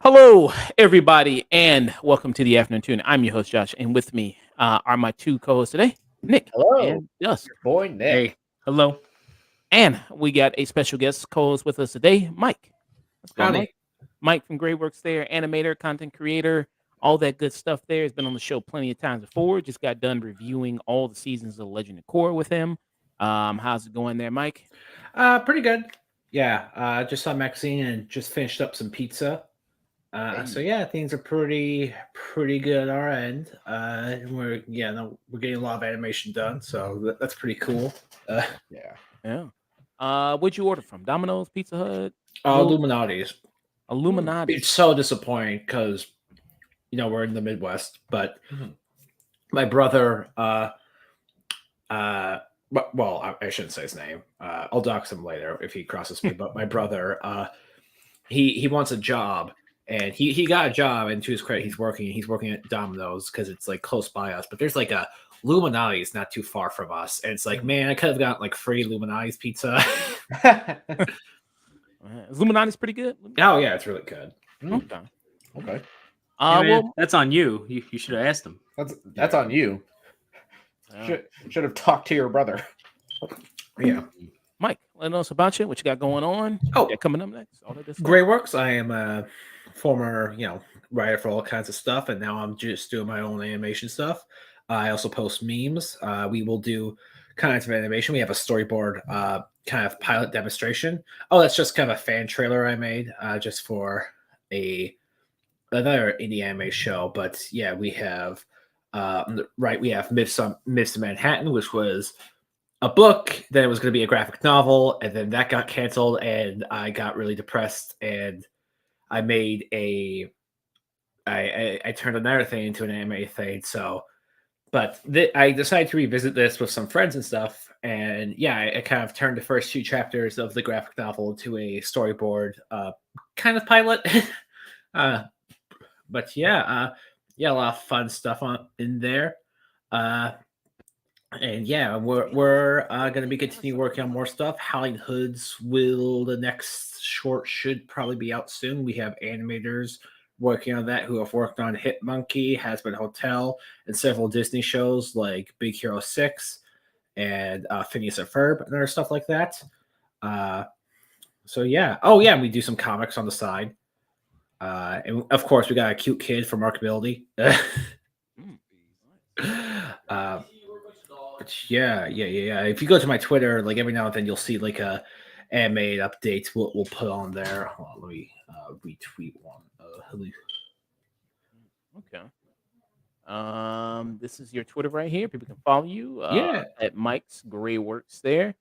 Hello, everybody, and welcome to the Afternoon Tune. I'm your host, Josh, and with me are my two co-hosts today, Nick Hello, and Dusk. boy Nick. Hey, hello. And we got a special guest co-host with us today, Mike. Let's go, Howdy. Mike. Mike from Greyworks there, animator, content creator, all that good stuff there. Has been on the show plenty of times before. Just got done reviewing all the seasons of Legend of Korra with him. How's it going there, Mike? Pretty good. Yeah, just saw Maxxxine and just finished up some pizza. So yeah, things are pretty good on our end. We're getting a lot of animation done, so that's pretty cool. Yeah. What'd you order from? Domino's, Pizza Hut, Illuminati's. Illuminati. It's so disappointing because we're in the Midwest, but my brother, well, I shouldn't say his name. I'll dox him later if he crosses me. But my brother, he wants a job. And he got a job, and to his credit, he's working at Domino's because it's like close by us. But there's like a Illuminati's not too far from us, and it's like, man, I could have gotten like free Illuminati's pizza. Illuminati's pretty good. Oh yeah, it's really good. Okay. Okay. Hey, man, Well, that's on you. You should have asked him. That's on you. Should have talked to your brother. Yeah. Mike, let us about you. What you got going on? Oh, Yeah, coming up next. All that good stuff. Greyworks. I am a former, writer for all kinds of stuff, and now I'm just doing my own animation stuff. I also post memes. We will do kinds of animation. We have a storyboard kind of pilot demonstration. Oh, that's just kind of a fan trailer I made just for another indie anime show. But yeah, we have we have Myths of Manhattan, which was a book, then it was going to be a graphic novel, and then that got canceled, and I got really depressed, and I made I turned another thing into an anime thing. So, but I decided to revisit this with some friends and stuff, and yeah, I kind of turned the first two chapters of the graphic novel into a storyboard kind of pilot. But yeah, a lot of fun stuff in there. And yeah, we're going to be continuing working on more stuff. Howling Hoods the next short should probably be out soon. We have animators working on that who have worked on Hit Monkey, Hazbin Hotel, and several Disney shows like Big Hero 6 and Phineas and Ferb and other stuff like that. So yeah. Oh yeah, we do some comics on the side. And of course, we got a cute kid from Markability. But yeah. If you go to my Twitter, like every now and then, you'll see like a anime updates. We'll put on there. Hold on, let me retweet one. Okay. This is your Twitter right here. People can follow you. At Mike's Greyworks there,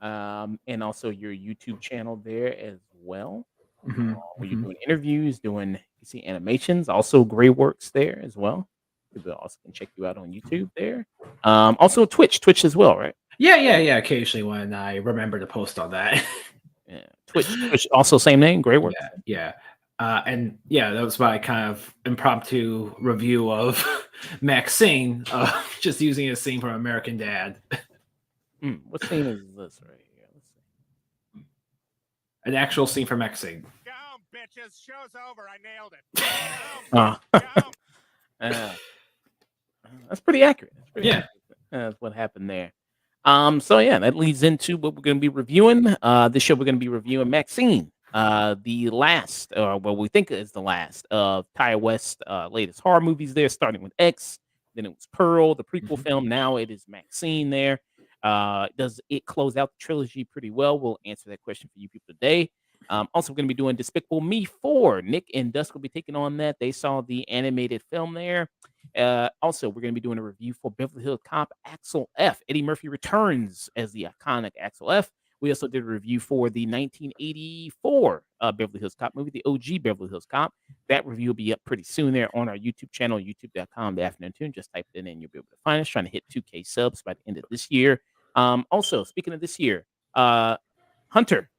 and also your YouTube channel there as well. Where you're doing interviews, doing animations. Also Greyworks there as well. People also can check you out on YouTube there. Also Twitch as well, right? Yeah. Occasionally when I remember to post on that. Yeah. Twitch also same name, Greyworks. Yeah. And yeah, that was my kind of impromptu review of Maxxxine, just using a scene from American Dad. What scene is this right here? Let's see. An actual scene from Maxxxine. Go, bitches. Show's over. I nailed it. Go. That's pretty accurate. Yeah. That's what happened there. So yeah, that leads into what we're going to be reviewing. This show we're going to be reviewing Maxxxine, the last, or what we think is the last of Ty West's latest horror movies. There, starting with X, then it was Pearl, the prequel film. Now it is Maxxxine. There, does it close out the trilogy pretty well? We'll answer that question for you people today. Also, we're going to be doing Despicable Me 4. Nick and Dusk will be taking on that. They saw the animated film there. Also, we're going to be doing a review for Beverly Hills Cop Axel F. Eddie Murphy returns as the iconic Axel F. We also did a review for the 1984 Beverly Hills Cop movie, the OG Beverly Hills Cop. That review will be up pretty soon there on our YouTube channel, youtube.com, The Afternoon Tune. Just type it in, you'll be able to find us. Trying to hit 2K subs by the end of this year. Also, speaking of this year, Hunter.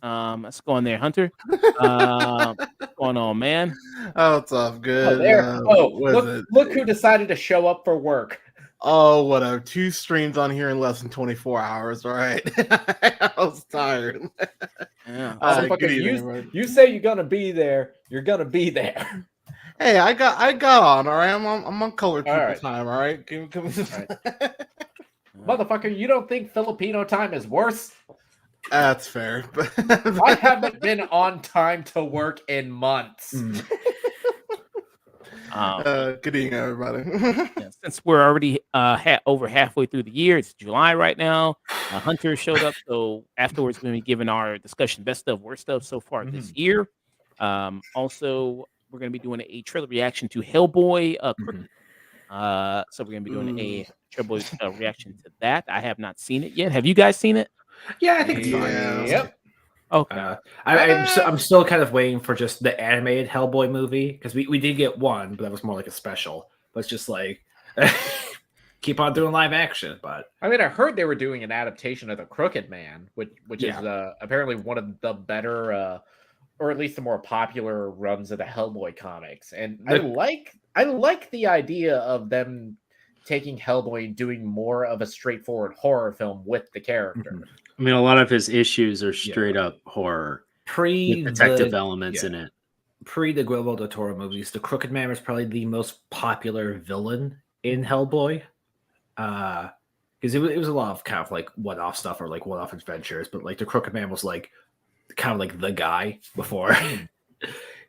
Let's go on there, Hunter. What's going on, man? Oh, it's all good. Look who decided to show up for work. Oh, whatever. 2 streams on here in less than 24 hours. All right. I was tired. Yeah. Good evening, You say you're gonna be there. You're gonna be there. Hey, I got on. All right, I'm on colored people right. time. All right, can we Motherfucker, you don't think Filipino time is worse? That's fair. I haven't been on time to work in months. Good evening, everybody. Yeah, since we're already over halfway through the year, it's July right now. Hunter showed up, so afterwards we're going to be giving our discussion best of worst of so far this year. Also, we're going to be doing a trailer reaction to Hellboy. So we're going to be doing a trailer reaction to that. I have not seen it yet. Have you guys seen it? Yeah, I think it's fine. Yep. Okay. I'm still kind of waiting for just the animated Hellboy movie because we did get one, but that was more like a special. But it's just like keep on doing live action. But I mean, I heard they were doing an adaptation of The Crooked Man, which is apparently one of the better, or at least the more popular runs of the Hellboy comics. And I like the idea of them taking Hellboy and doing more of a straightforward horror film with the character. I mean, a lot of his issues are straight up horror. With detective elements in it. Pre the Guillermo del Toro movies, the Crooked Man was probably the most popular villain in Hellboy. Because it was a lot of kind of like one-off stuff or like one-off adventures, but like the Crooked Man was like kind of like the guy before.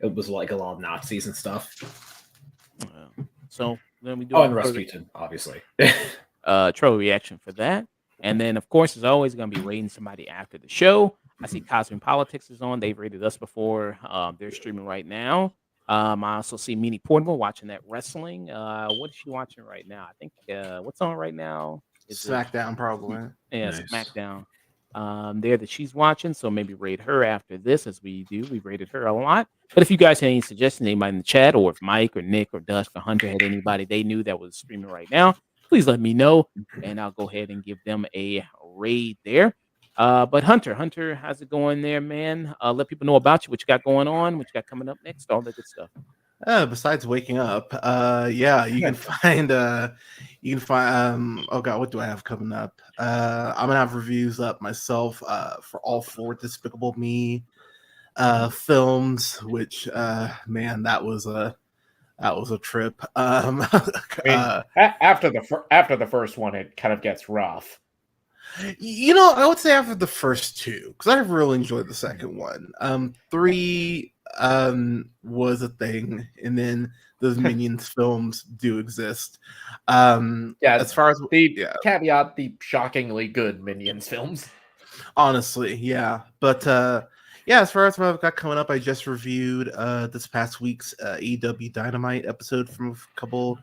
It was like a lot of Nazis and stuff. So then we do and Rasputin, obviously. Trailer reaction for that. And then, of course, as always, going to be rating somebody after the show. I see Cosmic Politics is on. They've rated us before. They're streaming right now. I also see Meanie Portable watching that wrestling. What is she watching right now? I think what's on right now? Is SmackDown, probably. Yeah, nice. SmackDown. There that she's watching. So maybe rate her after this, as we do. We've rated her a lot. But if you guys had any suggestions, anybody in the chat, or if Mike or Nick or Dusk or Hunter had anybody they knew that was streaming right now, please let me know, and I'll go ahead and give them a raid there. But Hunter, how's it going there, man? Let people know about you, what you got going on, what you got coming up next, all that good stuff. Besides waking up, you can find oh god, what do I have coming up? I'm gonna have reviews up myself for all 4 Despicable Me films, which man, that was a trip. After the first one, it kind of gets rough. I would say after the first 2, because I really enjoyed the second one. 3 was a thing, and then those Minions films do exist. As far as caveat, the shockingly good Minions films. Honestly, yeah. But as far as what I've got coming up, I just reviewed this past week's AEW Dynamite episode from a couple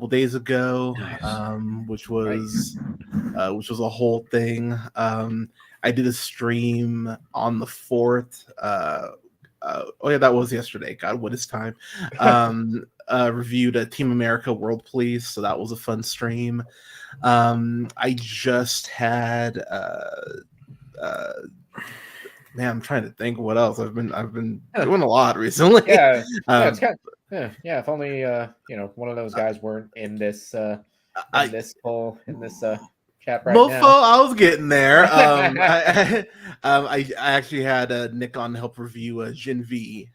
days ago, which was a whole thing. I did a stream on the 4th. That was yesterday. God, what is time? Reviewed a Team America World Police, so that was a fun stream. I just had man, I'm trying to think what else. I've been doing a lot recently. It's kind of, if only one of those guys weren't in this chat right Mofo, now. I was getting there. I actually had Nick on to help review Gen V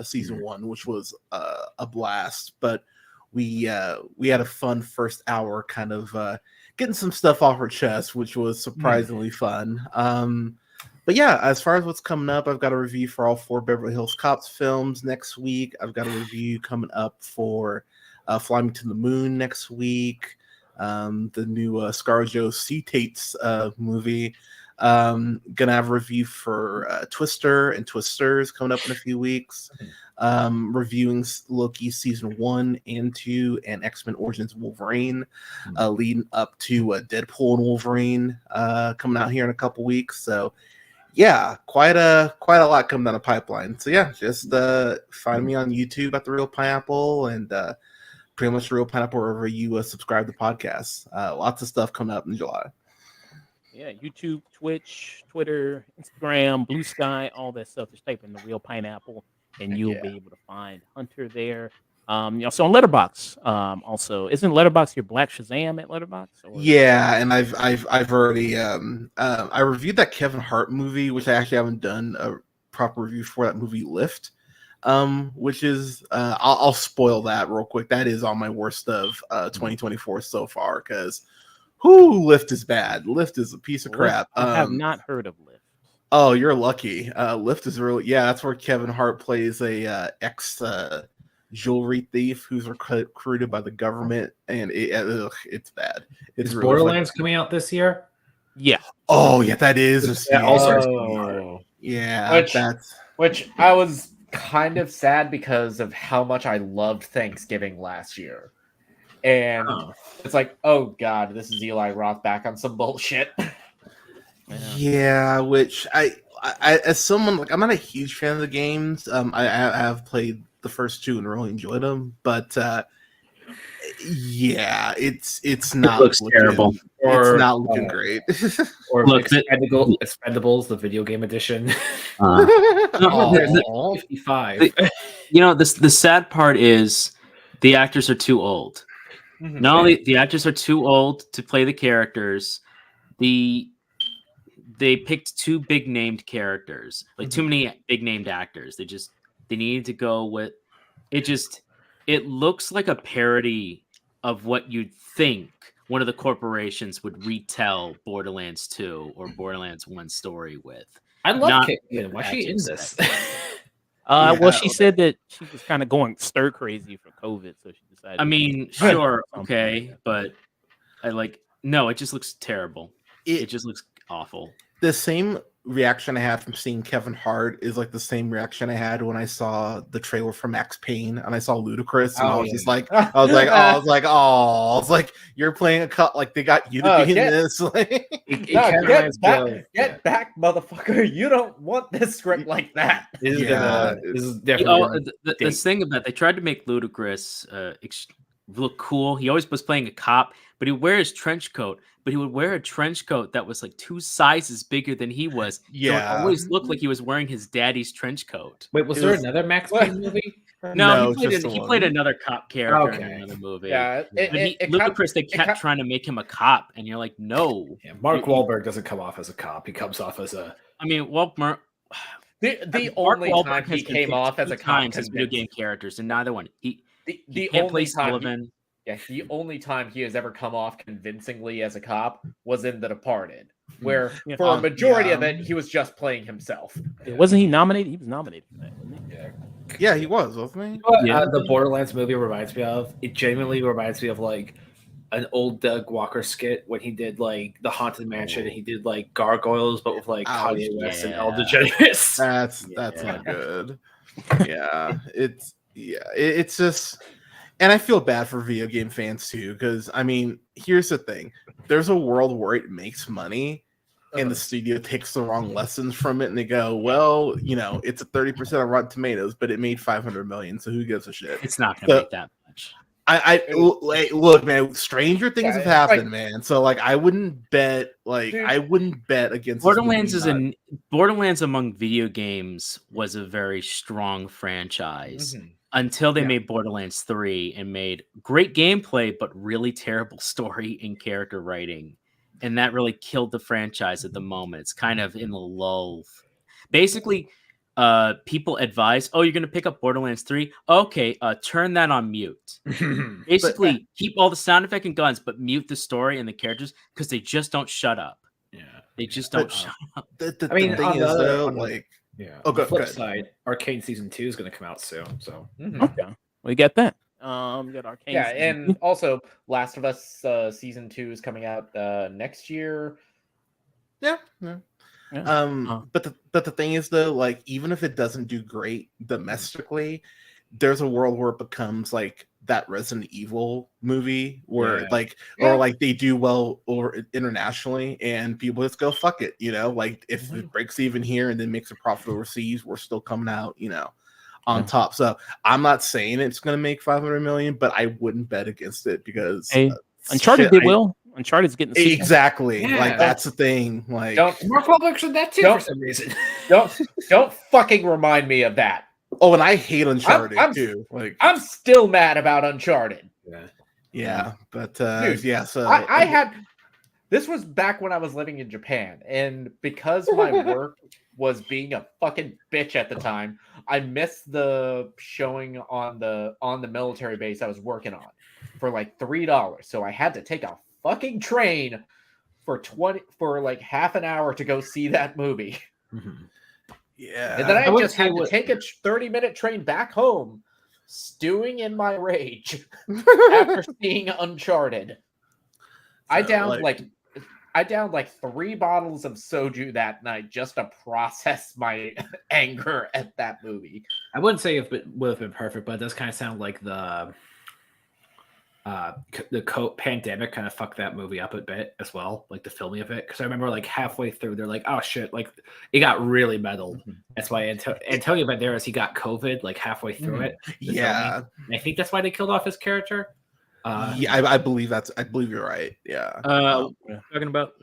season 1, which was a blast. But we had a fun first hour, kind of getting some stuff off our chest, which was surprisingly fun. But yeah, as far as what's coming up, I've got a review for all 4 Beverly Hills Cops films next week. I've got a review coming up for Fly Me to the Moon next week. The new ScarJo C-Tates movie. Gonna have a review for Twister and Twisters coming up in a few weeks. Reviewing Loki season 1 and 2 and X-Men Origins Wolverine, leading up to Deadpool and Wolverine coming out here in a couple weeks. So yeah, quite a lot coming down the pipeline. So yeah, just find me on YouTube at The Real Pineapple, and pretty much The Real Pineapple wherever you subscribe to podcasts. Lots of stuff coming up in July. Yeah, YouTube, Twitch, Twitter, Instagram, Blue Sky, all that stuff. Just type in the Real Pineapple, and you'll be able to find Hunter there. So on Letterbox, also isn't Letterbox your Black Shazam at Letterbox? Or Yeah, and I've already I reviewed that Kevin Hart movie, which I actually haven't done a proper review for that movie, Lift. Which is I'll spoil that real quick. That is on my worst of 2024 so far because Lift is bad. Lift is a piece of crap. I have not heard of Lift. Oh, you're lucky. Lift is really that's where Kevin Hart plays a ex jewelry thief who's recruited by the government, and it's bad. It's Is really Borderlands coming out this year? Yeah. Oh yeah, that is. Yeah, which I was kind of sad because of how much I loved Thanksgiving last year. And it's like, oh god, this is Eli Roth back on some bullshit. Yeah, which I as someone like I'm not a huge fan of the games. I have played the first two and really enjoyed them, but yeah, it's not. It looks terrible. It's not looking great. Or look, Expendables, the video game edition. 55. The sad part is the actors are too old. Not only the actors are too old to play the characters, they picked too big named characters, like too many big named actors. They needed to go with it. It looks like a parody of what you'd think one of the corporations would retell Borderlands 2 or Borderlands 1 story with. I love Caitlin. Why is she in this? Well, she said that she was kind of going stir crazy for COVID, so she decided. I mean, sure, okay, but no, it just looks terrible. It just looks awful. The same reaction I had from seeing Kevin Hart is like the same reaction I had when I saw the trailer for Max Payne and I saw Ludacris, and I was like, you're playing a cut, like they got you to be in this. Get back, motherfucker! You don't want this script like that. This is definitely the thing about they tried to make Ludacris look cool. He always was playing a cop, but he would wear his trench coat. But he would wear a trench coat that was like 2 sizes bigger than he was. Yeah, so it always looked like he was wearing his daddy's trench coat. Wait, was there another Max Payne movie? No, he played another cop character in another movie. Yeah, Ludacris, they kept trying to make him a cop, and you're like, no. Yeah, Mark Wahlberg doesn't come off as a cop. He comes off as a. I mean, the only time he came off as a cop as video game characters, and neither one. The only time. The only time he has ever come off convincingly as a cop was in The Departed, where for a majority of it, he was just playing himself. Wasn't he nominated? He was nominated for that, wasn't he? Yeah, he was, wasn't he? The Borderlands movie reminds me of. It genuinely reminds me of like an old Doug Walker skit when he did like the Haunted Mansion and he did like Gargoyles, but with like Kanye West and El DeGeneres. That's not good. It's just. And I feel bad for video game fans too, because I mean, here's the thing: there's a world where it makes money, and the studio takes the wrong lessons from it, and they go, "Well, it's a 30% on Rotten Tomatoes, but it made 500 million, so who gives a shit?" It's not going to make that much. Look, man. Stranger things have happened, man. So I wouldn't bet. I wouldn't bet against Borderlands. Borderlands among video games was a very strong franchise. Until they made Borderlands 3 and made great gameplay, but really terrible story and character writing. And that really killed the franchise at the moment. It's kind of in the lull. Basically, people advise, you're going to pick up Borderlands 3? Okay, turn that on mute. Basically, keep all the sound effect and guns, but mute the story and the characters because they just don't shut up. Yeah. They just don't shut up. The thing is, though, on the flip side, Arcane Season 2 is going to come out soon. So okay, we get that. We got Arcane. Yeah, and also Last of Us Season 2 is coming out next year. Yeah. But the thing is, though, even if it doesn't do great domestically, there's a world where it becomes like that Resident Evil movie where or they do well or internationally, and people just go fuck it, if it breaks even here and then makes a profit overseas, we're still coming out, on top. So I'm not saying it's going to make 500 million, but I wouldn't bet against it because Uncharted did well. Uncharted's getting a sequel. Exactly. Yeah. Like that's the thing. Like Mark Wahlberg said that too for some reason. Don't fucking remind me of that. oh, and I hate Uncharted I'm- too. Like I'm still mad about Uncharted. yeah, but Dude, yeah, so I had this was back when I was living in Japan, and because my work was being a fucking bitch at the time, I missed the showing on the military base I was working on for like $3. So I had to take a fucking train for like half an hour to go see that movie. yeah. And then I wouldn't just say had to what- take a 30-minute train back home, stewing in my rage after seeing Uncharted. I So, downed like 3 bottles of soju that night just to process my anger at that movie. I wouldn't say it would have been perfect, but it does kind of sound like the pandemic kind of fucked that movie up a bit as well, like the filming of it. Because I remember like halfway through, they're like, "Oh shit!" Like it got really metal. That's why Antonio Banderas he got COVID like halfway through it. the yeah. filming. And I think that's why they killed off his character. Yeah, I believe you're right. Yeah. Talking about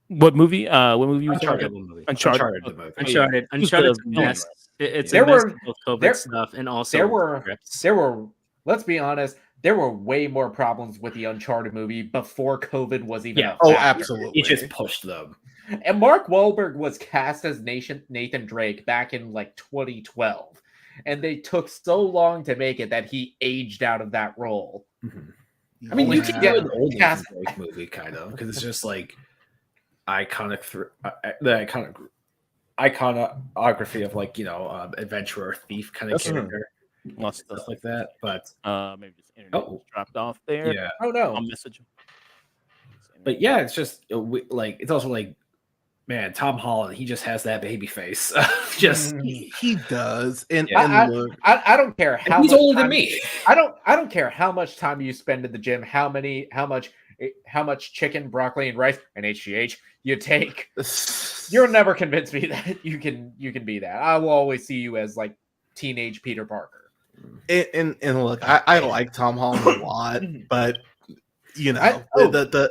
What movie? What movie you were talking Uncharted about? movie. Uncharted. The movie. Uncharted. Who's Uncharted's the a villain? mess. It's There a mess were- of both COVID there- stuff and also there were scripts. there were let's be honest, there were way more problems with the Uncharted movie before COVID was even Yeah. a Oh, factor. absolutely. He just pushed them. And Mark Wahlberg was cast as Nathan Drake back in like 2012. And they took so long to make it that he aged out of that role. I mean, you can do an old Cast- Nathan Drake movie kind of because it's just like iconic, the iconography of like adventurer thief kind of That's- character, Lost stuff like that. But maybe just internet Oh. dropped off there. yeah, Oh no. I'll message him. but yeah, it's just like it's also like, man, Tom Holland, he just has that baby face. just He does. And, Yeah. and look, I don't care and how he's much older than time- me. I don't care how much time you spend at the gym, how much chicken, broccoli, and rice and HGH you take. You'll never convince me that you can be that. I will always see you as like teenage Peter Parker. and look, I like Tom Holland a lot, but you know, I- oh. the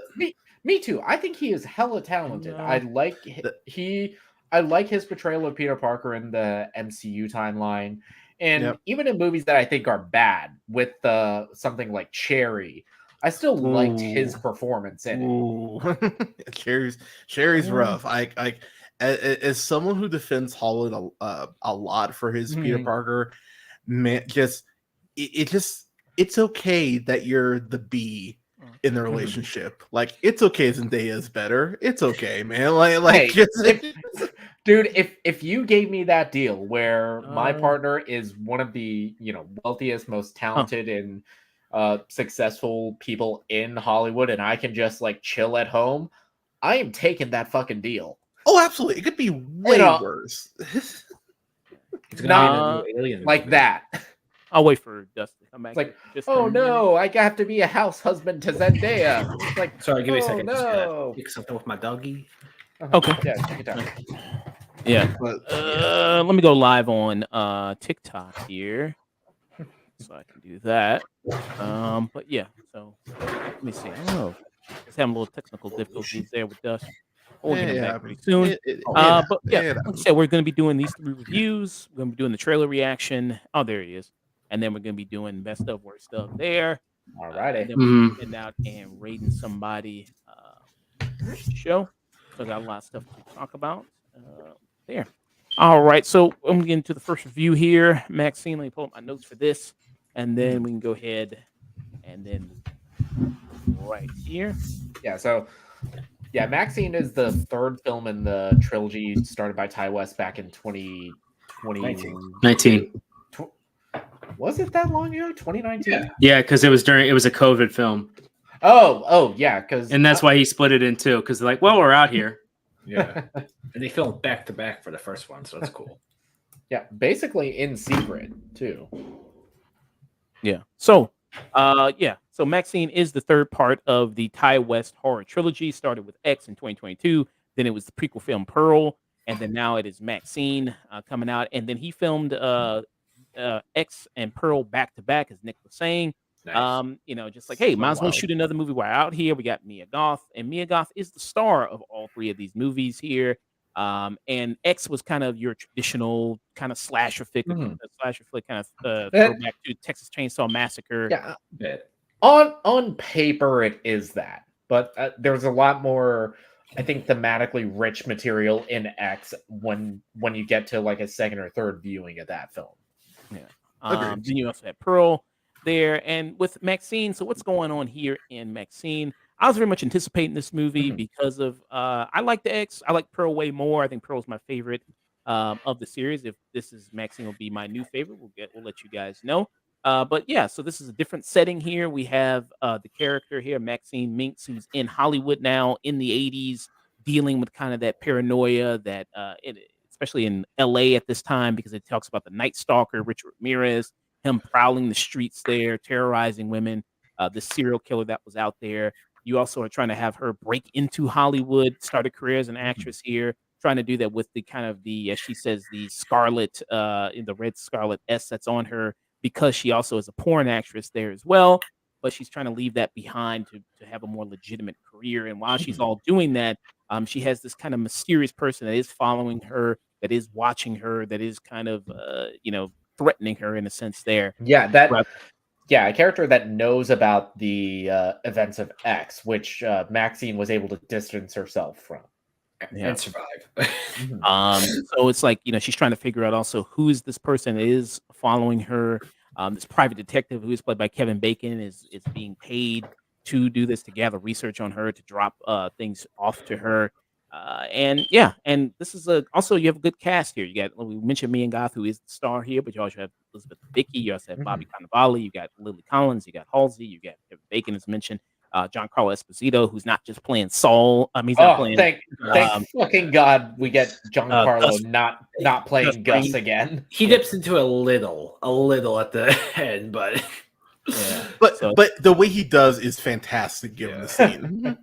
Me too. I think he is hella talented. No. I like his portrayal of Peter Parker in the MCU timeline, and Yep. even in movies that I think are bad, with something like Cherry, I still liked his Ooh. performance in it. Ooh. Cherry's rough. I as someone who defends Holland a lot for his Peter Mhm. Parker, man, it's okay that you're the B in the relationship. Like it's okay Zendaya's better. It's okay, man. Like Hey, just Dude, if you gave me that deal where my Uh. partner is one of the wealthiest, most talented, and successful people in Hollywood, and I can just like chill at home, I am taking that fucking deal. oh, absolutely. It could be way know, worse. It's gonna Not be a new Alien Like movie. that. I'll wait for Dustin to come back. It's like, Just oh a minute. no, I have to be a house husband to Zendaya. It's like, Sorry, give me a oh, second. Just gotta no. pick something with my doggy. Okay. Yeah, take your time. Yeah. But Let me go live on TikTok here, so I can do that. But yeah. So let me see. Oh, just having a little technical difficulties there with Dustin. We'll get him back pretty soon. But yeah, like I said, we're going to be doing these 3 reviews. We're going to be doing the trailer reaction. Oh, there he is. And then we're going to be doing best of worst of there. All And righty. then we're heading out and rating somebody show. So I got a lot of stuff to talk about there. All right, so I'm going to get into the first review here. Maxxxine, let me pull up my notes for this, and then we can go ahead and then right here. Yeah, so Maxxxine is the 3rd film in the trilogy started by Ty West back in 2020. 19. Was it that long ago? 2019? Yeah, because it was a COVID film, Oh, yeah, because and that's why he split it in 2. Because they're like, well, we're out here. Yeah, and they filmed back to back for the first one, so that's cool. yeah, basically in secret too. Yeah. So, So Maxxxine is the 3rd part of the Ty West horror trilogy. Started with X in 2022. Then it was the prequel film Pearl, and then now it is Maxxxine coming out. And then he filmed X and Pearl back to back, as Nick was saying. Nice. You know, just like, hey, might as well Wow. shoot another movie while out here. We got Mia Goth, and Mia Goth is the star of all three of these movies here. And X was kind of your traditional kind of slasher flick, kind of throwback to Texas Chainsaw Massacre. Yeah. On paper, it is that, but there's a lot more, I think, thematically rich material in X when you get to like a second or third viewing of that film. Yeah. Then you also had Pearl there, and with Maxxxine. So what's going on here in Maxxxine? I was very much anticipating this movie because of I like the X. I like Pearl way more. I think Pearl's my favorite of the series. If this is Maxxxine, will be my new favorite. We'll let you guys know. But yeah, so this is a different setting here. We have the character here, Maxxxine Minx, who's in Hollywood now in the 80s, dealing with kind of that paranoia that especially in LA at this time, because it talks about the Night Stalker, Richard Ramirez, him prowling the streets there, terrorizing women, the serial killer that was out there. You also are trying to have her break into Hollywood, start a career as an actress here, trying to do that with the kind of the, as she says, the scarlet, in the red scarlet S that's on her, because she also is a porn actress there as well. But she's trying to leave that behind to have a more legitimate career. And while she's all doing that, she has this kind of mysterious person that is following her, that is watching her, that is kind of, threatening her in a sense there. Yeah, a character that knows about the events of X, which Maxxxine was able to distance herself from and survive. So it's like, she's trying to figure out also who is this person that is following her. This private detective, who is played by Kevin Bacon, is being paid to do this, to gather research on her, to drop things off to her. And this is also, you have a good cast here. We mentioned Mia Goth, who is the star here, but you also have Elizabeth Debicki, you also have Bobby Cannavale, you got Lily Collins, you got Halsey, you got Kevin Bacon, as mentioned, Giancarlo Esposito, who's not just playing Saul. He's not playing. Thank fucking God we get Giancarlo not playing Gus again. He dips into a little at the end, but. Yeah. But the way he does is fantastic given the scene.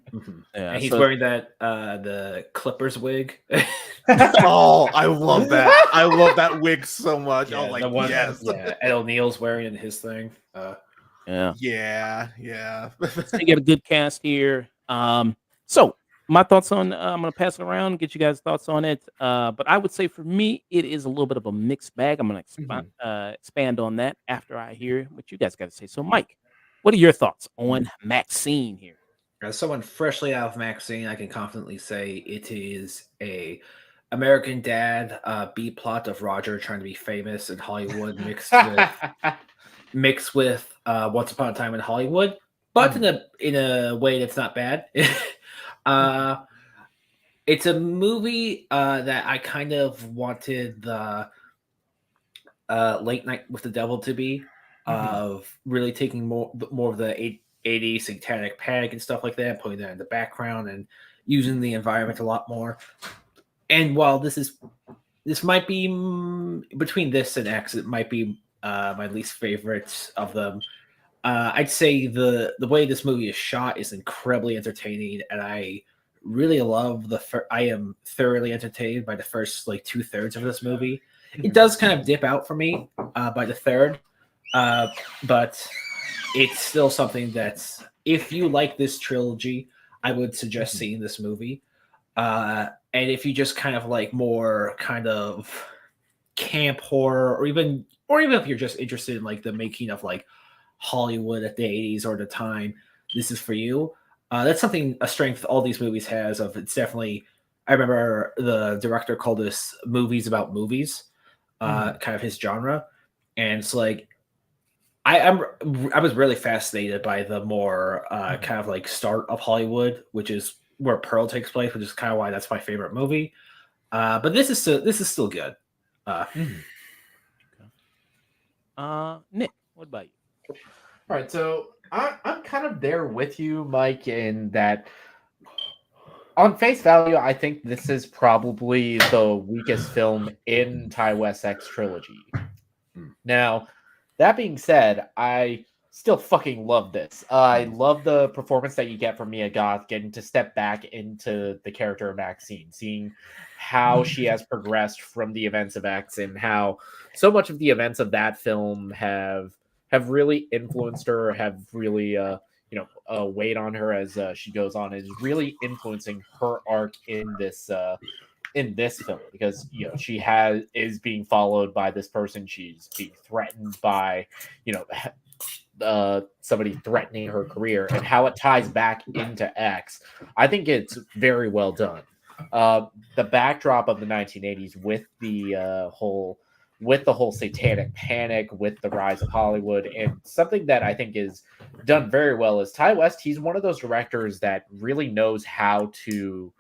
And he's wearing that the Clippers wig. Oh, I love that. I love that wig so much. Yeah, I'm like, the one, yes. Ed O'Neill's wearing his thing. Yeah. So you get a good cast here. So my thoughts on I'm gonna pass it around, get you guys' thoughts on it. But I would say for me, it is a little bit of a mixed bag. I'm gonna expand on that after I hear what you guys got to say. So, Mike, what are your thoughts on Maxxxine here? As someone freshly out of Maxxxine, I can confidently say it is a American Dad B plot of Roger trying to be famous in Hollywood, mixed with Once Upon a Time in Hollywood, but in a way that's not bad. It's a movie that I kind of wanted the Late Night with the Devil to be, of really taking more of the 80s satanic panic and stuff like that, putting that in the background and using the environment a lot more. And while this might be between this and X, it might be my least favorite of them. I'd say the way this movie is shot is incredibly entertaining, and I really love I am thoroughly entertained by the first 2/3 of this movie. It does kind of dip out for me by the third, but it's still something that's, if you like this trilogy, I would suggest seeing this movie. And if you just kind of like more kind of camp horror, or even if you're just interested in the making of Hollywood at the 80s or the time, this is for you. That's a strength all these movies has. It's definitely, I remember the director called this movies about movies, kind of his genre. And it's I was really fascinated by the more kind of start of Hollywood, which is where Pearl takes place, which is kind of why that's my favorite movie. But this is still good. Nick, what about you? All right, so I'm kind of there with you, Mike, in that on face value, I think this is probably the weakest film in Ty West's X trilogy. Now, that being said, I still fucking love this. I love the performance that you get from Mia Goth, getting to step back into the character of Maxxxine, seeing how she has progressed from the events of X, and how so much of the events of that film have have really influenced her, have really weighed on her as she goes on, is really influencing her arc in this film, because she is being followed by this person. She's being threatened by somebody threatening her career, and how it ties back into X. I think it's very well done. The backdrop of the 1980s with the whole satanic panic, with the rise of Hollywood, and something that I think is done very well is Ty West. He's one of those directors that really knows how to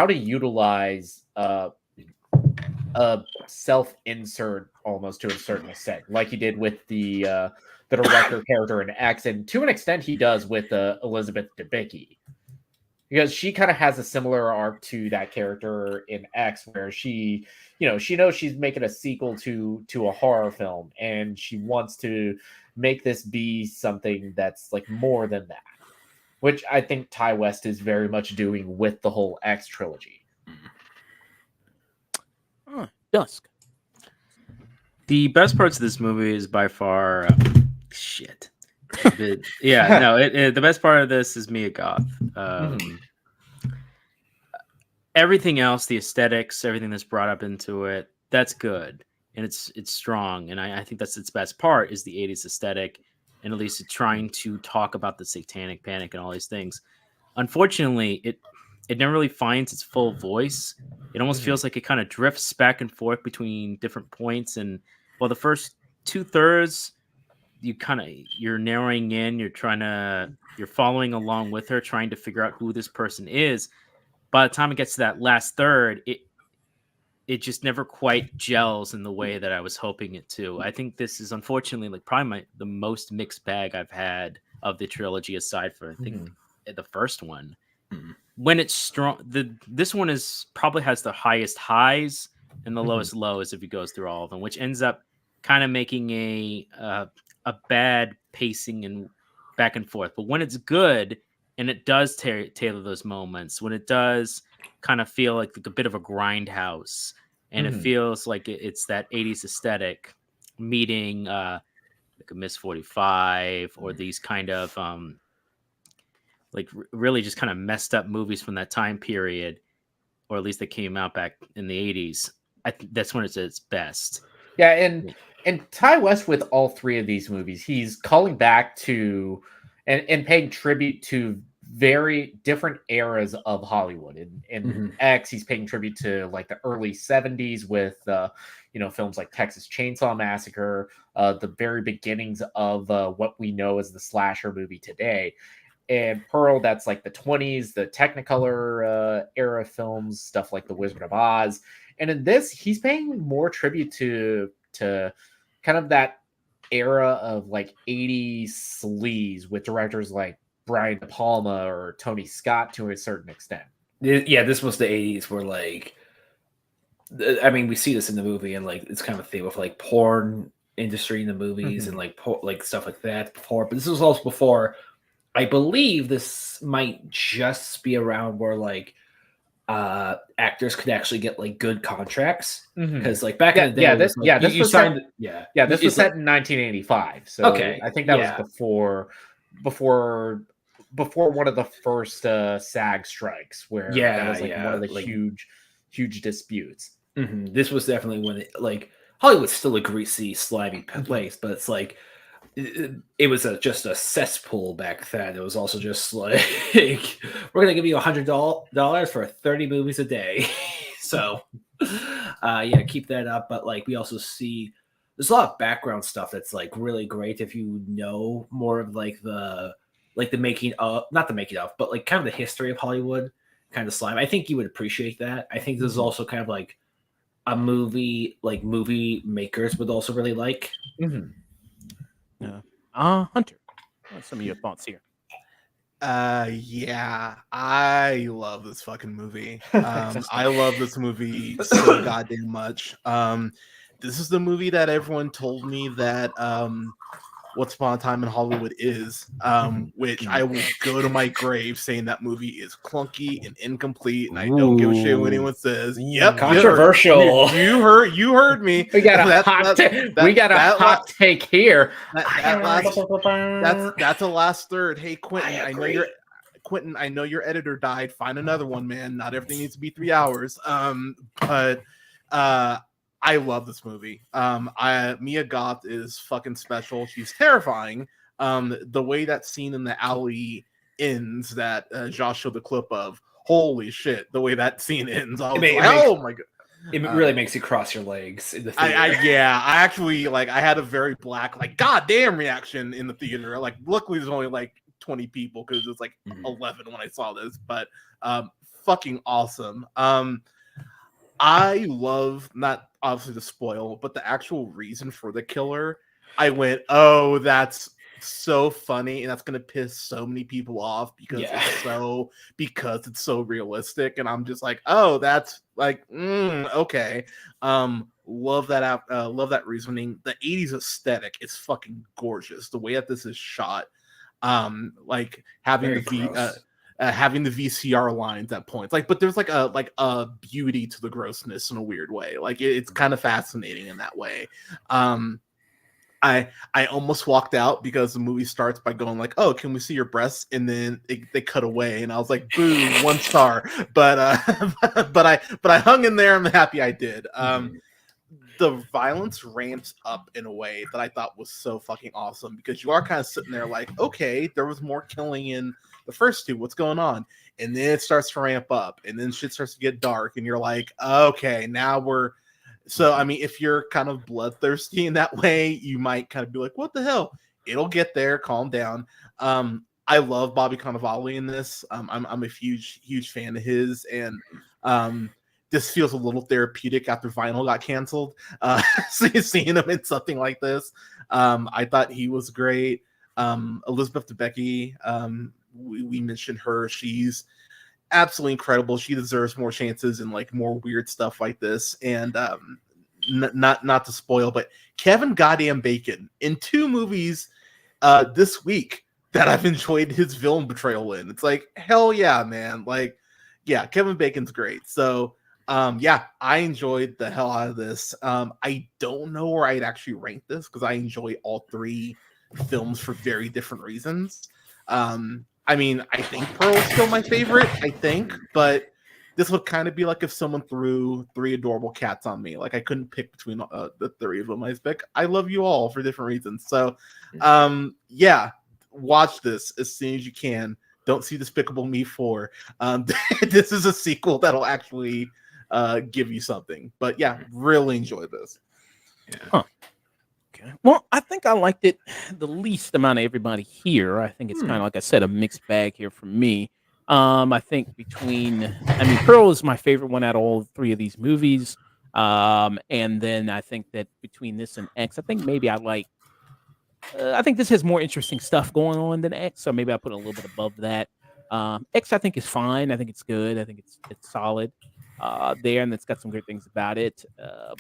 utilize a self-insert almost to a certain extent, like he did with the director character in X, and to an extent he does with Elizabeth Debicki, because she kind of has a similar arc to that character in X, where she knows she's making a sequel to a horror film, and she wants to make this be something that's like more than that, which I think Ty West is very much doing with the whole X trilogy. Dusk. The best parts of this movie is by far shit. The best part of this is Mia Goth. Everything else, the aesthetics, everything that's brought up into it, that's good, and it's strong, and I think that's its best part, is the 80s aesthetic, and at least trying to talk about the satanic panic and all these things. Unfortunately, it never really finds its full voice. It almost feels like it kind of drifts back and forth between different points. And the first 2/3, you're narrowing in, you're following along with her, trying to figure out who this person is. By the time it gets to that last third, it just never quite gels in the way that I was hoping it to. I think this is unfortunately like probably the most mixed bag I've had of the trilogy, aside from I think the first one. When it's strong, this one probably has the highest highs and the lowest lows if it goes through all of them, which ends up kind of making a bad pacing and back and forth. But when it's good and it does tailor those moments, when it does kind of feel like a bit of a grindhouse, and it feels like it's that 80s aesthetic meeting like a Miss 45 or these kind of like really just kind of messed up movies from that time period, or at least they came out back in the 80s. I think that's when it's at its best. Yeah, and Ty West, with all three of these movies, he's calling back to and paying tribute to very different eras of Hollywood. In X, he's paying tribute to like the early 70s with films like Texas Chainsaw Massacre, the very beginnings of what we know as the slasher movie today. And Pearl, that's like the 20s, the Technicolor era films, stuff like The Wizard of Oz. And in this, he's paying more tribute to kind of that era of like 80s sleaze with directors like Brian De Palma or Tony Scott to a certain extent. Yeah, this was the 80s where like, I mean, we see this in the movie, and like it's kind of a thing with like porn industry in the movies and like stuff like that before. But this was also before. I believe this might just be around where like actors could actually get like good contracts, because like back in the day, this was set in 1985. So okay, I think that was before one of the first SAG strikes, where that was like one of the huge disputes. This was definitely when like Hollywood's still a greasy, slimy place, but it's like it was just a cesspool back then. It was also just like we're gonna give you $100 for 30 movies a day. So keep that up. But like we also see there's a lot of background stuff that's like really great if you know more of like the making of, not the making of, but like kind of the history of Hollywood, kind of slime. I think you would appreciate that. I think this is also kind of like a movie like movie makers would also really like. Hunter, what's some of your thoughts here? Yeah, I love this fucking movie. I love this movie so goddamn much. This is the movie that everyone told me that Once Upon a Time in Hollywood is, which I will go to my grave saying that movie is clunky and incomplete, and I don't give a shit what anyone says. Yep, controversial. You heard me. We got a hot take here. That's a last third. Hey, Quentin, I know your editor died. Find another one, man. Not everything needs to be 3 hours. But I love this movie. Mia Goth is fucking special. She's terrifying. The way that scene in the alley ends that Josh showed the clip of, holy shit, the way that scene ends. Oh my god. It really makes you cross your legs in the theater. I actually I had a very black goddamn reaction in the theater. Luckily there's only 20 people because it was 11 when I saw this, but fucking awesome. I love, not obviously to spoil, but the actual reason for the killer. I went, oh, that's so funny, and that's gonna piss so many people off because it's so realistic, and I'm just oh, that's okay. Love that reasoning. The 80s aesthetic is fucking gorgeous. The way that this is shot, having having the VCR lines at points, but there's a beauty to the grossness in a weird way. It's kind of fascinating in that way. I almost walked out because the movie starts by going oh, can we see your breasts? And then they cut away, and I was like, boo, 1 star. But but I hung in there. I'm happy I did. The violence ramps up in a way that I thought was so fucking awesome, because you are kind of sitting there okay, there was more killing in the first two. What's going on? And then it starts to ramp up, and then shit starts to get dark, and you're okay, now we're. So, I mean, if you're kind of bloodthirsty in that way, you might kind of be what the hell? It'll get there. Calm down. I love Bobby Cannavale in this. I'm a huge fan of his, and this feels a little therapeutic after Vinyl got canceled. Seeing him in something like this, I thought he was great. Elizabeth Debicki, we mentioned her. She's absolutely incredible. She deserves more chances and more weird stuff like this. And not to spoil, but Kevin goddamn Bacon in 2 movies this week that I've enjoyed his villain portrayal in. It's hell yeah, man. Kevin Bacon's great. So I enjoyed the hell out of this. I don't know where I'd actually rank this because I enjoy all 3 films for very different reasons. I mean, I think Pearl's still my favorite, but this would kind of be if someone threw 3 adorable cats on me. I couldn't pick between the 3 of them. I love you all for different reasons. So, watch this as soon as you can. Don't see Despicable Me 4. This is a sequel that'll actually give you something. But really enjoy this. Yeah. Huh. Okay. Well, I think I liked it the least amount of everybody here. I think it's kind of, like I said, a mixed bag here for me. I think Pearl is my favorite one out of all 3 of these movies. And then I think that between this and X, I think maybe I think this has more interesting stuff going on than X, so maybe I put it a little bit above that. X, I think, is fine. I think it's good. I think it's solid there, and it's got some great things about it.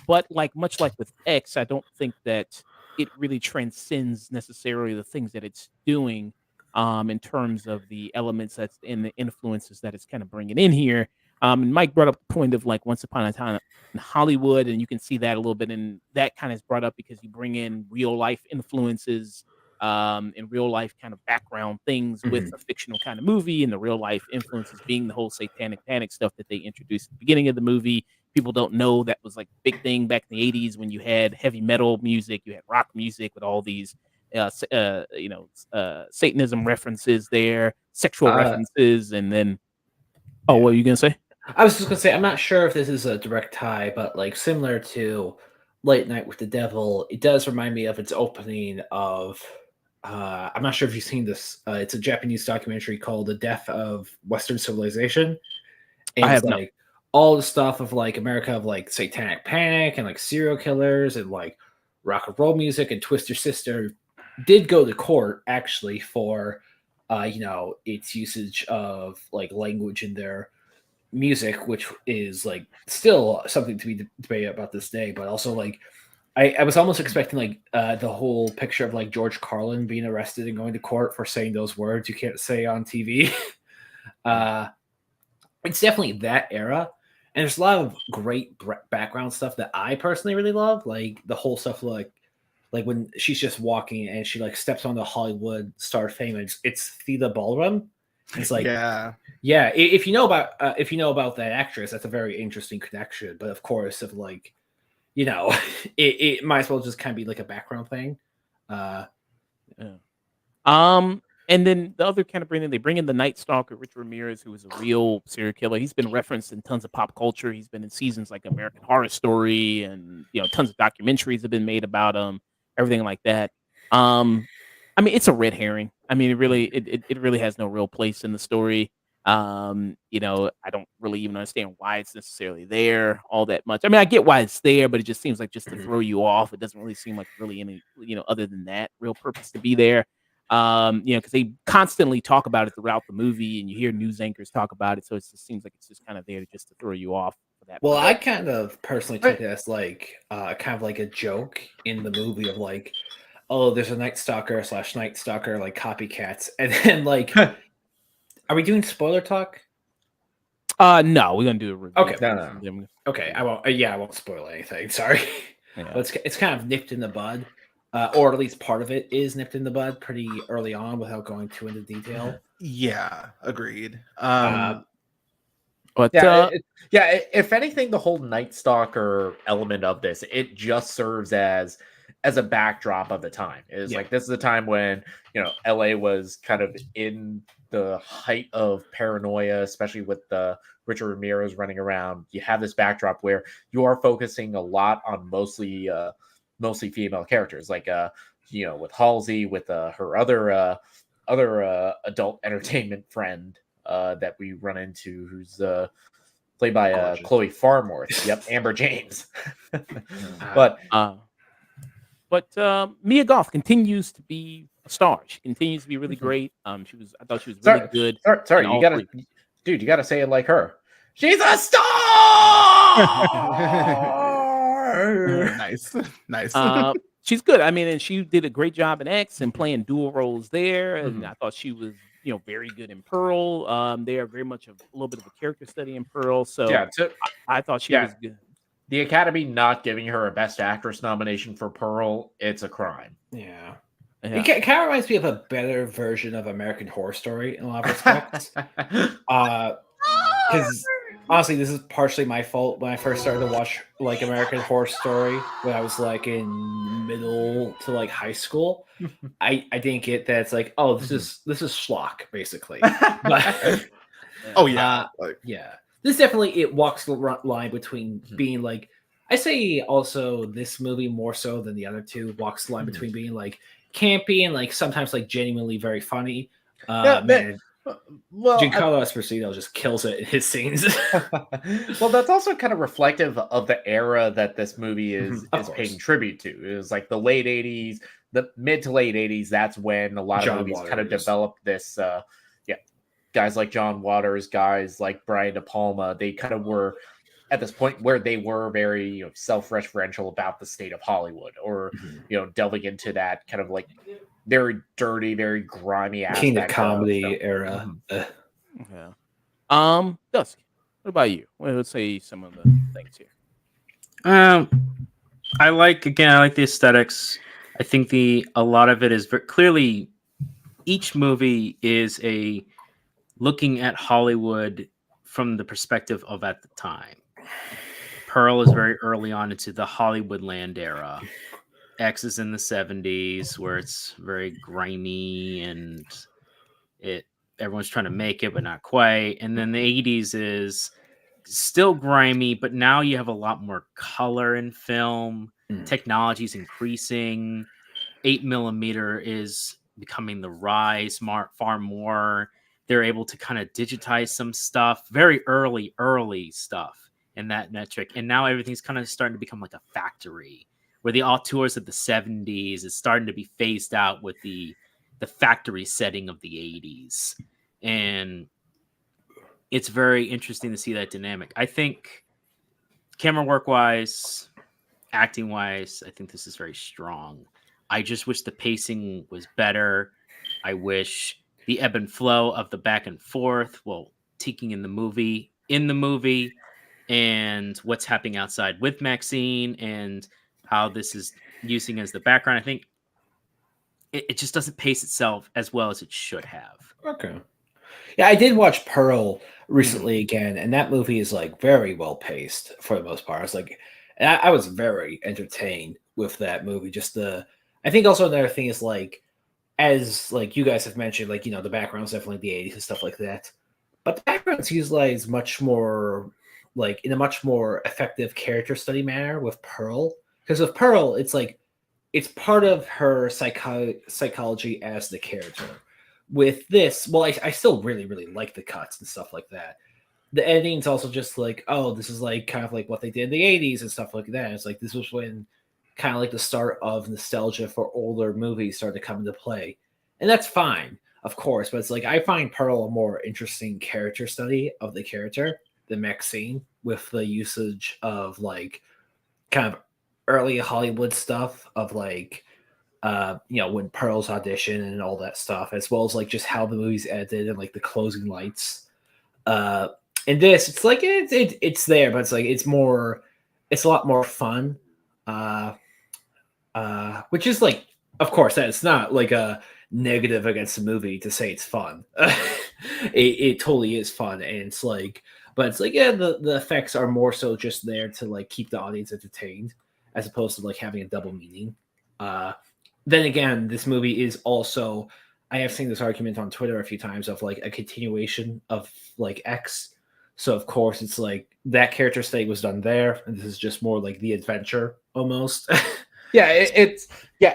But much like with X, I don't think that it really transcends necessarily the things that it's doing in terms of the elements that's in the influences that it's kind of bringing in here. And Mike brought up the point of Once Upon a Time in Hollywood, and you can see that a little bit, and that kind of is brought up because you bring in real life influences and real life kind of background things with a fictional kind of movie, and the real life influences being the whole satanic panic stuff that they introduced at the beginning of the movie. People don't know that was a big thing back in the 80s when you had heavy metal music, you had rock music with all these Satanism references there, sexual references, and then what were you gonna say? I was just gonna say, I'm not sure if this is a direct tie, but similar to Late Night with the Devil, it does remind me of its opening of I'm not sure if you've seen this. It's a Japanese documentary called The Death of Western Civilization. And I have it's all the stuff of America of satanic panic and serial killers and rock and roll music, and Twister Sister did go to court actually for its usage of language in their music, which is still something to be debated about this day, but also I was almost expecting like the whole picture of like George Carlin being arrested and going to court for saying those words you can't say on TV. It's definitely that era, and there's a lot of great background stuff that I personally really love, like the whole stuff like when she's just walking and she like steps on the Hollywood star fame. And it's Theda Ballroom. It's like yeah. If you know about that actress, that's a very interesting connection. But of course, if like it might as well just kind of be like a background thing. Yeah. And then the other kind of they bring in the Night Stalker, Richard Ramirez, who is a real serial killer. He's been referenced in tons of pop culture. He's been in seasons like American Horror Story, and tons of documentaries have been made about him, everything like that. I mean, it's a red herring. I mean, it really has no real place in the story. I don't really even understand why it's necessarily there all that much. I mean, I get why it's there, but it just seems like just to throw you off. It doesn't really seem like really any, other than that real purpose to be there. Because they constantly talk about it throughout the movie, and you hear news anchors talk about it, so it just seems like it's just kind of there just to throw you off for that. Well, I kind of personally took it as like kind of like a joke in the movie of like, oh, there's a Night Stalker / Night Stalker like copycats, and then like, are we doing spoiler talk? No, we're gonna do a review. Okay, no. Okay, I won't. I won't spoil anything. Sorry, but it's kind of nipped in the bud. Or at least part of it is nipped in the bud pretty early on without going too into detail. Yeah, agreed. If anything, the whole Night Stalker element of this, it just serves as a backdrop of the time. It's like this is a time when LA was kind of in the height of paranoia, especially with the Richard Ramirez running around. You have this backdrop where you are focusing a lot on mostly female characters, like with Halsey, with her other adult entertainment friend that we run into, who's played by Chloe Farmworth. Yep, Amber James. But Mia Goth continues to be a star. She continues to be really great. I thought she was really good. Sorry, you gotta say it like her. She's a star. Nice. She's good. I mean, and she did a great job in X and playing dual roles there. And I thought she was, very good in Pearl. They are very much a little bit of a character study in Pearl. So I thought she was good. The Academy not giving her a Best Actress nomination for Pearl, it's a crime. Yeah. It kind of reminds me of a better version of American Horror Story in a lot of respects. Because honestly, this is partially my fault. When I first started to watch like American Horror Story when I was like in middle to like high school, I didn't get that it's like, oh, this is schlock basically. But, this definitely it walks the line between being like, I say also this movie more so than the other two walks the line between being like campy and like sometimes like genuinely very funny. Man. Well, Giancarlo Esposito just kills it in his scenes. Well, that's also kind of reflective of the era that this movie is paying tribute to. It was like the late 80s, the mid to late 80s. That's when a lot of movies kind of developed this. Guys like John Waters, guys like Brian De Palma, they kind of were at this point where they were very self-referential about the state of Hollywood, or delving into that kind of like very dirty, very grimy aspect King of comedy era. Dusk, what about you? Well, let's say some of the things here. I like the aesthetics. I think a lot of it is clearly each movie is looking at Hollywood from the perspective of at the time. Pearl is very early on into the Hollywood land era. X is in the 70s, where it's very grimy and everyone's trying to make it, but not quite. And then the 80s is still grimy, but now you have a lot more color in film. Technology's increasing. 8mm is becoming the rise far more. They're able to kind of digitize some stuff, very early stuff in that metric. And now everything's kind of starting to become like a factory, where the auteurs of the 70s is starting to be phased out with the factory setting of the 80s. And it's very interesting to see that dynamic. I think camera work wise, acting wise, I think this is very strong. I just wish the pacing was better. I wish the ebb and flow of the back and forth, well, taking in the movie, and what's happening outside with Maxxxine and how this is using as the background. I think it just doesn't pace itself as well as it should have. Okay. Yeah, I did watch Pearl recently again, and that movie is like very well paced for the most part. It's like, and I was very entertained with that movie. I think also another thing is like, as like you guys have mentioned, like the background's definitely the '80s and stuff like that, but the background's utilized much more like in a much more effective character study manner with Pearl. Because with Pearl, it's like it's part of her psychology as the character. With this, well, I still really, really like the cuts and stuff like that. The ending's also just like, oh, this is like kind of like what they did in the 80s and stuff like that. It's like this was when kind of like the start of nostalgia for older movies started to come into play. And that's fine, of course, but it's like I find Pearl a more interesting character study of the character than Maxxxine, with the usage of like kind of early Hollywood stuff of like when Pearl's audition and all that stuff, as well as like just how the movie's edited and like the closing lights. In this, it's like it's there, but it's like it's a lot more fun. Which is like, of course, that it's not like a negative against the movie to say it's fun. It totally is fun, and it's like, but it's like, yeah, the effects are more so just there to like keep the audience entertained, as opposed to like having a double meaning. Then again, this movie is also, I have seen this argument on Twitter a few times of like a continuation of like X. So of course it's like that character study was done there, and this is just more like the adventure almost. Yeah,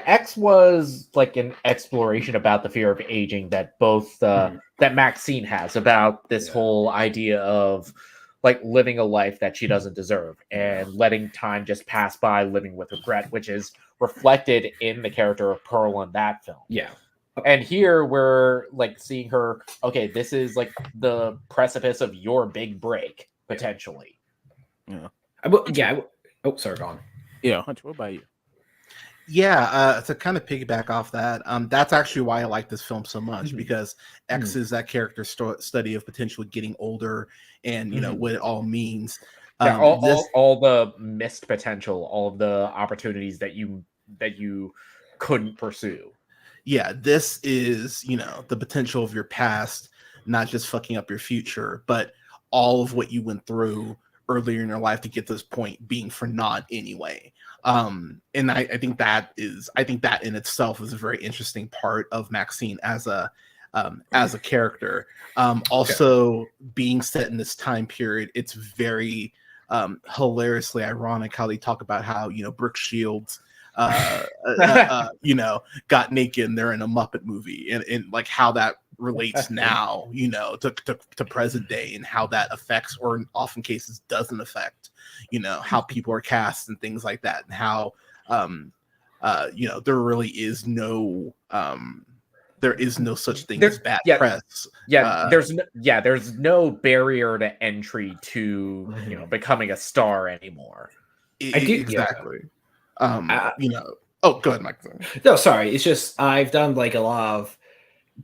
X was like an exploration about the fear of aging that both that Maxxxine has, about this whole idea of like living a life that she doesn't deserve and letting time just pass by, living with regret, which is reflected in the character of Pearl in that film. Yeah. And here we're like seeing her, okay, this is like the precipice of your big break, potentially. Yeah. Oh, sorry, go on. Yeah, Hunter, what about you? Yeah, to kind of piggyback off that, that's actually why I like this film so much, because X is that character study of potentially getting older and what it all means. Yeah, all the missed potential, all of the opportunities that you couldn't pursue. Yeah, this is the potential of your past, not just fucking up your future, but all of what you went through earlier in your life to get to this point being for naught anyway. And I think that in itself is a very interesting part of Maxxxine as a character. Also being set in this time period, it's very hilariously ironic how they talk about how Brooke Shields got naked and they're in a Muppet movie, and like how that relates now to present day, and how that affects, or in often cases doesn't affect how people are cast and things like that, and how there really is no such thing as bad press. There's no barrier to entry to becoming a star anymore. Exactly. Go ahead, Mike. No, sorry. It's just I've done like a lot of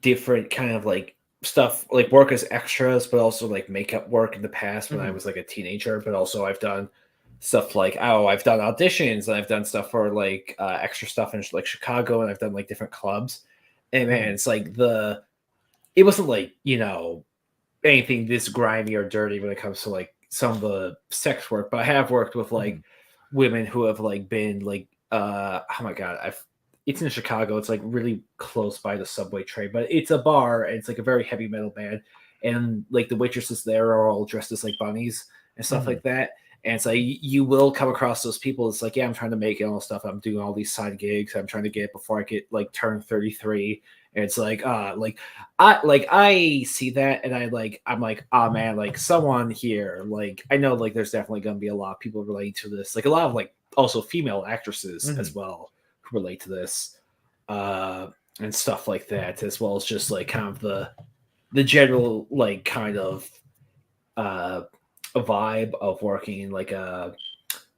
different kind of like stuff, like work as extras, but also like makeup work in the past when I was like a teenager. But also I've done stuff like I've done auditions, and I've done stuff for like extra stuff in like Chicago, and I've done like different clubs. And man, it's like it wasn't like anything this grimy or dirty when it comes to like some of the sex work, but I have worked with like women who have like been like oh my god, it's in Chicago. It's like really close by the subway train, but it's a bar, and it's like a very heavy metal band, and like the waitresses there are all dressed as like bunnies and stuff like that. And it's like you will come across those people. It's like, yeah, I'm trying to make it, all stuff. I'm doing all these side gigs. I'm trying to get before I get like turn 33. And it's like I see that, and I'm like, oh man, like someone here, like I know like there's definitely gonna be a lot of people relating to this, like a lot of like also female actresses as well who relate to this, and stuff like that, as well as just like kind of the general like kind of a vibe of working in like a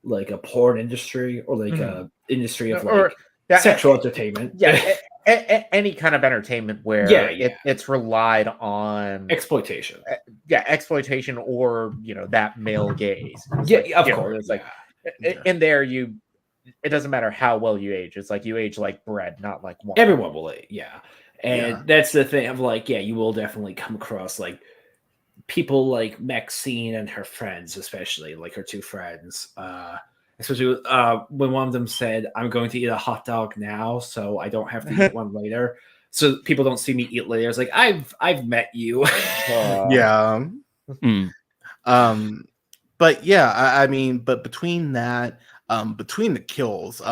like a porn industry or like a industry of like Or sexual entertainment. Yeah, any kind of entertainment where it's relied on exploitation. Exploitation, or that male gaze. Of course. It's like in there it doesn't matter how well you age. It's like you age like bread, not like wine. Everyone will age, and that's the thing of like, you will definitely come across like people like Maxxxine and her friends, especially like her two friends. Especially when one of them said, "I'm going to eat a hot dog now, so I don't have to eat one later, so people don't see me eat later." It's like I've met you. Yeah. But yeah, I mean, but between that, between the kills,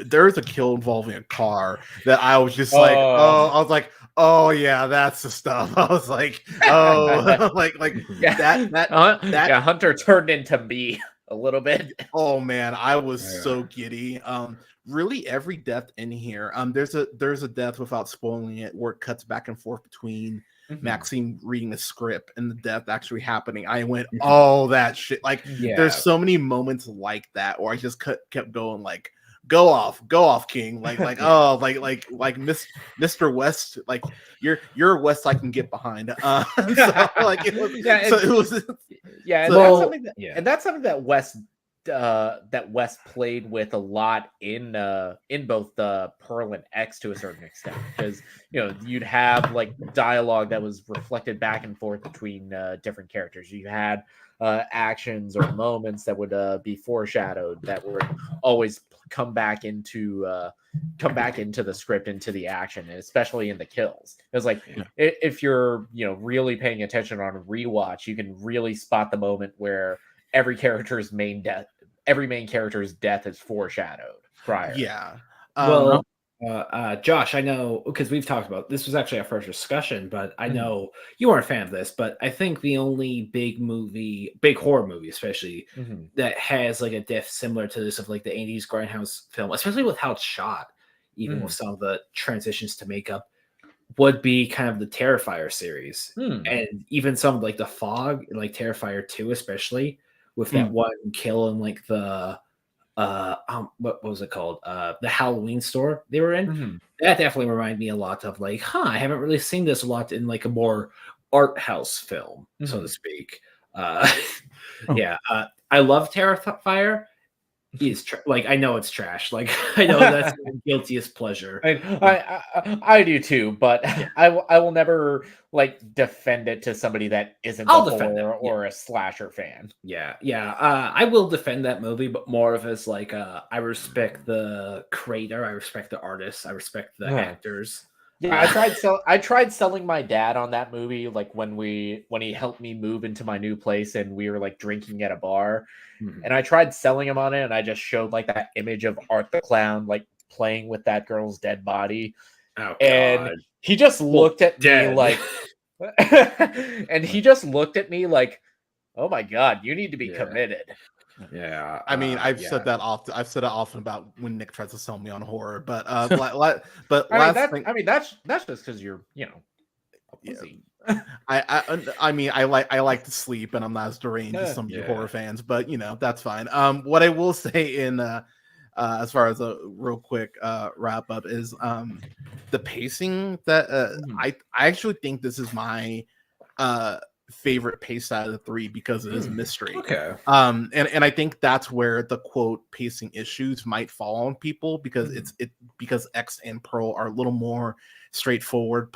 there's a kill involving a car that I was just like, oh yeah, that's the stuff. I was like, oh, like that Hunter turned into me a little bit. Oh man, I was so giddy. Really every death in here. There's a death, without spoiling it, where it cuts back and forth between Maxxxine reading the script and the death actually happening. I went, oh, that shit. Like, there's so many moments like that where I just kept going like, go off, King. Like, oh, like Mr. West, like you're a West I can get behind. So like it was, and that's something that West played with a lot in both the Pearl and X to a certain extent, because you'd have like dialogue that was reflected back and forth between different characters. You had actions or moments that would be foreshadowed that would always come back into the script, into the action, and especially in the kills. It was like if you're really paying attention on a rewatch, you can really spot the moment where every main character's death is foreshadowed prior. Josh, I know, because we've talked about this, was actually our first discussion, but I know you weren't a fan of this, but I think the only big horror movie especially, that has like a death similar to this of like the 80s grindhouse film, especially with how it's shot, even with some of the transitions to makeup, would be kind of the Terrifier series. And even some of like the Fog, like Terrifier 2 especially, with that one kill in like the what was it called? The Halloween store they were in. That definitely reminded me a lot of like, I haven't really seen this a lot in like a more art house film, so to speak. I love Terrifier. He's like, I know it's trash. Like, I know that's my guiltiest pleasure. I do too, but I will never like defend it to somebody that isn't a horror or a slasher fan. I will defend that movie, but more of as like I respect the creator, I respect the artists, I respect the actors. I tried selling my dad on that movie, like when he helped me move into my new place and we were like drinking at a bar. And I tried selling him on it, and I just showed like that image of Art the Clown like playing with that girl's dead body. And he just looked at me like and he just looked at me like, oh my God, you need to be committed. I mean, I've said that often. I've said it often about when Nick tries to sell me on horror, but that's just because you're a pussy. I mean, I like to sleep, and I'm not as deranged as some of you horror fans, but that's fine. What I will say in as far as a real quick wrap up is the pacing that I actually think this is my favorite pace out of the three, because it is mystery. And I think that's where the quote pacing issues might fall on people, because because X and Pearl are a little more straightforward,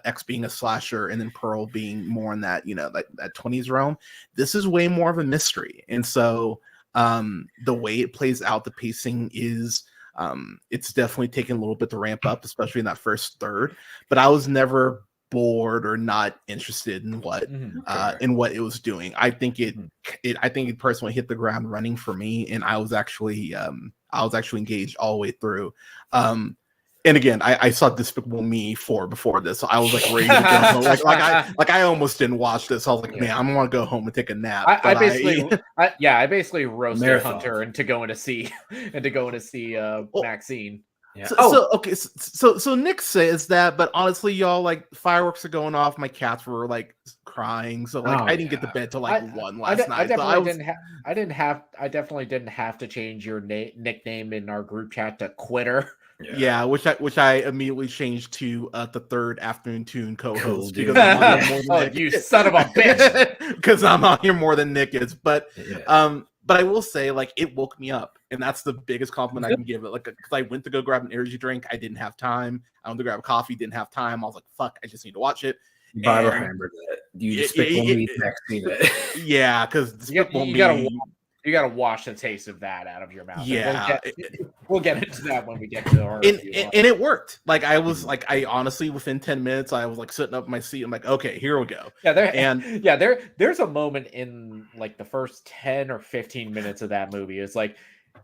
X being a slasher and then Pearl being more in that that 20s realm. This is way more of a mystery, and so the way it plays out, the pacing is it's definitely taken a little bit to ramp up, especially in that first third, but I was never bored or not interested in what it was doing. I think it personally hit the ground running for me, and I was actually engaged all the way through. And again, I saw Despicable Me 4 before this, so I was like ready to go home. Like I almost didn't watch this. I was like, man, I'm gonna go home and take a nap. I basically roasted Hunter into going to see Maxxxine. Yeah. So Nick says that, but honestly, y'all, like fireworks are going off. My cats were like crying, so like I didn't get to bed till like 1 last night. I definitely didn't have to change your nickname in our group chat to Quitter. Yeah, which I immediately changed to the third afternoon tune co-host Cool, because I'm on here more than Oh, Nick. you son of a bitch! Because I'm on here more than Nick is, but I will say like it woke me up, and that's the biggest compliment I can give it. Like, because I went to go grab an energy drink, I didn't have time. I went to grab a coffee, didn't have time. I was like, "Fuck, I just need to watch it." Bible hammered it. You Despicable Me Maxxxine it. Yeah, because Despicable Me. You gotta wash the taste of that out of your mouth. Yeah, we'll get into that when we get to our and it worked. Like I was like, I honestly within 10 minutes, I was like sitting up in my seat. I'm like, okay, here we go. Yeah, there's a moment in like the first 10 or 15 minutes of that movie. It's like,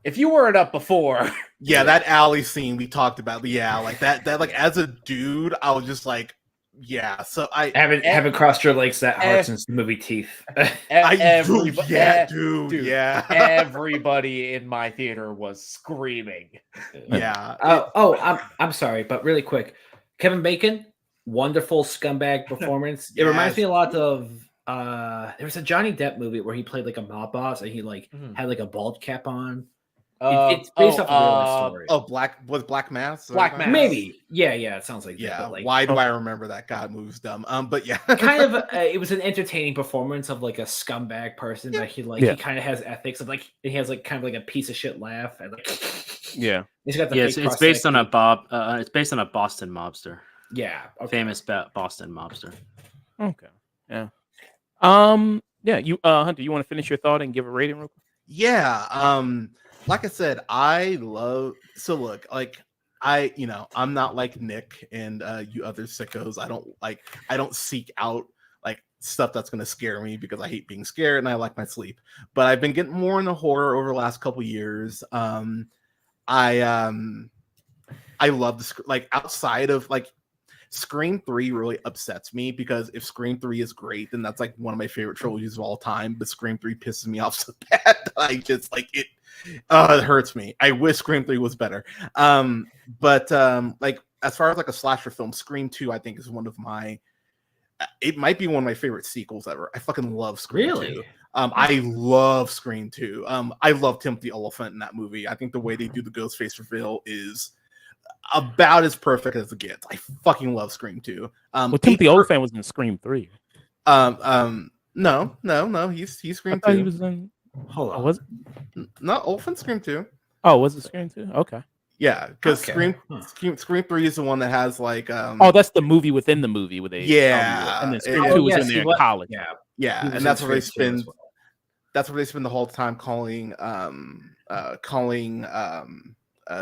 if you weren't up before, that alley scene we talked about. Yeah, like that like as a dude, I was just like, yeah. So I haven't crossed your legs that hard since the movie Teeth. Dude. Everybody in my theater was screaming. Yeah. I'm sorry, but really quick, Kevin Bacon, wonderful scumbag performance. It reminds me a lot of there was a Johnny Depp movie where he played like a mob boss and he like had like a bald cap on. It's based off a real life story. Black Mass? Black Mass. Maybe. Yeah, it sounds like that. But like, why do I remember that? God, movie's dumb. But yeah. kind of it was an entertaining performance of like a scumbag person, but he kind of has ethics of like he has like kind of like a piece of shit laugh and like he's got the it's based on a it's based on a Boston mobster. Yeah. Okay. Famous Boston mobster. Okay. Yeah. You Hunter, you want to finish your thought and give a rating real quick? Yeah. Like I said, look, like I'm not like Nick and you other sickos. I don't seek out like stuff that's gonna scare me because I hate being scared and I like my sleep. But I've been getting more into horror over the last couple years. I love like outside of like Scream 3 really upsets me because if Scream 3 is great, then that's like one of my favorite trilogies of all time. But Scream 3 pisses me off so bad. I just like it. It hurts me. I wish Scream 3 was better. But like as far as like a slasher film, Scream 2 I think is one of my. It might be one of my favorite sequels ever. I fucking love Scream 2. I love Scream 2. I love Timothy Olyphant in that movie. I think the way they do the Ghostface reveal is about as perfect as it gets. I fucking love Scream 2. Timothy Olyphant was in Scream 3. No. He's Scream 2. He was in. Hold on. Was it? No, Olyphant Scream 2. Oh, was it Scream 2? Okay. Yeah, because Scream 3 is the one that has like that's the movie within the movie with a and then Scream 2 was in there in college. Yeah, and that's where they spend. That's where they spend the whole time calling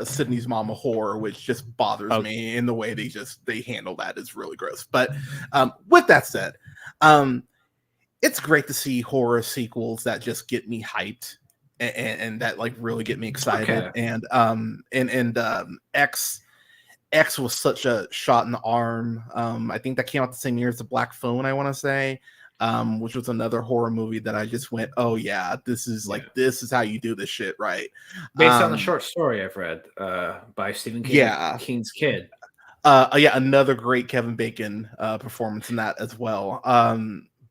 Sydney's mom a whore, which just bothers me in the way they handle that is really gross. But with that said, it's great to see horror sequels that just get me hyped and that like really get me excited. And X was such a shot in the arm. I think that came out the same year as The Black Phone, I want to say. Which was another horror movie that I just went, oh yeah, this is how you do this shit, right? Based on the short story I've read by Stephen King, King's Kid. Another great Kevin Bacon performance in that as well.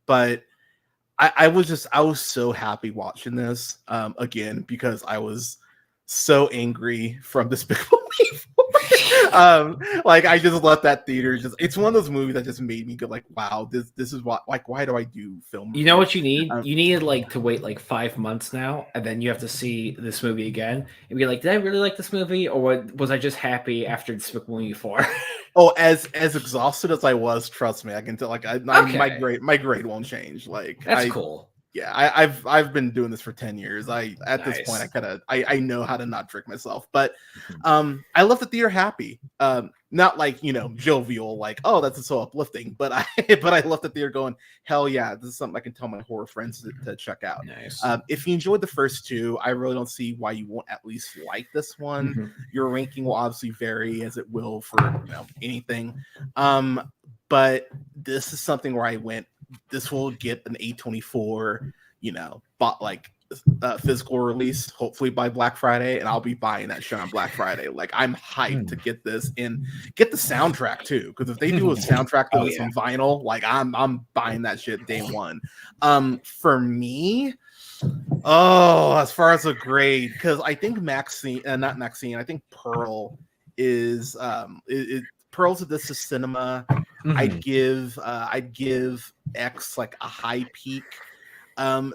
But I was so happy watching this again because I was so angry from Despicable Me. Like I just left that theater. It's one of those movies that just made me go like, wow, this is what, like, why do I do film? You know what you need? You needed like to wait like 5 months now, and then you have to see this movie again and be like, did I really like this movie, or was I just happy after Despicable Me 4? Oh, as exhausted as I was, trust me, I can tell. Like, my grade won't change. Like, that's cool. Yeah, I've been doing this for 10 years. At this point I know how to not trick myself. But I left the theater happy. Not like, jovial, like, oh, that's so uplifting. But I left the theater going, hell yeah, this is something I can tell my horror friends to check out. Nice. If you enjoyed the first two, I really don't see why you won't at least like this one. Mm-hmm. Your ranking will obviously vary as it will for anything. But this is something where I went, this will get an A24. bought like physical release, hopefully by Black Friday, and I'll be buying that shit on Black Friday. Like I'm hyped to get this and get the soundtrack too, because if they do a soundtrack to this on vinyl, like I'm buying that shit day one. For me, as far as a grade, because I think not Maxxxine, I think Pearl is Pearl's of This Is Cinema. I'd give X like a high peak.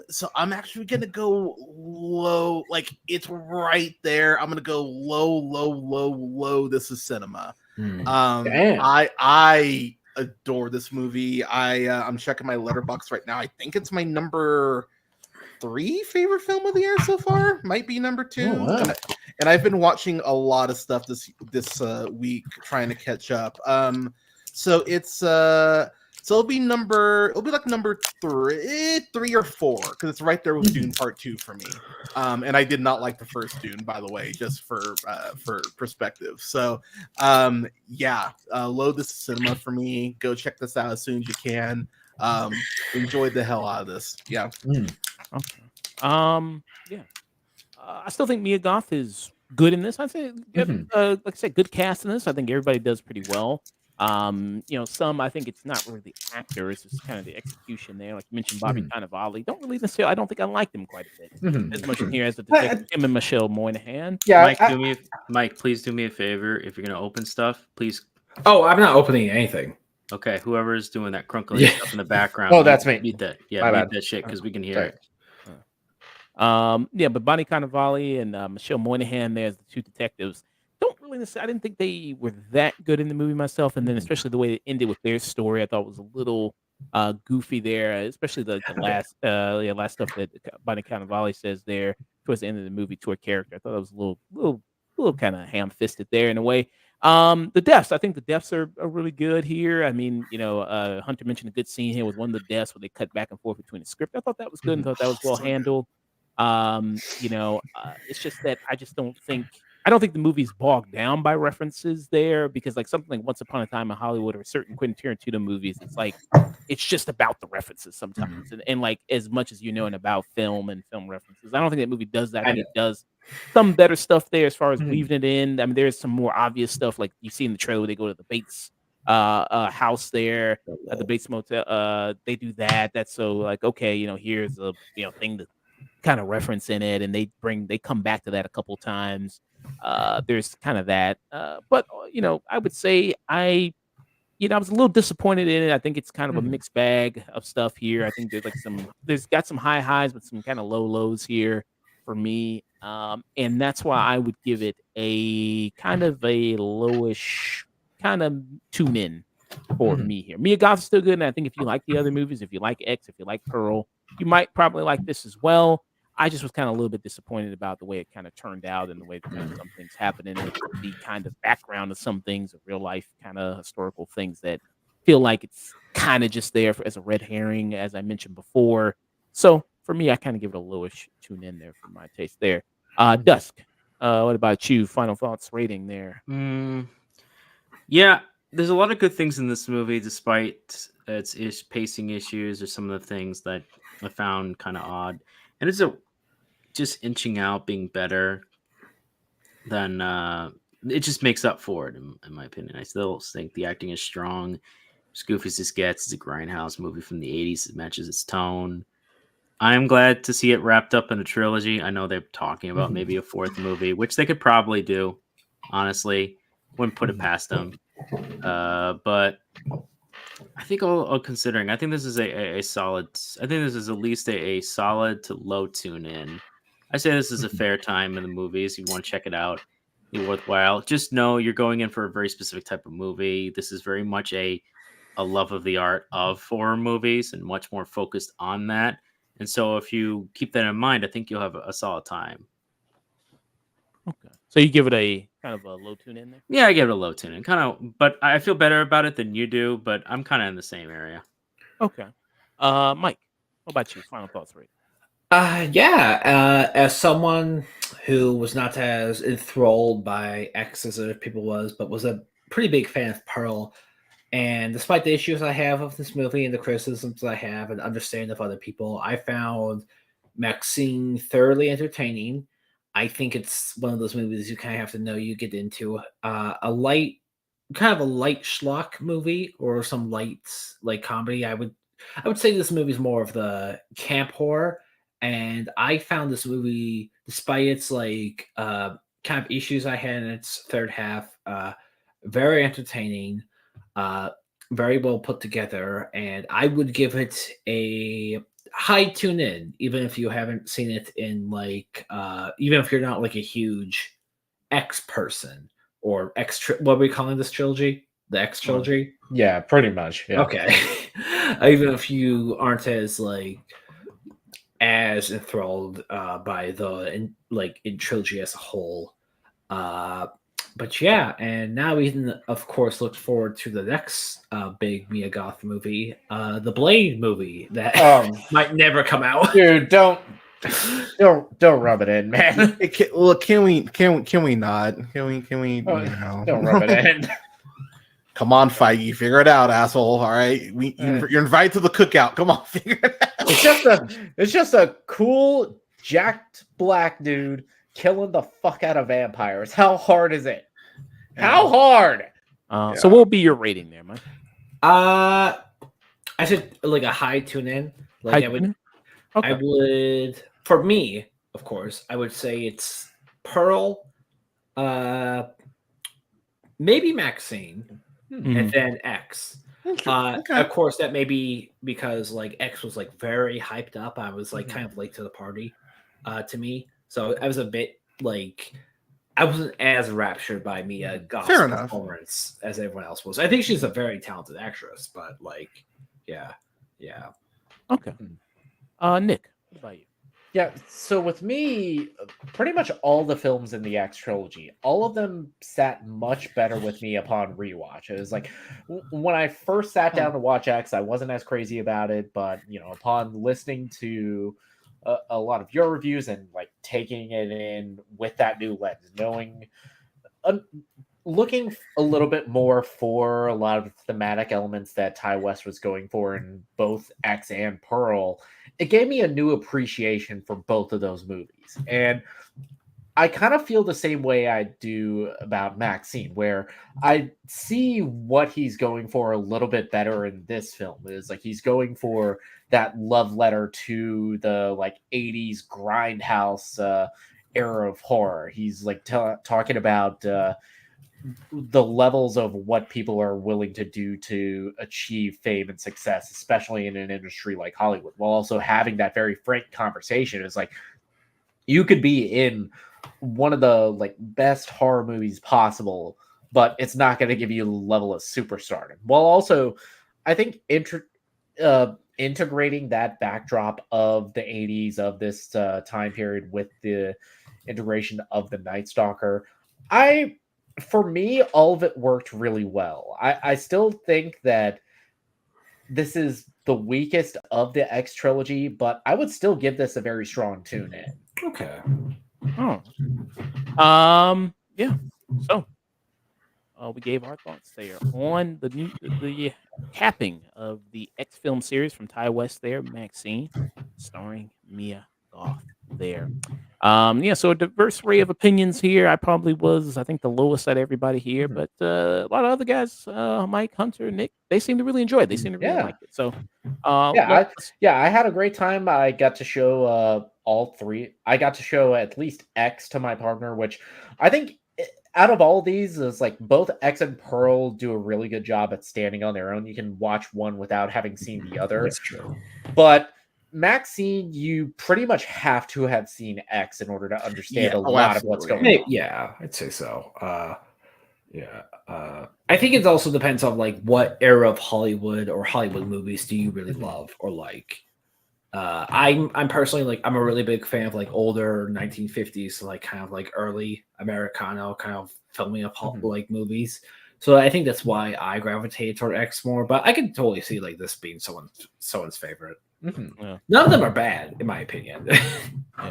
So I'm actually gonna go low, like it's right there. I'm gonna go low. This Is Cinema. I adore this movie. I'm checking my letterbox right now. I think it's my number 3 favorite film of the year so far. Might be number 2. Oh, wow. And I've been watching a lot of stuff this week trying to catch up. So it'll be like number 3 or 4, because it's right there with Dune Part 2 for me. And I did not like the first Dune, by the way, just for perspective. So load This Cinema for me. Go check this out as soon as you can. Enjoyed the hell out of this. Yeah. Okay. I still think Mia Goth is good in this. I say, like I said, good cast in this. I think everybody does pretty well. Some I think it's not really the actor; it's just kind of the execution there. Like you mentioned, Bobby Cannavale. Don't really necessarily. I don't think I liked him quite a bit as much in here as the detective. Him and Michelle Moynihan. Yeah, Mike, please do me a favor. If you're gonna open stuff, please. Oh, I'm not opening anything. Okay, whoever is doing that crunkling stuff in the background. Oh, that's me. Beat that. Yeah, beat that shit because we can hear it. But Bonnie Cannavale and Michelle Moynihan there as the 2 detectives. Don't really necessarily. I didn't think they were that good in the movie myself, and then especially the way it ended with their story, I thought was a little goofy there, especially the last stuff that Bonnie Cannavale says there towards the end of the movie to her character. I thought it was a little kind of ham-fisted there in a way. The deaths, I think the deaths are really good here. I mean, Hunter mentioned a good scene here with one of the deaths where they cut back and forth between the script. I thought that was good and thought that was well handled. It's just that I don't think the movie's bogged down by references there, because like something like Once Upon a Time in Hollywood or certain Quentin Tarantino movies, it's like it's just about the references sometimes, and like as much as and about film and film references. I don't think that movie does that. I think it does some better stuff there as far as weaving it in. I mean, there's some more obvious stuff like you see in the trailer where they go to the Bates house there at the Bates Motel. They do that. That's so like, okay, here's a thing to kind of reference in it, and they come back to that a couple times. There's kind of that, but I would say I was a little disappointed in it. I think it's kind of a mixed bag of stuff here. I think there's got some high highs, but some kind of low lows here for me, and that's why I would give it a kind of a lowish kind of tune in for me here. Mia Goth is still good, and I think if you like the other movies, if you like X, if you like Pearl, you might probably like this as well. I just was kind of a little bit disappointed about the way it kind of turned out and the way that some things happened, and the kind of background of some things, of real life kind of historical things that feel like it's kind of just there as a red herring, as I mentioned before. So for me, I kind of give it a lowish tune in there for my taste there. Dusk, what about you? Final thoughts, rating there? Yeah, there's a lot of good things in this movie, despite its pacing issues or some of the things that I found kind of odd. And it's just inching out, being better than it just makes up for it, in my opinion. I still think the acting is strong. As goofy as this gets, it's a grindhouse movie from the 80s. It matches its tone. I'm glad to see it wrapped up in a trilogy. I know they're talking about maybe a 4th movie, which they could probably do, honestly. Wouldn't put it past them. But I think all considering, I think this is a solid. I think this is at least a solid to low tune in. I say this is a fair time in the movies. You want to check it out, be worthwhile. Just know you're going in for a very specific type of movie. This is very much a love of the art of horror movies and much more focused on that. And so if you keep that in mind, I think you'll have a solid time. Okay. So you give it a kind of a low tune in there? Yeah, I give it a low tune in. But I feel better about it than you do, but I'm kind of in the same area. Okay. Mike, what about you? Final thoughts, right? As someone who was not as enthralled by X as other people but was a pretty big fan of Pearl, and despite the issues I have of this movie and the criticisms I have and understanding of other people, I found Maxxine thoroughly entertaining. I think it's one of those movies you kind of have to know you get into. A light, kind of a light schlock movie or some light like comedy. I would say this movie is more of the camp horror, and I found this movie, despite its like kind of issues I had in its third half, very entertaining, uh, very well put together, and I would give it a high tune in, even if you haven't seen it in like, even if you're not like a huge X person or what are we calling this trilogy? The X trilogy? Yeah, pretty much. Yeah. Okay. Even if you aren't as like as enthralled by the in trilogy as a whole. But yeah, and now we can of course look forward to the next big Mia Goth movie, the Blade movie that might never come out. Dude, don't rub it in, man. Can we not? Can we? Don't rub it in. Come on, Feige, figure it out, asshole. All right, you're invited to the cookout. Come on, figure it out. It's just a cool jacked black dude killing the fuck out of vampires. How hard is it? How hard? So what will be your rating there, Mike? I said like a high tune in. Like I would, for me, of course, I would say it's Pearl, maybe Maxxine, and then X. Of course, that may be because like X was like very hyped up. I was like kind of late to the party, to me. So I was a bit like I wasn't as raptured by Mia Goth's performance as everyone else was. I think she's a very talented actress, but like, yeah. Okay. Nick, what about you? Yeah, so with me, pretty much all the films in the X trilogy, all of them sat much better with me upon rewatch. It was like when I first sat down to watch X, I wasn't as crazy about it, but upon listening to a lot of your reviews and like taking it in with that new lens, knowing, looking a little bit more for a lot of the thematic elements that Ty West was going for in both X and Pearl, it gave me a new appreciation for both of those movies. And I kind of feel the same way I do about Maxxine, where I see what he's going for a little bit better in this film. Is like he's going for that love letter to the like 80s grindhouse era of horror. He's like talking about the levels of what people are willing to do to achieve fame and success, especially in an industry like Hollywood, while also having that very frank conversation. It's like you could be in one of the like best horror movies possible, but it's not going to give you the level of superstardom. While also, I think integrating that backdrop of the 80s of this time period with the integration of the Night Stalker, for me, all of it worked really well. I still think that this is the weakest of the X trilogy, but I would still give this a very strong tune in. Okay. Oh. Yeah. So we gave our thoughts there on the capping of the X film series from Ty West there, Maxxine, starring Mia Goth there. So a diverse array of opinions here. I probably was, I think, the lowest out of everybody here, but a lot of other guys, Mike, Hunter, Nick, they seem to really enjoy it. They seem to really like it. So, I had a great time. I got to show all three. I got to show at least X to my partner, which I think out of all these is like both X and Pearl do a really good job at standing on their own. You can watch one without having seen the other. That's true. But Maxxine, you pretty much have to have seen X in order to understand a lot of what's going on. Yeah, I'd say so. I think it also depends on like what era of Hollywood or Hollywood movies do you really love or like. I'm personally like I'm a really big fan of like older 1950s, like kind of like early Americano kind of filming of like movies. So I think that's why I gravitated toward X more. But I can totally see like this being someone's favorite. Yeah. None of them are bad, in my opinion.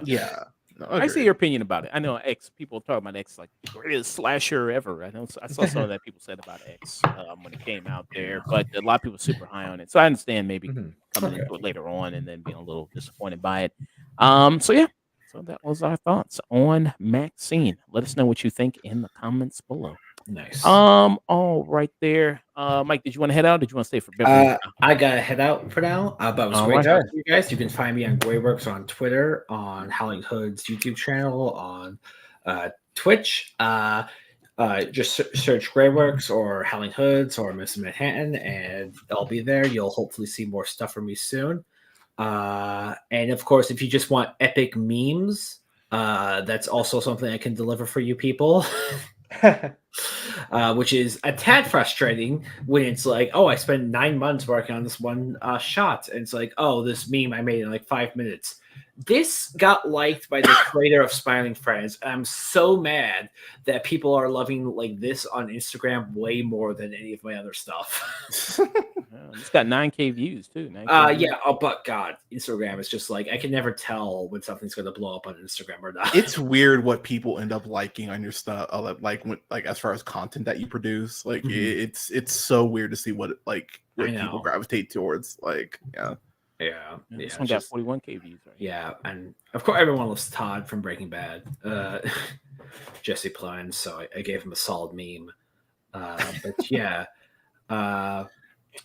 Yeah. No, I see your opinion about it. I know X people talk about X like the greatest slasher ever. I saw some of that people said about X when it came out there, but a lot of people were super high on it. So I understand maybe coming into it later on and then being a little disappointed by it. So yeah, so that was our thoughts on Maxxxine. Let us know what you think in the comments below. Nice. All right there. Mike, did you want to head out? Or did you want to stay for Beverly? I gotta head out for now. But it was All great right. talking to you guys. You can find me on Greyworks on Twitter, on Howling Hood's YouTube channel, on Twitch. Just search Greyworks or Howling Hoods or Miss Manhattan, and I'll be there. You'll hopefully see more stuff from me soon. And of course, if you just want epic memes, that's also something I can deliver for you people. Which is a tad frustrating when it's like, oh, I spent 9 months working on this one shot, and it's like, oh, this meme I made in like 5 minutes. This got liked by the creator of Smiling Friends. I'm so mad that people are loving like this on Instagram way more than any of my other stuff. It's got 9K views too. 9K views. Yeah. Oh, but God, Instagram is just like I can never tell when something's going to blow up on Instagram or not. It's weird what people end up liking on your stuff, like as far as content that you produce. Like it's so weird to see what people gravitate towards. Like Yeah, this one got 41K views. Right? Yeah, and of course everyone loves Todd from Breaking Bad, Jesse Plemons. So I gave him a solid meme. But yeah,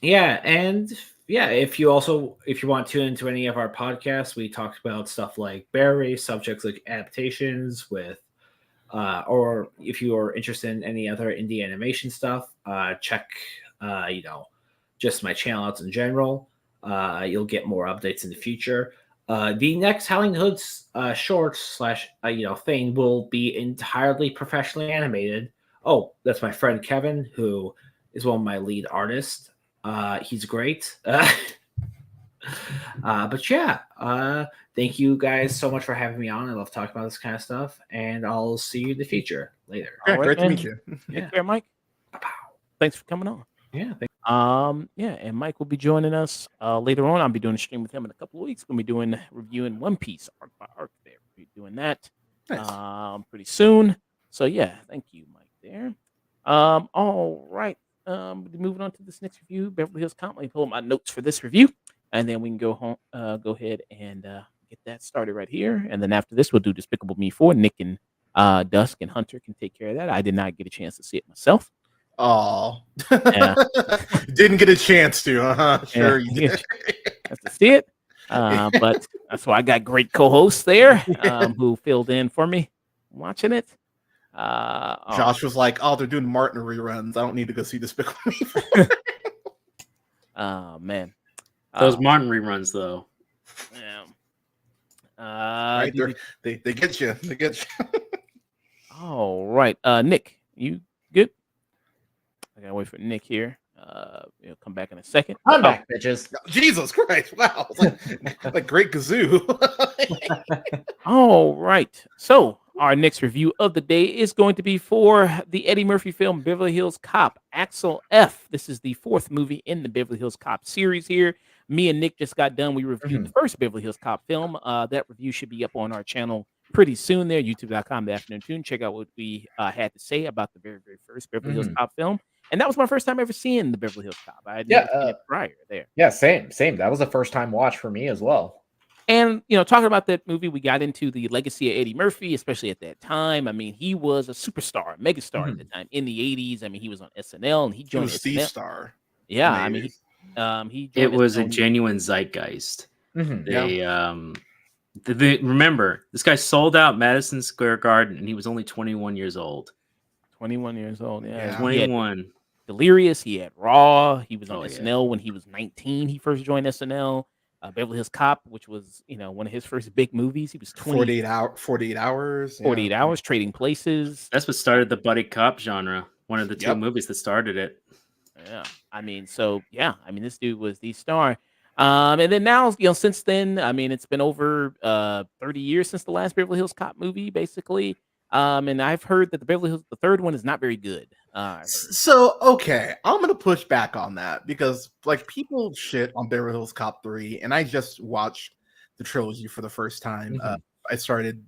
and if you want to tune into any of our podcasts, we talked about stuff like Barry, subjects like adaptations with, or if you are interested in any other indie animation stuff, check just my channel out in general. You'll get more updates in the future. The next Howling Hoods short / thing will be entirely professionally animated. Oh, that's my friend Kevin, who is one of my lead artists. He's great. But yeah, thank you guys so much for having me on. I love talking about this kind of stuff, and I'll see you in the future later. Yeah, great to meet you. Take care, Mike. Thanks for coming on. Yeah. And Mike will be joining us later on. I'll be doing a stream with him in a couple of weeks. We'll be reviewing One Piece arc by arc there. We'll be doing that pretty soon. So yeah, thank you, Mike there. All right. Moving on to this next review, Beverly Hills Cop. Let me pull up my notes for this review, and then we can go ahead and get that started right here. And then after this, we'll do Despicable Me 4. Nick and Dusk and Hunter can take care of that. I did not get a chance to see it myself. Oh, yeah. Didn't get a chance to, Sure, you did. That's to see it. But that's why I got great co-hosts there who filled in for me watching it. Josh was like, "Oh, they're doing Martin reruns. I don't need to go see Despicable Me." Oh man, those Martin reruns though. Yeah. Right, they get you. They get you. All right, Nick, you good? I gotta wait for Nick here. He'll come back in a second. I'm back, bitches. Jesus Christ! Wow, like Great Kazoo. All right, so our next review of the day is going to be for the Eddie Murphy film Beverly Hills Cop, Axel F. This is the 4th movie in the Beverly Hills Cop series here. Me and Nick just got done. We reviewed the first Beverly Hills Cop film. That review should be up on our channel pretty soon there, youtube.com, The Afternoon Tune. Check out what we had to say about the very, very first Beverly Hills Cop film. And that was my first time ever seeing the Beverly Hills Cop. I had never seen it prior there. Yeah, same. That was a first time watch for me as well. And, talking about that movie, we got into the legacy of Eddie Murphy, especially at that time. I mean, he was a superstar, megastar at the time in the 80s. I mean, he was on SNL and he joined SNL. Star. Yeah, I mean, he it was a genuine zeitgeist. They remember, this guy sold out Madison Square Garden and he was only 21 years old. 21 years old, yeah. 21. Delirious, he had Raw. He was on SNL when he was 19. He first joined SNL. Beverly Hills Cop, which was, one of his first big movies. He was 48 hours. 48 hours, Trading Places. That's what started the buddy cop genre. One of the two movies that started it. Yeah. I mean, this dude was the star. And then now, since then, I mean, it's been over 30 years since the last Beverly Hills Cop movie, basically. And I've heard that the third one is not very good. So, okay, I'm gonna push back on that because people shit on Beverly Hills Cop 3, and I just watched the trilogy for the first time. I started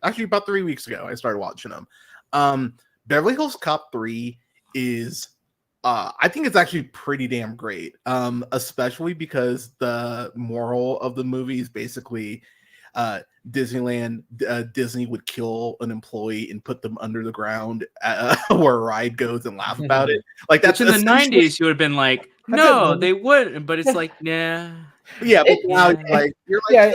actually about 3 weeks ago. I started watching them. Beverly Hills Cop 3 is I think it's actually pretty damn great. Especially because the moral of the movie is basically Disneyland, Disney would kill an employee and put them under the ground where a ride goes and laugh about it. Like that's in the 90s, you would have been like, no, they wouldn't. But it's like, nah. Yeah, but now you're like,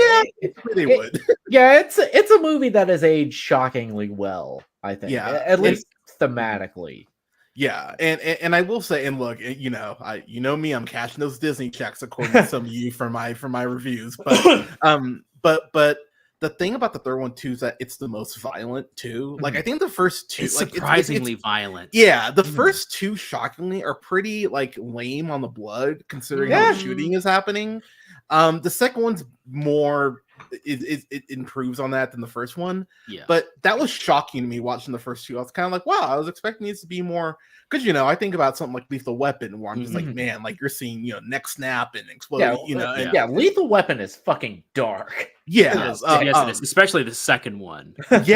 they would. Yeah, it's a movie that has aged shockingly well, I think. Yeah, at least thematically. Yeah, and I will say, and look, you know me, I'm cashing those Disney checks according to some of you for my reviews, but the thing about the third one too is that it's the most violent too. Like I think the first two, it's surprisingly violent. Yeah, the first two, shockingly, are pretty like lame on the blood considering how the shooting is happening. The second one's more. It improves on that than the first one. Yeah. But that was shocking to me watching the first two. I was kind of like, wow, I was expecting these to be more, because I think about something like Lethal Weapon where I'm just like, man, like you're seeing, neck snap and explode, Lethal Weapon is fucking dark. Yeah. Yes, it is, especially the second one. But in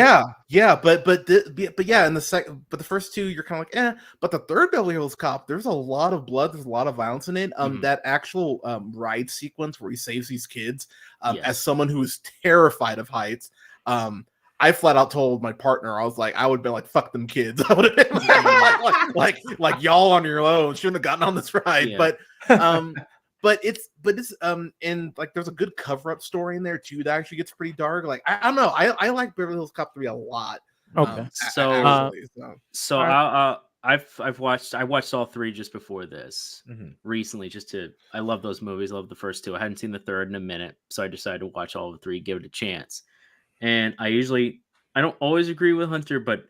the first two, you're kind of like, but the third Beverly Hills Cop, there's a lot of blood, there's a lot of violence in it. That actual ride sequence where he saves these kids, as someone who is terrified of heights, I flat out told my partner, I was like, I would be like, fuck them kids. I would have been like y'all on your own shouldn't have gotten on this ride. Yeah. But it's and like there's a good cover-up story in there too that actually gets pretty dark. Like I don't know, I like Beverly Hills Cop 3 a lot. Okay. I watched all three just before this recently. I love those movies. I love the first two. I hadn't seen the third in a minute, so I decided to watch all of the three, give it a chance. And I don't always agree with Hunter, but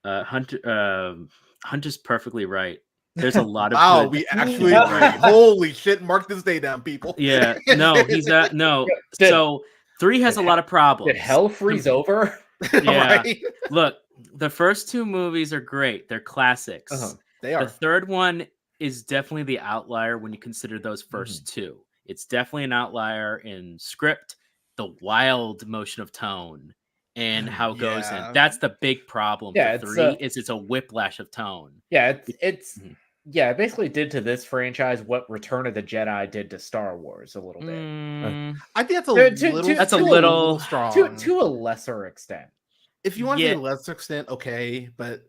Hunter's perfectly right. There's a lot of wow, we actually agree. Holy shit, mark this day down, people. Yeah, no, no. So 3 has a lot of problems. Did hell freeze over? Yeah. Right? Look, the first two movies are great. They're classics. They are. The third one is definitely the outlier when you consider those first two. It's definitely an outlier in script, the wild motion of tone, and how it goes in. That's the big problem for 3 it's a whiplash of tone. Yeah, it basically did to this franchise what Return of the Jedi did to Star Wars a little bit. I think that's a little strong. To a lesser extent. If you want to be a lesser extent, okay, but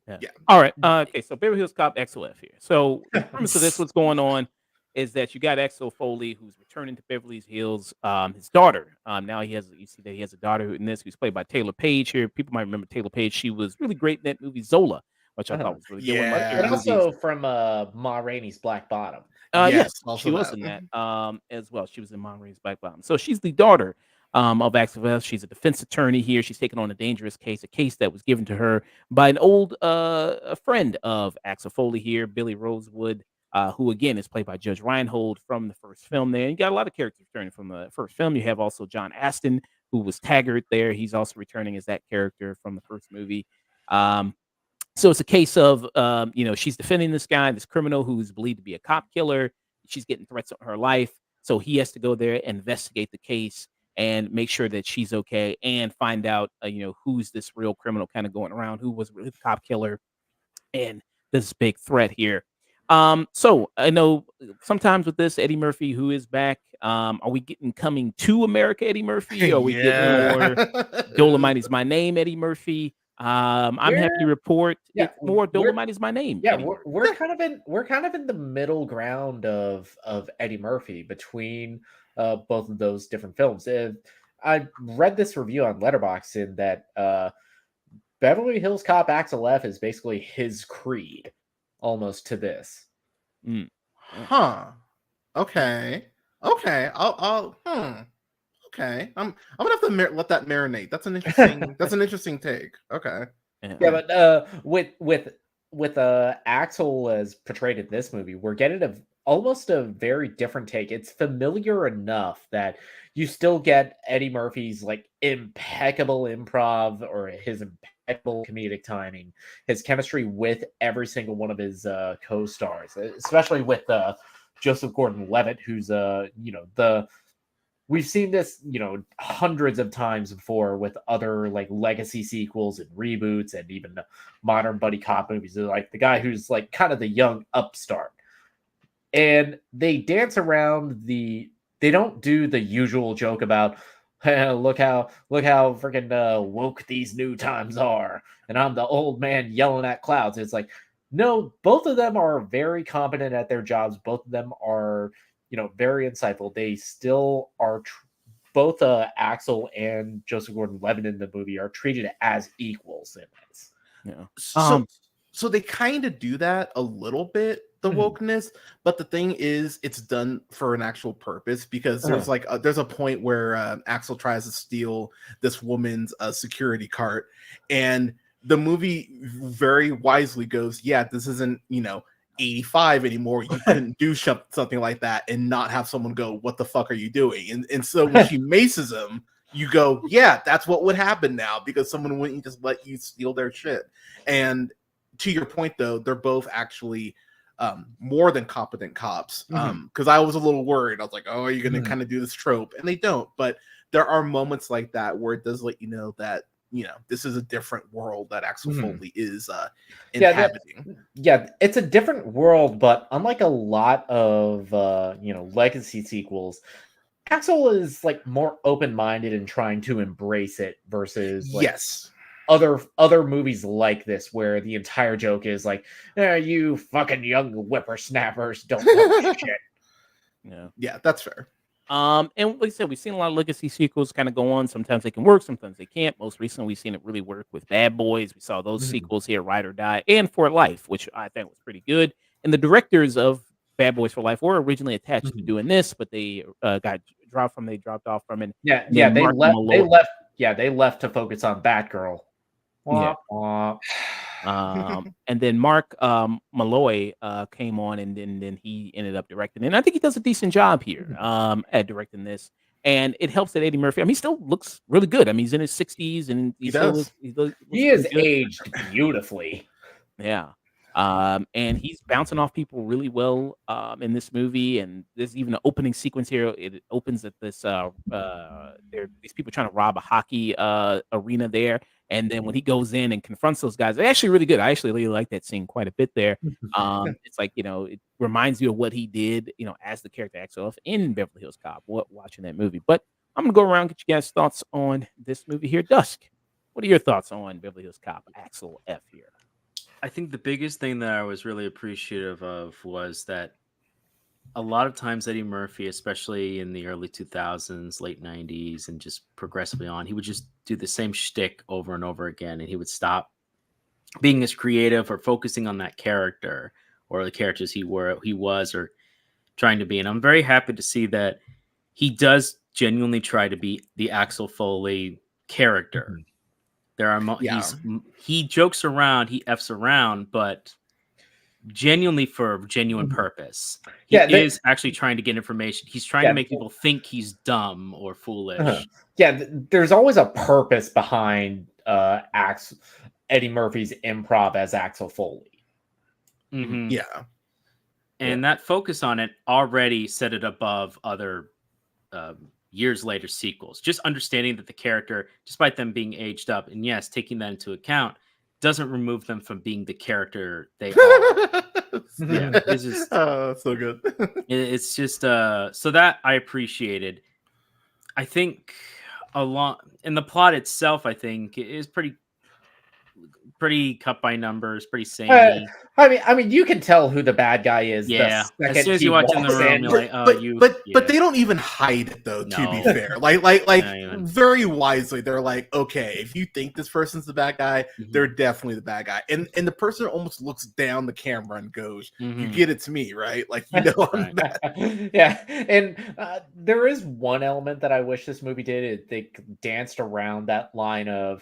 yeah. All right. Okay, so Beverly Hills Cop XOF here. So the premise of this, what's going on is that you got Axel Foley, who's returning to Beverly Hills. His daughter. Now you see that he has a daughter in this who's played by Taylor Page here. People might remember Taylor Page. She was really great in that movie Zola, which I thought was really good. And also from Ma Rainey's Black Bottom. Yes, she was in that as well. She was in Ma Rainey's Black Bottom. So she's the daughter of Axel. She's a defense attorney here. She's taking on a dangerous case, a case that was given to her by an old a friend of Axel Foley here, Billy Rosewood, who again is played by Judge Reinhold from the first film there. And you got a lot of characters returning from the first film. You have also John Astin, who was Taggart there. He's also returning as that character from the first movie. So it's a case of, she's defending this guy, this criminal who's believed to be a cop killer. She's getting threats on her life. So he has to go there and investigate the case and make sure that she's okay and find out, who's this real criminal kind of going around, who was really the cop killer and this big threat here. So I know sometimes with this Eddie Murphy, who is back, are we getting Coming to America Eddie Murphy? Are we getting more Dolomite Is My Name Eddie Murphy? I'm happy to report it's more Dolomite Is My Name. Yeah, we're kind of in the middle ground of Eddie Murphy between both of those different films. I read this review on Letterboxd in that Beverly Hills Cop Axel F is basically his creed, almost to this. Huh. Okay. I'll Okay, I'm gonna have to let that marinate. That's an interesting take. Okay. Yeah, but with Axel as portrayed in this movie, we're getting almost a very different take. It's familiar enough that you still get Eddie Murphy's like impeccable improv or his impeccable comedic timing, his chemistry with every single one of his co-stars, especially with Joseph Gordon-Levitt, who's we've seen this, hundreds of times before with other like legacy sequels and reboots and even modern buddy cop movies. They're like the guy who's like kind of the young upstart. And they dance around they don't do the usual joke about, look how freaking woke these new times are, and I'm the old man yelling at clouds. It's like, no, both of them are very competent at their jobs. Both of them are, very insightful. They still are. Both Axel and Joseph Gordon-Levitt in the movie are treated as equals in this. Yeah. So they kind of do that a little bit, the wokeness, but the thing is, it's done for an actual purpose, because there's there's a point where Axel tries to steal this woman's security cart, and the movie very wisely goes, yeah, this isn't 85 anymore. You couldn't do something like that and not have someone go, what the fuck are you doing? And so when she maces him, you go, yeah, that's what would happen now, because someone wouldn't just let you steal their shit. And to your point, though, they're both actually more than competent cops. Because I was a little worried. I was like, oh, are you going to kind of do this trope? And they don't. But there are moments like that where it does let you know that, this is a different world that Axel Foley is inhabiting. Yeah, it's a different world, but unlike a lot of legacy sequels, Axel is more open-minded and trying to embrace it versus other movies like this, where the entire joke is you fucking young whippersnappers don't know shit. Yeah, that's fair. And like I said, we've seen a lot of legacy sequels kind of go on. Sometimes they can work, sometimes they can't. Most recently, we've seen it really work with Bad Boys. We saw those sequels here, Ride or Die, and For Life, which I think was pretty good. And the directors of Bad Boys for Life were originally attached to doing this, but they got dropped off from it. They left to focus on Batgirl. And then Mark Malloy came on, and then he ended up directing it. And I think he does a decent job here at directing this. And it helps that Eddie Murphy, he still looks really good. He's in his 60s, and he is aged beautifully. Yeah. And he's bouncing off people really well in this movie. And there's even an opening sequence here. It opens at this these people trying to rob a hockey arena there. And then when he goes in and confronts those guys, it's actually really good. I actually really like that scene quite a bit there. It's it reminds you of what he did, as the character Axel F in Beverly Hills Cop, watching that movie. But I'm going to go around and get you guys' thoughts on this movie here. Dusk, what are your thoughts on Beverly Hills Cop, Axel F here? I think the biggest thing that I was really appreciative of was that a lot of times Eddie Murphy, especially in the early 2000s, late 90s, and just progressively on, he would just do the same shtick over and over again, and he would stop being as creative or focusing on that character or the characters he was or trying to be. And I'm very happy to see that he does genuinely try to be the Axel Foley character. There are he jokes around, he F's around, but genuinely for genuine purpose. He is actually trying to get information. He's trying to make people think he's dumb or foolish. There's always a purpose behind Eddie Murphy's improv as Axel Foley. Yeah. And that focus on it already set it above other years later sequels. Just understanding that the character, despite them being aged up, and yes, taking that into account, doesn't remove them from being the character they are. This is so good. It's just so that I appreciated. I think and the plot itself, I think, is pretty cut by numbers, pretty samey. I mean, you can tell who the bad guy is. Yeah, as soon as you watch in the room, you're like, but they don't even hide it though. To be fair, like very wisely, they're like, okay, if you think this person's the bad guy, they're definitely the bad guy, and the person almost looks down the camera and goes, "You get it to me, right? Like I'm bad." And there is one element that I wish this movie did. They danced around that line of,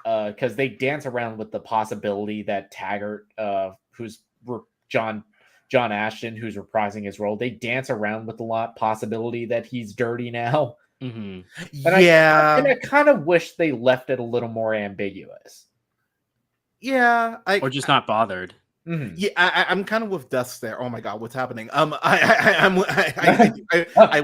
because they dance around with the possibility that Taggart, who's John Ashton, who's reprising his role, they dance around with the possibility that he's dirty now. And I kind of wish they left it a little more ambiguous. Yeah, or just not bothered. Yeah, I'm kind of with Dusk there. Oh my god, what's happening? I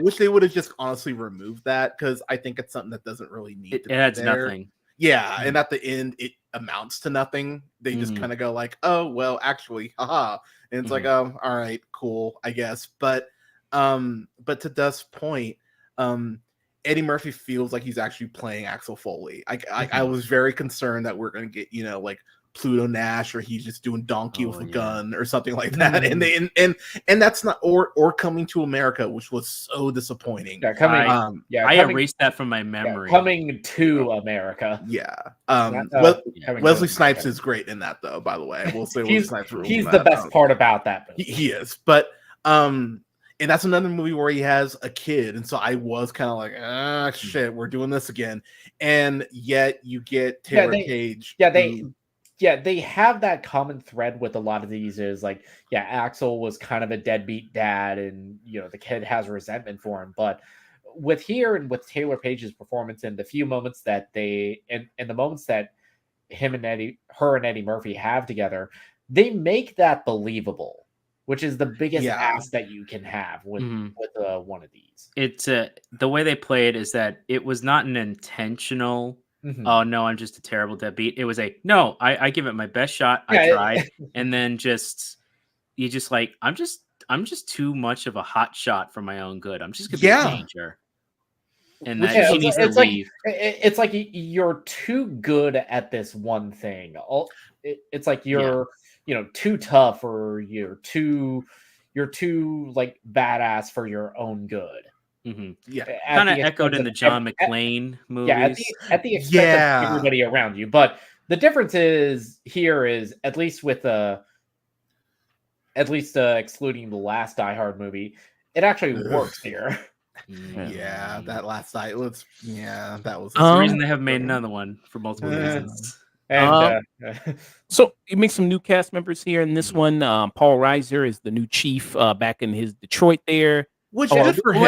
wish they would have just honestly removed that, because I think it's something that doesn't really need. It adds nothing. Yeah, and at the end, it amounts to nothing. They just kind of go like, "Oh, well, actually, haha," and it's like, "Oh, all right, cool, I guess." But to Dusk's point, Eddie Murphy feels like he's actually playing Axel Foley. I was very concerned that we're gonna get, like Pluto Nash, or he's just doing Donkey with a gun or something like that. And that's not, or Coming to America, which was so disappointing. I erased that from my memory. Coming to America. Yeah. Wesley Wesley Snipes is great in that, though, by the way. We'll say he's the best part about that movie. He is. But and that's another movie where he has a kid, and so I was kind of like, shit, we're doing this again. And yet you get Taylor Cage. They have that common thread with a lot of these is like, Axel was kind of a deadbeat dad, and the kid has resentment for him. But with here and with Taylor Page's performance and the few moments that and the moments that her and Eddie Murphy have together, they make that believable, which is the biggest ask that you can have with one of these. It's the way they play it is that it was not an intentional. Oh no, I'm just a terrible deadbeat. It was no, I give it my best shot. I tried, and then you just like I'm just too much of a hot shot for my own good. I'm just gonna be a danger. And that she needs to leave. It's like you're too good at this one thing. It's like you're too tough, or you're too like badass for your own good. Yeah, kind of echoed in the John McClane movies. At the expense of everybody around you. But the difference is at least with excluding the last Die Hard movie, it actually works here. Yeah, that last night. That was the reason they haven't made another one for multiple reasons. And so you make some new cast members here in this one. Paul Reiser is the new chief back in his Detroit there. Which good for him.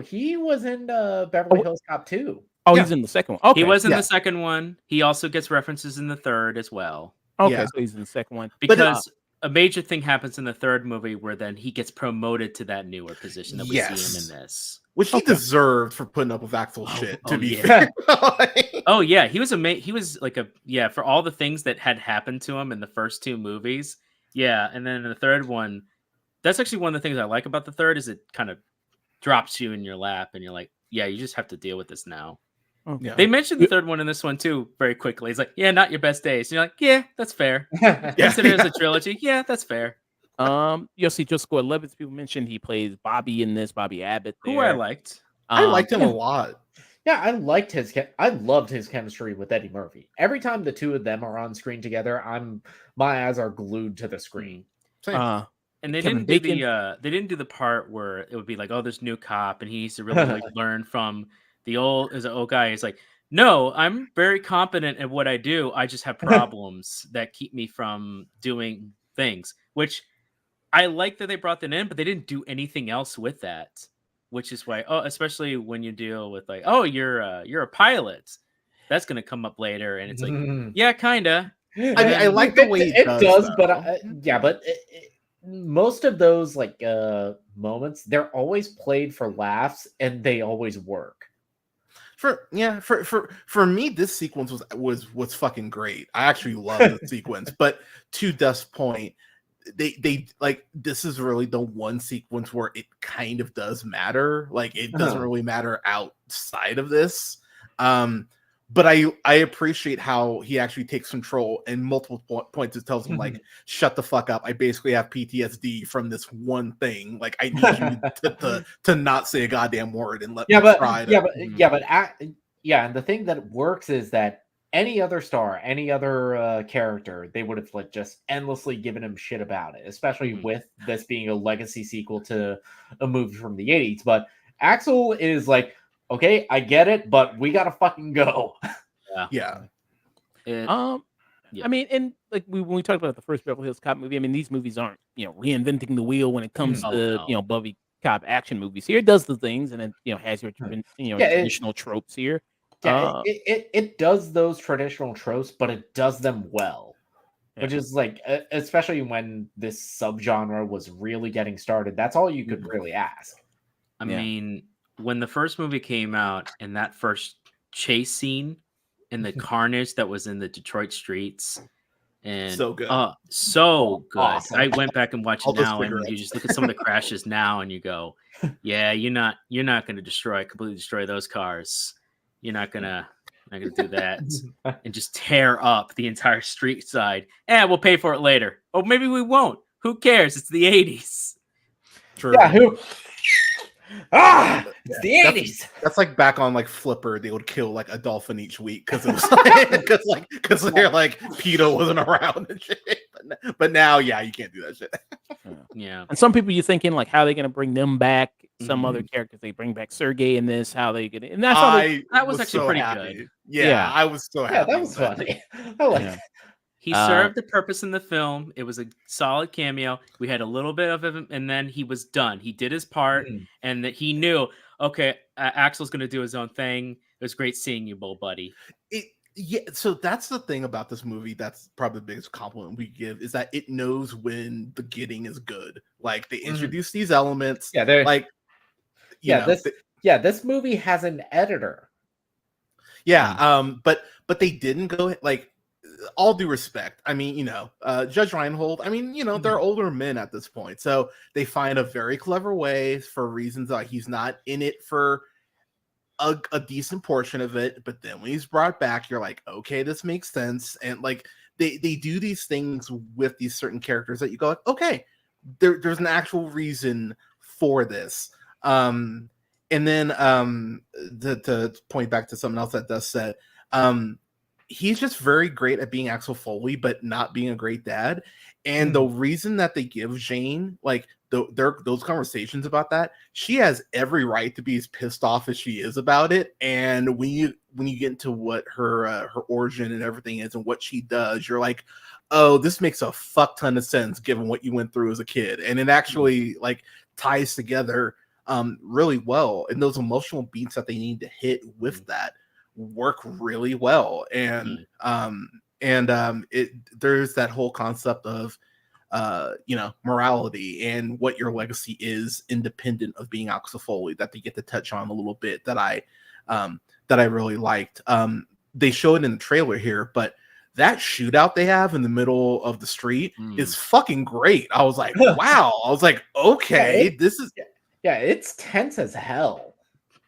He was in Beverly Hills Cop 2. Oh, he's in the second one. Okay. He was in the second one. He also gets references in the third as well. Okay, so he's in the second one. Because a major thing happens in the third movie where then he gets promoted to that newer position that we see him in this. Which he deserved for putting up with Axel shit, to be fair. Oh, yeah. He was he was like for all the things that had happened to him in the first two movies. Yeah, and then in the third one, that's actually one of the things I like about the third is it kind of drops you in your lap and you're like, yeah, you just have to deal with this now. Okay. They mentioned the third one in this one too very quickly. It's like, yeah, not your best days. And you're like, yeah, that's fair. Consider it as a trilogy. Yeah, that's fair. You'll see Joseph Gordon-Levitt. People mentioned he plays Bobby in this, Bobby Abbott. There. Who I liked. I liked him a lot. Yeah, I loved his chemistry with Eddie Murphy. Every time the two of them are on screen together, my eyes are glued to the screen. And they didn't do the part where it would be like, oh, there's new cop, and he needs to really learn from the old guy. He's like, no, I'm very competent at what I do. I just have problems that keep me from doing things. Which I like that they brought that in, but they didn't do anything else with that. Which is why, especially when you deal with like, oh, you're a pilot. That's gonna come up later, and it's like, yeah, kinda. I mean, I like the way it does, but most of those like moments, they're always played for laughs, and they always work. For me, this sequence was fucking great. I actually love the sequence, but to Duff's point, they like this is really the one sequence where it kind of does matter. Like it doesn't really matter outside of this. But I appreciate how he actually takes control and multiple points. It tells him like, shut the fuck up. I basically have PTSD from this one thing. Like I need you to not say a goddamn word and let me try to. And the thing that works is that any other star, any other character, they would have like just endlessly given him shit about it, especially with this being a legacy sequel to a movie from the 80s. But Axel is like, okay, I get it, but we gotta fucking go. Yeah. I mean, and like when we talked about the first Beverly Hills Cop movie, I mean, these movies aren't reinventing the wheel when it comes to buddy cop action movies. Here, it does the things, and then has your traditional tropes here. Yeah, it does those traditional tropes, but it does them well. Which is like, especially when this subgenre was really getting started, that's all you could really ask. I mean, when the first movie came out and that first chase scene and the carnage that was in the Detroit streets, And So good. So good. Awesome. I went back and watched All it those now, and you cigarettes. just look at some of the crashes now, and you go, "Yeah, you're not going to completely destroy those cars. You're not gonna do that and just tear up the entire street side. We'll pay for it later. Oh, maybe we won't. Who cares? It's the 80s." True. Yeah, who? It's the That's- 80s. That's like back on like Flipper, they would kill like a dolphin each week because it was because they're like PETA wasn't around and shit. But now, yeah, you can't do that shit. Yeah. And some people you're thinking like how are they going to bring them back? Some other Mhm. characters they bring back Sergey in this. How they get and that's how they, That was actually pretty happy. good. Yeah, I was so happy. Yeah, that was with funny. I like Yeah. He served the purpose in the film. It was a solid cameo. We had a little bit of him, and then he was done. He did his part, and that he knew, okay, Axel's going to do his own thing. It was great seeing you, Bull Buddy. Yeah, so that's the thing about this movie. That's probably the biggest compliment we give is that it knows when the getting is good. Like they introduce these elements. Yeah, they're like this movie has an editor. Yeah, but they didn't go like. All due respect, I mean, Judge Reinhold, I mean, they're older men at this point, so they find a very clever way for reasons that he's not in it for a decent portion of it, but then when he's brought back, you're like, okay, this makes sense, and like they do these things with these certain characters that you go, like, okay, there's an actual reason for this, and then to point back to something else that Dust said, he's just very great at being Axel Foley, but not being a great dad. And the reason that they give Jane like those conversations about that, she has every right to be as pissed off as she is about it. And when you get into what her origin and everything is and what she does, you're like, oh, this makes a fuck ton of sense given what you went through as a kid. And it actually like ties together really well. And those emotional beats that they need to hit with that work really well, and there's that whole concept of morality and what your legacy is independent of being Axel Foley that they get to touch on a little bit that I really liked. They show it in the trailer here, but that shootout they have in the middle of the street is fucking great. I was like, wow. I was like, okay, this is it's tense as hell.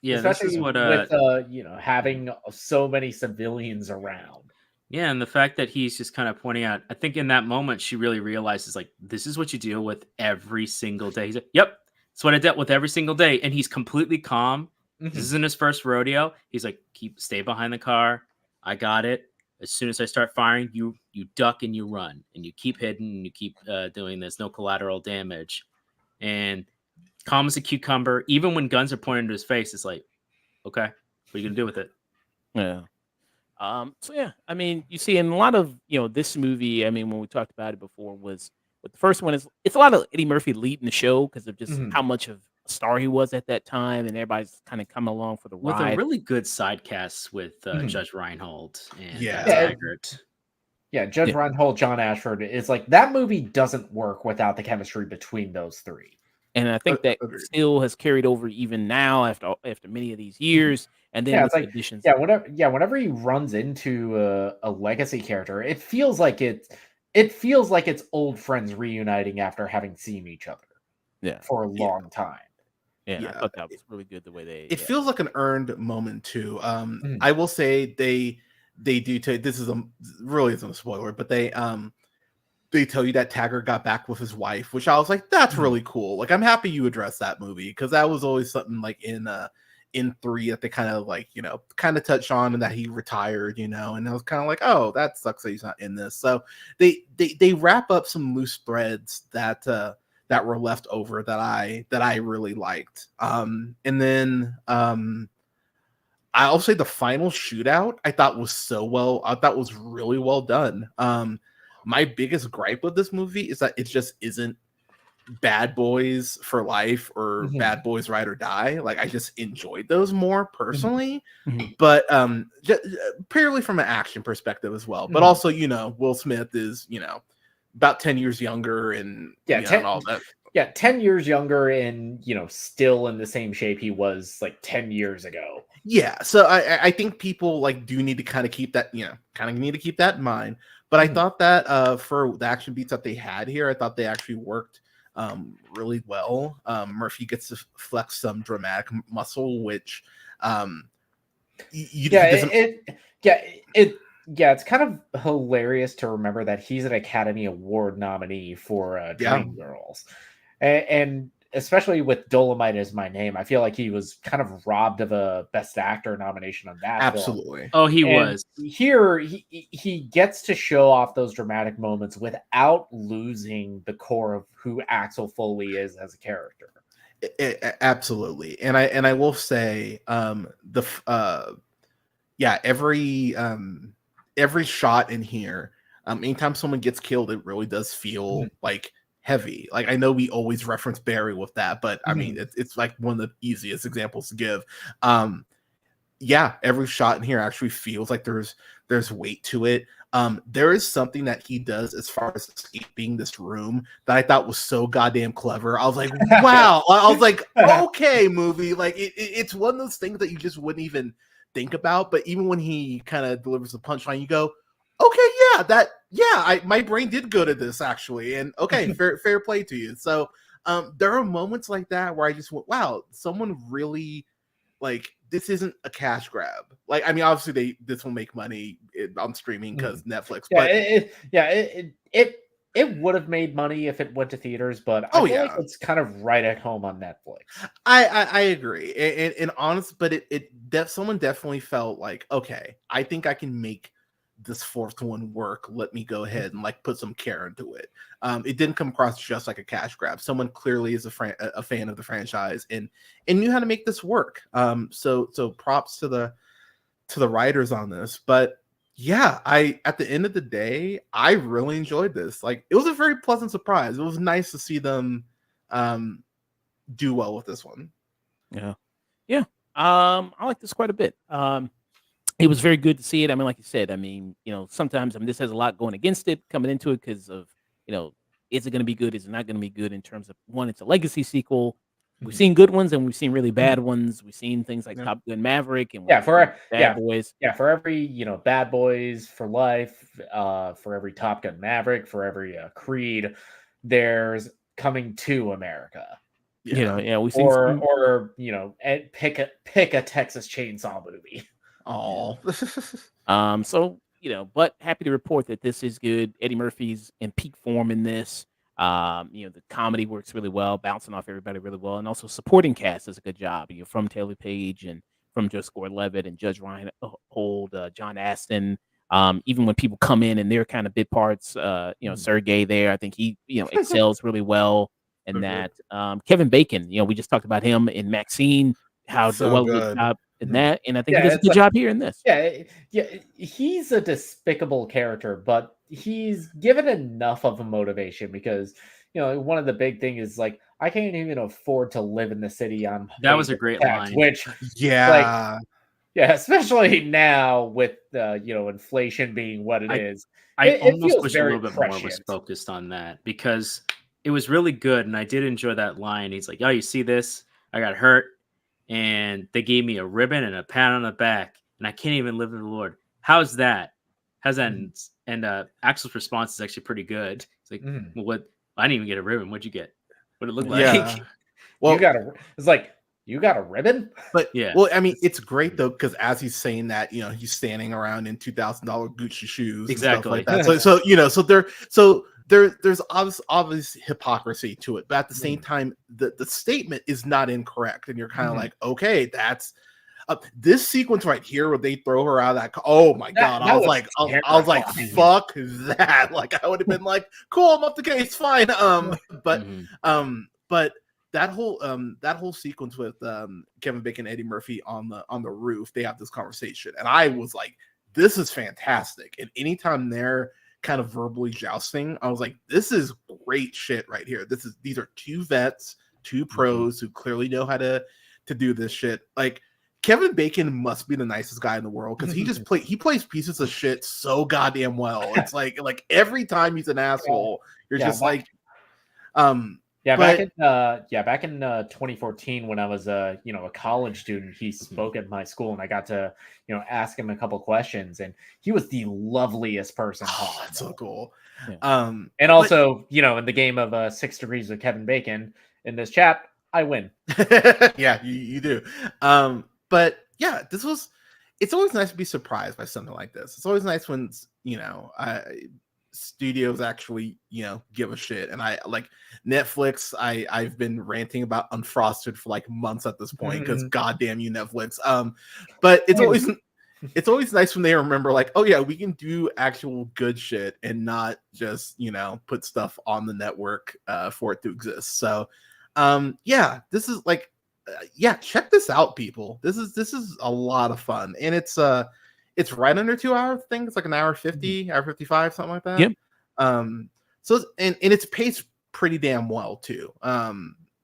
Yeah, especially this is what with having so many civilians around. Yeah, and the fact that he's just kind of pointing out, I think in that moment she really realizes like this is what you deal with every single day. He's like, yep, it's what I dealt with every single day, and he's completely calm. This isn't his first rodeo. He's like, stay behind the car. I got it. As soon as I start firing, you duck and you run, and you keep hitting, and you keep doing this. No collateral damage, and calm as a cucumber. Even when guns are pointed into his face, it's like, okay, what are you gonna do with it? Yeah. So yeah, I mean, you see in a lot of this movie. I mean, when we talked about it before, was with the first one is it's a lot of Eddie Murphy leading the show because of just how much of a star he was at that time, and everybody's kind of coming along for the with ride. a really good side cast with Judge Reinhold and Taggart. Yeah, Judge Reinhold, John Ashford is like that movie doesn't work without the chemistry between those three. And I think that still has carried over even now after many of these years. And then with it's like, additions, whenever he runs into a legacy character, it feels like it's old friends reuniting after having seen each other for a long time. Yeah, I thought that was really good the way they. It feels like an earned moment too. I will say they do. This is really isn't a spoiler, but they tell you that Taggart got back with his wife, which I was like, that's really cool. Like, I'm happy you addressed that movie because that was always something like in 3 that they kind of touched on and that he retired, and I was kind of like, oh, that sucks that he's not in this. So they wrap up some loose threads that were left over that I really liked. And then I'll say the final shootout I thought was really well done. My biggest gripe with this movie is that it just isn't Bad Boys for Life or Bad Boys Ride or Die. Like I just enjoyed those more personally, but just purely from an action perspective as well. But also, Will Smith is about 10 years younger and and all that. 10 years younger and still in the same shape he was like 10 years ago. Yeah, so I think people like do need to kind of keep that, need to keep that in mind. But I thought that for the action beats that they had here, I thought they actually worked really well. Murphy gets to flex some dramatic muscle, which it's kind of hilarious to remember that he's an Academy Award nominee for Dreamgirls, and especially with Dolomite Is My Name, I feel like he was kind of robbed of a Best Actor nomination on that. Absolutely. Film. Oh, he was. Here, he gets to show off those dramatic moments without losing the core of who Axel Foley is as a character. Absolutely, and I will say every shot in here, anytime someone gets killed, it really does feel like heavy. Like, I know we always reference Barry with that, but I mean it's like one of the easiest examples to give. Every shot in here actually feels like there's weight to it. There is something that he does as far as escaping this room that I thought was so goddamn clever. I was like, wow. I was like, okay, movie. Like it's one of those things that you just wouldn't even think about. But even when he kind of delivers the punchline, you go, okay, my brain did go to this actually, and okay, fair play to you. So there are moments like that where I just went, wow, someone really, like, this isn't a cash grab. Like, I mean, obviously this will make money on streaming because Netflix. It would have made money if it went to theaters, but I feel like it's kind of right at home on Netflix. I agree, and honest, but someone definitely felt like, okay, I think I can make this fourth one work. Let me go ahead and like put some care into it. It didn't come across just like a cash grab. Someone clearly is a fan of the franchise and knew how to make this work. So props to the writers on this. But yeah, at the end of the day, I really enjoyed this. Like, it was a very pleasant surprise. It was nice to see them do well with this one. Yeah. I like this quite a bit. It was very good to see it. I mean, like you said, sometimes this has a lot going against it coming into it because of, is it going to be good? Is it not going to be good in terms of, one, it's a legacy sequel. We've seen good ones and we've seen really bad ones. We've seen things like Top Gun Maverick and Bad Boys. Yeah, for every, Bad Boys for life, for every Top Gun Maverick, for every Creed, there's Coming to America. We've seen pick a Texas Chainsaw movie. Oh, but happy to report that this is good. Eddie Murphy's in peak form in this. The comedy works really well, bouncing off everybody really well, and also supporting cast does a good job. From Taylor Page and from Joseph Gordon-Levitt and Judge Reinhold, John Astin. Even when people come in and they're kind of bit parts, Sergey there, I think he excels really well in that. Kevin Bacon, we just talked about him in Maxxxine, how well good job in that, and I think he does a good job here in this. He's a despicable character, but he's given enough of a motivation because one of the big thing is like, I can't even afford to live in the city. That was a great line. Which especially now with inflation being what it is. I almost wish a little bit more was focused on that because it was really good, and I did enjoy that line. He's like, "Oh, you see this? I got hurt, and they gave me a ribbon and a pat on the back, and I can't even live with the Lord. How's that? How's that?" And Axel's response is actually pretty good. It's like, "Well, what? I didn't even get a ribbon. What'd you get? What'd it look like?" Yeah. Well, you got a ribbon? But well, I mean, it's great though because as he's saying that, he's standing around in $2,000 Gucci shoes, exactly. And stuff like that. So there's obvious hypocrisy to it, but at the same time, the statement is not incorrect, and you're kind of like, okay, that's this sequence right here where they throw her out of that. Oh my god! I was like, fuck that! Like, I would have been like, cool, I'm up the case, fine. But that whole sequence with Kevin Bacon and Eddie Murphy on the roof, they have this conversation, and I was like, this is fantastic. And anytime they're kind of verbally jousting, I was like, this is great shit right here. These are two vets, two pros who clearly know how to do this shit. Like, Kevin Bacon must be the nicest guy in the world because he plays pieces of shit so goddamn well. It's like every time he's an asshole, you're just like, Yeah, But- back in 2014 when I was a college student, he spoke at my school and I got to ask him a couple questions, and he was the loveliest person Oh, possible. that's so cool. Yeah. And also, in the game of 6 Degrees of Kevin Bacon in this chat, I win. Yeah, you do. But yeah, it's always nice to be surprised by something like this. It's always nice when studios actually give a shit. And I like Netflix. I've been ranting about Unfrosted for like months at this point because goddamn you, Netflix. But it's always nice when they remember, like, oh yeah, we can do actual good shit and not just put stuff on the network for it to exist. So yeah, this is like check this out, people. This is a lot of fun, and it's right under 2 hours. I think it's like an hour 50, hour 55, something like that. Yep. So and it's paced pretty damn well too.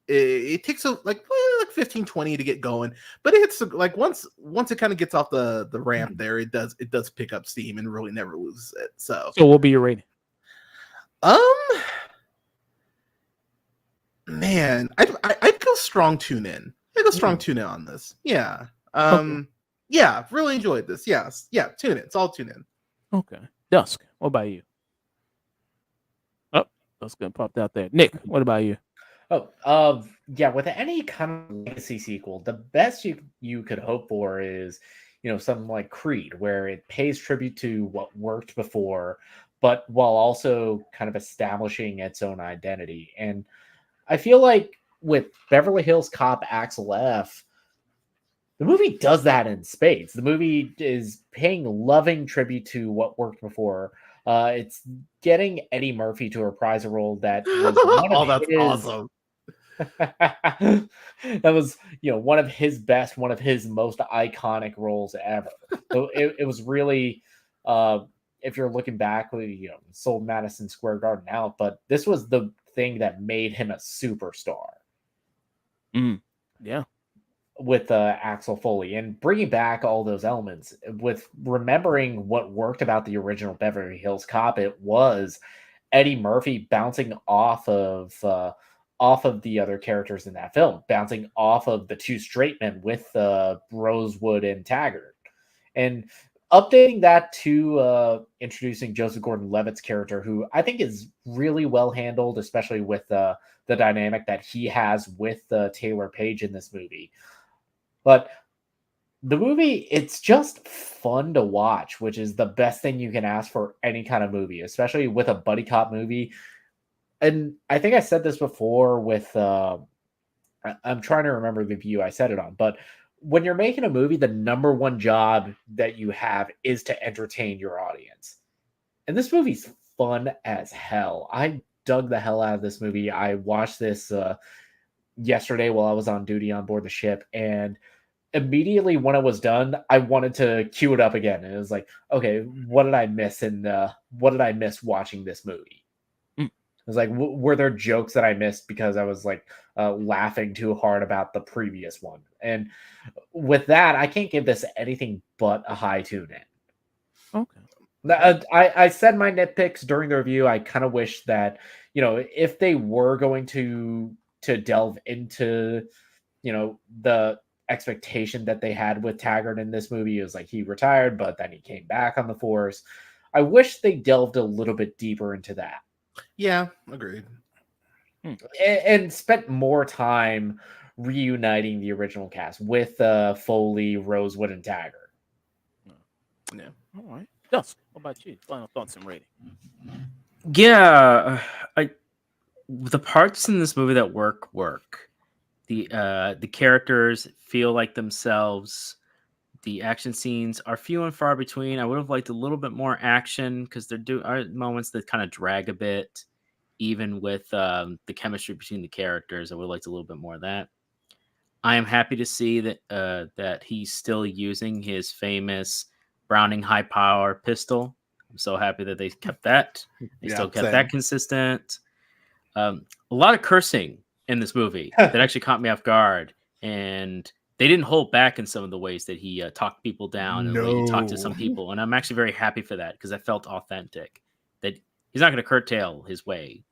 It takes like 15, 20 to get going, but it's like once it kind of gets off the ramp there, it does pick up steam and really never loses it. So what will be your rating? Man, I'd go strong tune in. I'd go strong tune in on this. Yeah. Okay. Yeah, really enjoyed this. Yes. Yeah, tune in. It's all tune in. Okay. Dusk, what about you? Oh, Dusk gonna popped out there. Nick, what about you? Yeah, with any kind of legacy sequel, the best you could hope for is, something like Creed, where it pays tribute to what worked before, but while also kind of establishing its own identity. And I feel like with Beverly Hills Cop Axel F, the movie does that in spades. The movie is paying loving tribute to what worked before. It's getting Eddie Murphy to reprise a role that was one of his, awesome. that was one of his best, one of his most iconic roles ever. So it was really, if you're looking back, sold Madison Square Garden out, but this was the thing that made him a superstar. Yeah. With Axel Foley, and bringing back all those elements, with remembering what worked about the original Beverly Hills Cop, it was Eddie Murphy bouncing off of the other characters in that film, bouncing off of the two straight men with Rosewood and Taggart, and updating that to introducing Joseph Gordon-Levitt's character, who I think is really well handled, especially with the dynamic that he has with Taylor Page in this movie. But the movie, it's just fun to watch, which is the best thing you can ask for any kind of movie, especially with a buddy cop movie. And I think I said this before with, I'm trying to remember the view I said it on, but when you're making a movie, the number one job that you have is to entertain your audience. And this movie's fun as hell. I dug the hell out of this movie. I watched this yesterday while I was on duty on board the ship, and immediately when I was done, I wanted to queue it up again. And it was like, okay, what did I miss? And what did I miss watching this movie? It was like, were there jokes that I missed because I was like laughing too hard about the previous one? And with that, I can't give this anything but a high tune in. Okay. I said my nitpicks during the review. I kind of wish that, if they were going to delve into, the expectation that they had with Taggart in this movie, it was like he retired, but then he came back on the force. I wish they delved a little bit deeper into that. Yeah, agreed. And spent more time reuniting the original cast with Foley, Rosewood, and Taggart. Yeah. All right. Dusk, what about you? Final thoughts and rating. Yeah, the parts in this movie that work. The characters feel like themselves. The action scenes are few and far between. I would have liked a little bit more action because there are moments that kind of drag a bit, even with the chemistry between the characters. I would have liked a little bit more of that. I am happy to see that he's still using his famous Browning high power pistol. I'm so happy that they kept that. They still kept that consistent. A lot of cursing in this movie that actually caught me off guard, and they didn't hold back in some of the ways that he talked people down and the way he talked to some people. And I'm actually very happy for that because I felt authentic, that he's not going to curtail his way.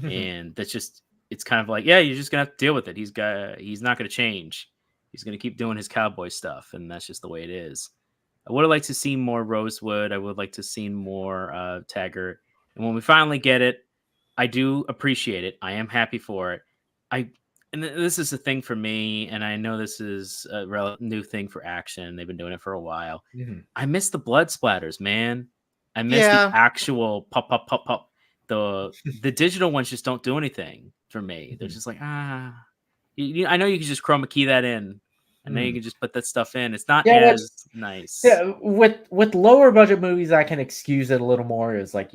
And that's just it's kind of like, yeah, you're just gonna have to deal with it. He's not gonna change. He's gonna keep doing his cowboy stuff, and that's just the way it is. I would have liked to see more Rosewood. I would like to see more Taggart. And when we finally get it, I do appreciate it. I am happy for it. And this is a thing for me, and I know this is a new thing for Action. They've been doing it for a while. Mm-hmm. I miss the blood splatters, man. I miss the actual pop, pop, pop, pop. The digital ones just don't do anything for me. They're just like, I know you can just chroma key that in. I know you can just put that stuff in. It's not as nice. Yeah, with lower budget movies, I can excuse it a little more. Is like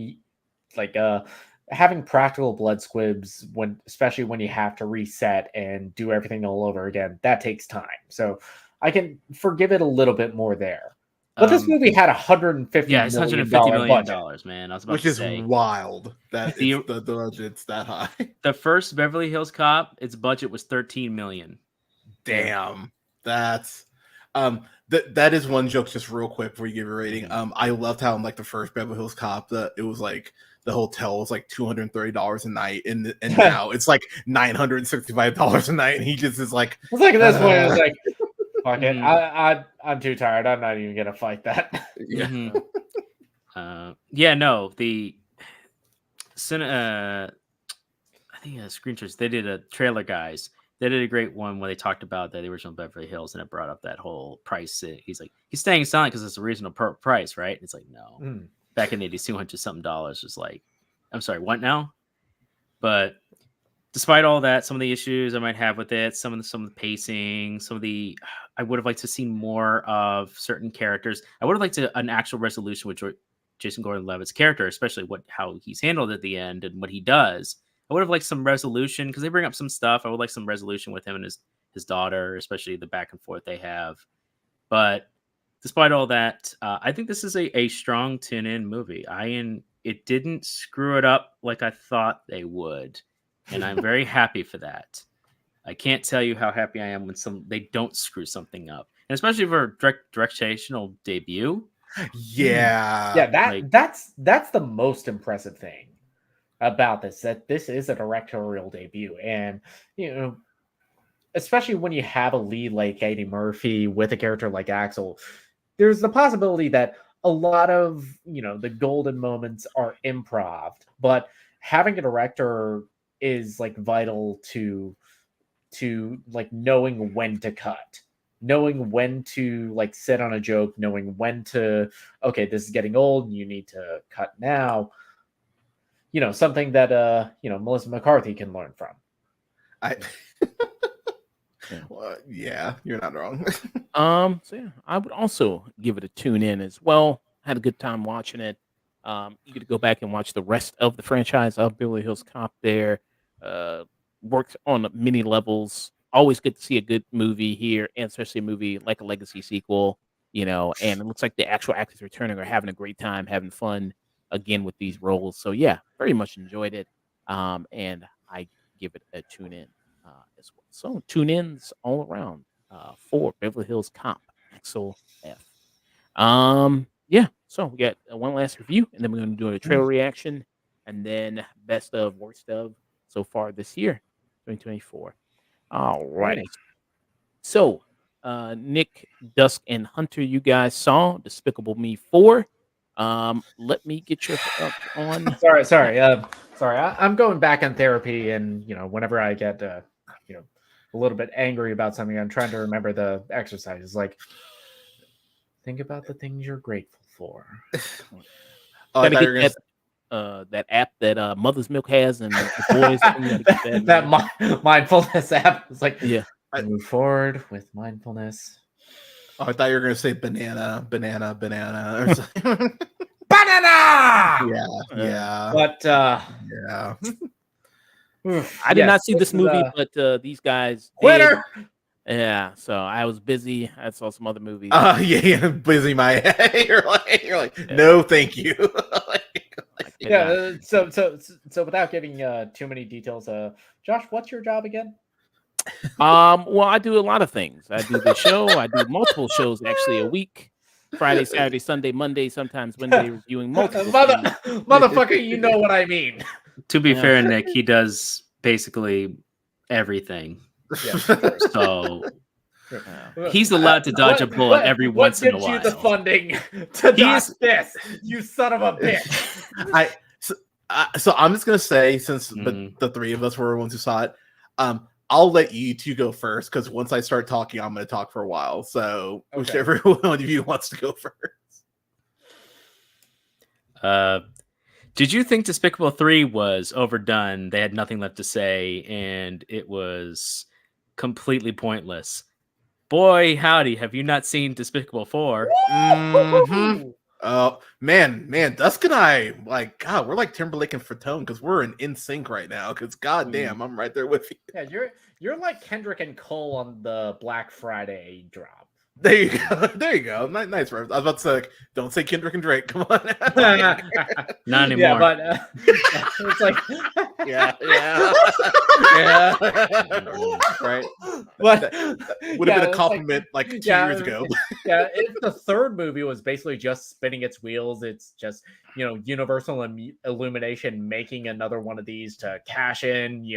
having practical blood squibs especially when you have to reset and do everything all over again. That takes time, so I can forgive it a little bit more there. But this movie had $150 million, man. I was about which to is say. wild that the budget's that high. The first Beverly Hills Cop, its budget was $13 million. Damn, that's that is one joke. Just real quick before you give your rating, I loved how in like the first Beverly Hills Cop, it was like the hotel was like $230 a night, and now it's like $965 a night, and he just is like, it's like at this point, it's like, fuck it, I'm too tired. I'm not even gonna fight that. Yeah. The I think screenshots. They did a trailer, guys. They did a great one where they talked about the original Beverly Hills, and it brought up that whole price. He's like, he's staying silent because it's a reasonable price, right? And it's like, no. Back in the 80s, $200 something was like, I'm sorry, what now? But despite all that, some of the issues I might have with it, some of the pacing, I would have liked to see more of certain characters. I would have liked an actual resolution with Jason Gordon-Levitt's character, especially how he's handled at the end and what he does. I would have liked some resolution because they bring up some stuff. I would like some resolution with him and his daughter, especially the back and forth they have. But despite all that, I think this is a strong tune-in movie. It didn't screw it up like I thought they would, and I'm very happy for that. I can't tell you how happy I am when they don't screw something up, and especially for a directional debut. Yeah, that's the most impressive thing about this. That this is a directorial debut, and especially when you have a lead like Eddie Murphy with a character like Axel, there's the possibility that a lot of the golden moments are improv, but having a director is like vital to like knowing when to cut, knowing when to like sit on a joke, knowing when to, okay, this is getting old, you need to cut now. Something that Melissa McCarthy can learn from. Well, yeah, you're not wrong. So yeah, I would also give it a tune in as well. Had a good time watching it. You get to go back and watch the rest of the franchise of Beverly Hills Cop there. Works on many levels. Always good to see a good movie here, and especially a movie like a legacy sequel, and it looks like the actual actors returning are having a great time, having fun again with these roles. So yeah, very much enjoyed it. And I give it a tune in as well. So tune ins all around for Beverly Hills Cop, Axel F. Yeah, so we got one last review, and then we're going to do a trailer reaction, and then best of, worst of so far this year, 2024. All right. So, Nick, Dusk, and Hunter, you guys saw Despicable Me 4. Let me get your thoughts on. Sorry. I'm going back on therapy, and whenever I get a little bit angry about something, I'm trying to remember the exercises. Like, think about the things you're grateful for. Gotta get that app that Mother's Milk has, and the boys. that mindfulness app. It's like, yeah, move forward with mindfulness. Oh, I thought you were gonna say banana or something. Banana. Yeah. But yeah. I did not see this movie, but these guys Twitter. Yeah, so I was busy. I saw some other movies. Yeah, busy my head. You're like, no, thank you. So without giving too many details, Josh, what's your job again? Well, I do a lot of things. I do the show. I do multiple shows actually a week. Friday, Saturday, Sunday, Monday, sometimes Wednesday, reviewing multiple. Motherfucker, you know what I mean. To be fair, Nick, he does basically everything. Yeah. So he's allowed to dodge a bullet every once in a while. What gives you the funding to dodge this? You son of a bitch! So I'm just gonna say, since the three of us were the ones who saw it, I'll let you two go first, because once I start talking, I'm gonna talk for a while. So whichever one of you wants to go first. Did you think Despicable 3 was overdone? They had nothing left to say, and it was completely pointless. Boy, howdy, have you not seen Despicable 4? Mm-hmm. Oh, man, Dusk and I, like, God, we're like Timberlake and Fatone, because we're in sync right now, because goddamn, I'm right there with you. Yeah, you're like Kendrick and Cole on the Black Friday drop. There you go. There you go. Nice. I was about to say, like, don't say Kendrick and Drake. Come on. Not anymore. Yeah, but it's like, yeah. Right. But that would have been a compliment like 2 years ago. Yeah, if the third movie was basically just spinning its wheels, it's just, Universal Illumination making another one of these to cash in,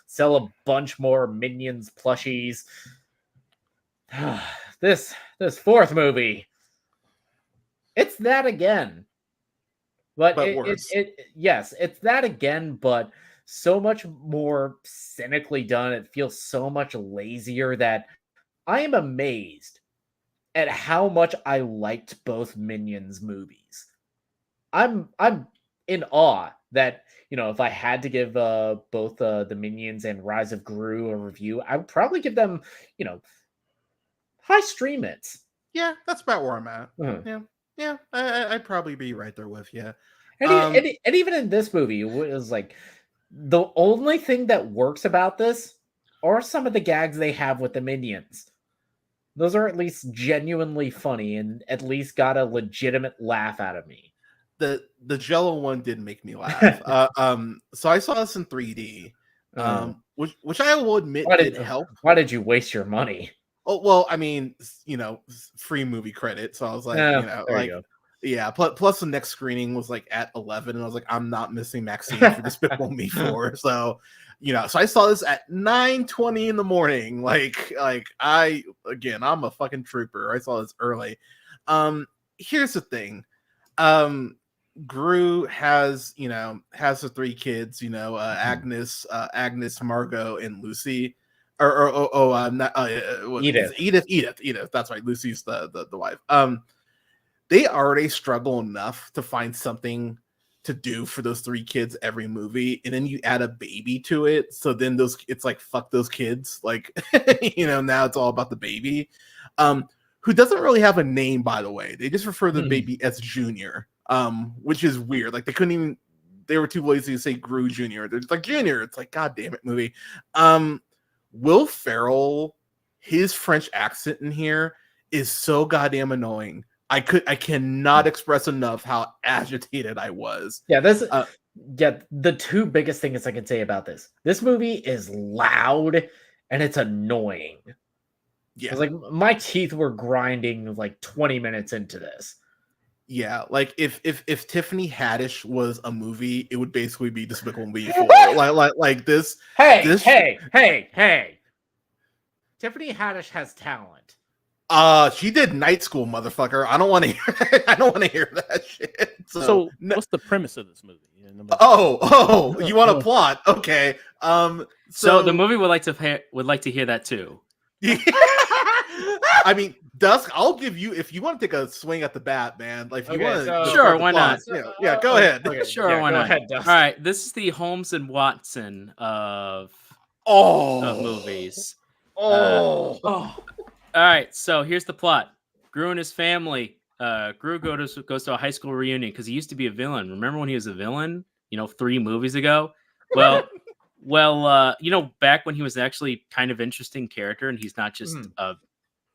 sell a bunch more Minions plushies. This fourth movie, it's that again, but worse. Yes, it's that again, but so much more cynically done. It feels so much lazier that I am amazed at how much I liked both Minions movies. I'm in awe that, if I had to give both the Minions and Rise of Gru a review, I would probably give them, high stream it. Yeah, that's about where I'm at. Uh-huh. Yeah, I'd probably be right there with you. And even in this movie, it was like the only thing that works about this are some of the gags they have with the Minions. Those are at least genuinely funny and at least got a legitimate laugh out of me. The Jello one did make me laugh. So I saw this in 3D, which I will admit did help. Why did you waste your money? Oh, well, I mean, free movie credit. So I was like, plus the next screening was like at 11, and I was like, I'm not missing Maxxxine for Despicable Me 4. So, so I saw this at 9:20 in the morning. Like I'm a fucking trooper. I saw this early. Here's the thing. Gru has the three kids, Agnes, Margot, and Lucy. Edith. That's right. Lucy's the wife. They already struggle enough to find something to do for those three kids every movie, and then you add a baby to it. So then it's like, fuck those kids. Like, now it's all about the baby, who doesn't really have a name, by the way. They just refer to the baby as Junior, which is weird. Like, they were too lazy to say Gru Junior. They're just like Junior. It's like, God damn it, movie. Will Ferrell, his French accent in here is so goddamn annoying. I cannot express enough how agitated I was. Yeah, the two biggest things I can say about this movie is loud and it's annoying. Yeah, like my teeth were grinding like 20 minutes into this. Yeah, like if Tiffany Haddish was a movie, it would basically be Despicable Me 4. like this. Hey! Tiffany Haddish has talent. She did Night School, motherfucker. I don't want to hear. I don't want to hear that shit. So what's the premise of this movie? You want a plot? Okay. So the movie would like to hear that too. I mean, Dusk, I'll give you, if you want to take a swing at the bat, man. Like, if you want to, sure, why not? Yeah, go ahead. Okay, sure, why not? Ahead, all right, this is the Holmes and Watson of movies. All right, so here's the plot. Gru and his family. Gru goes to a high school reunion because he used to be a villain. Remember when he was a villain? 3 movies ago. Well, back when he was actually kind of interesting character, and he's not just a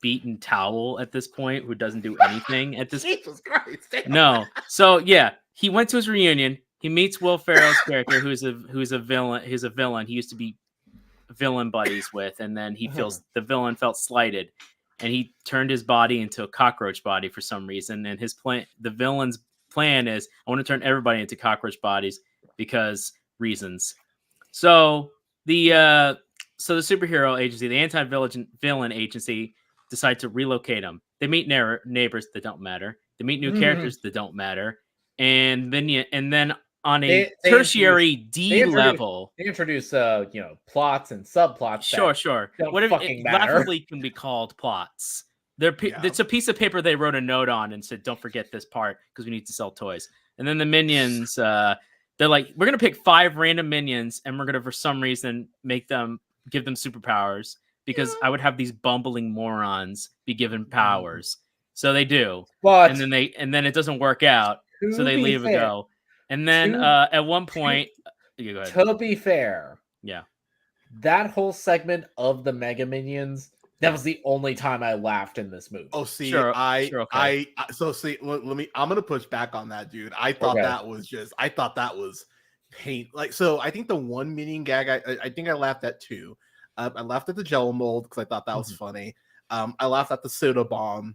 beaten towel at this point who doesn't do anything at this. Jesus Christ! No, so yeah, he went to his reunion. He meets Will Ferrell's character, who's a villain. He's a villain. He used to be villain buddies with, and then the villain felt slighted, and he turned his body into a cockroach body for some reason. And the villain's plan is, I want to turn everybody into cockroach bodies because reasons. So So the superhero agency, the anti-villain agency, decide to relocate them. They meet neighbors that don't matter. They meet new characters that don't matter, and then on a tertiary D level, they introduce plots and subplots. Sure. Whatever it laughably can be called plots. It's a piece of paper they wrote a note on and said, "Don't forget this part because we need to sell toys." And then the minions, they're like, "We're gonna pick 5 random minions, and we're gonna, for some reason, give them superpowers because I would have these bumbling morons be given powers." So they do, and then it doesn't work out, so they leave and go. And then at one point, go ahead. To be fair, yeah, that whole segment of the Mega Minions. That was the only time I laughed in this movie. Oh, see, okay. Let me. I'm gonna push back on that, dude. I thought that was pain. Like, so I think the one minion gag, I think I laughed at 2. I laughed at the Jello mold because I thought that was funny. I laughed at the soda bomb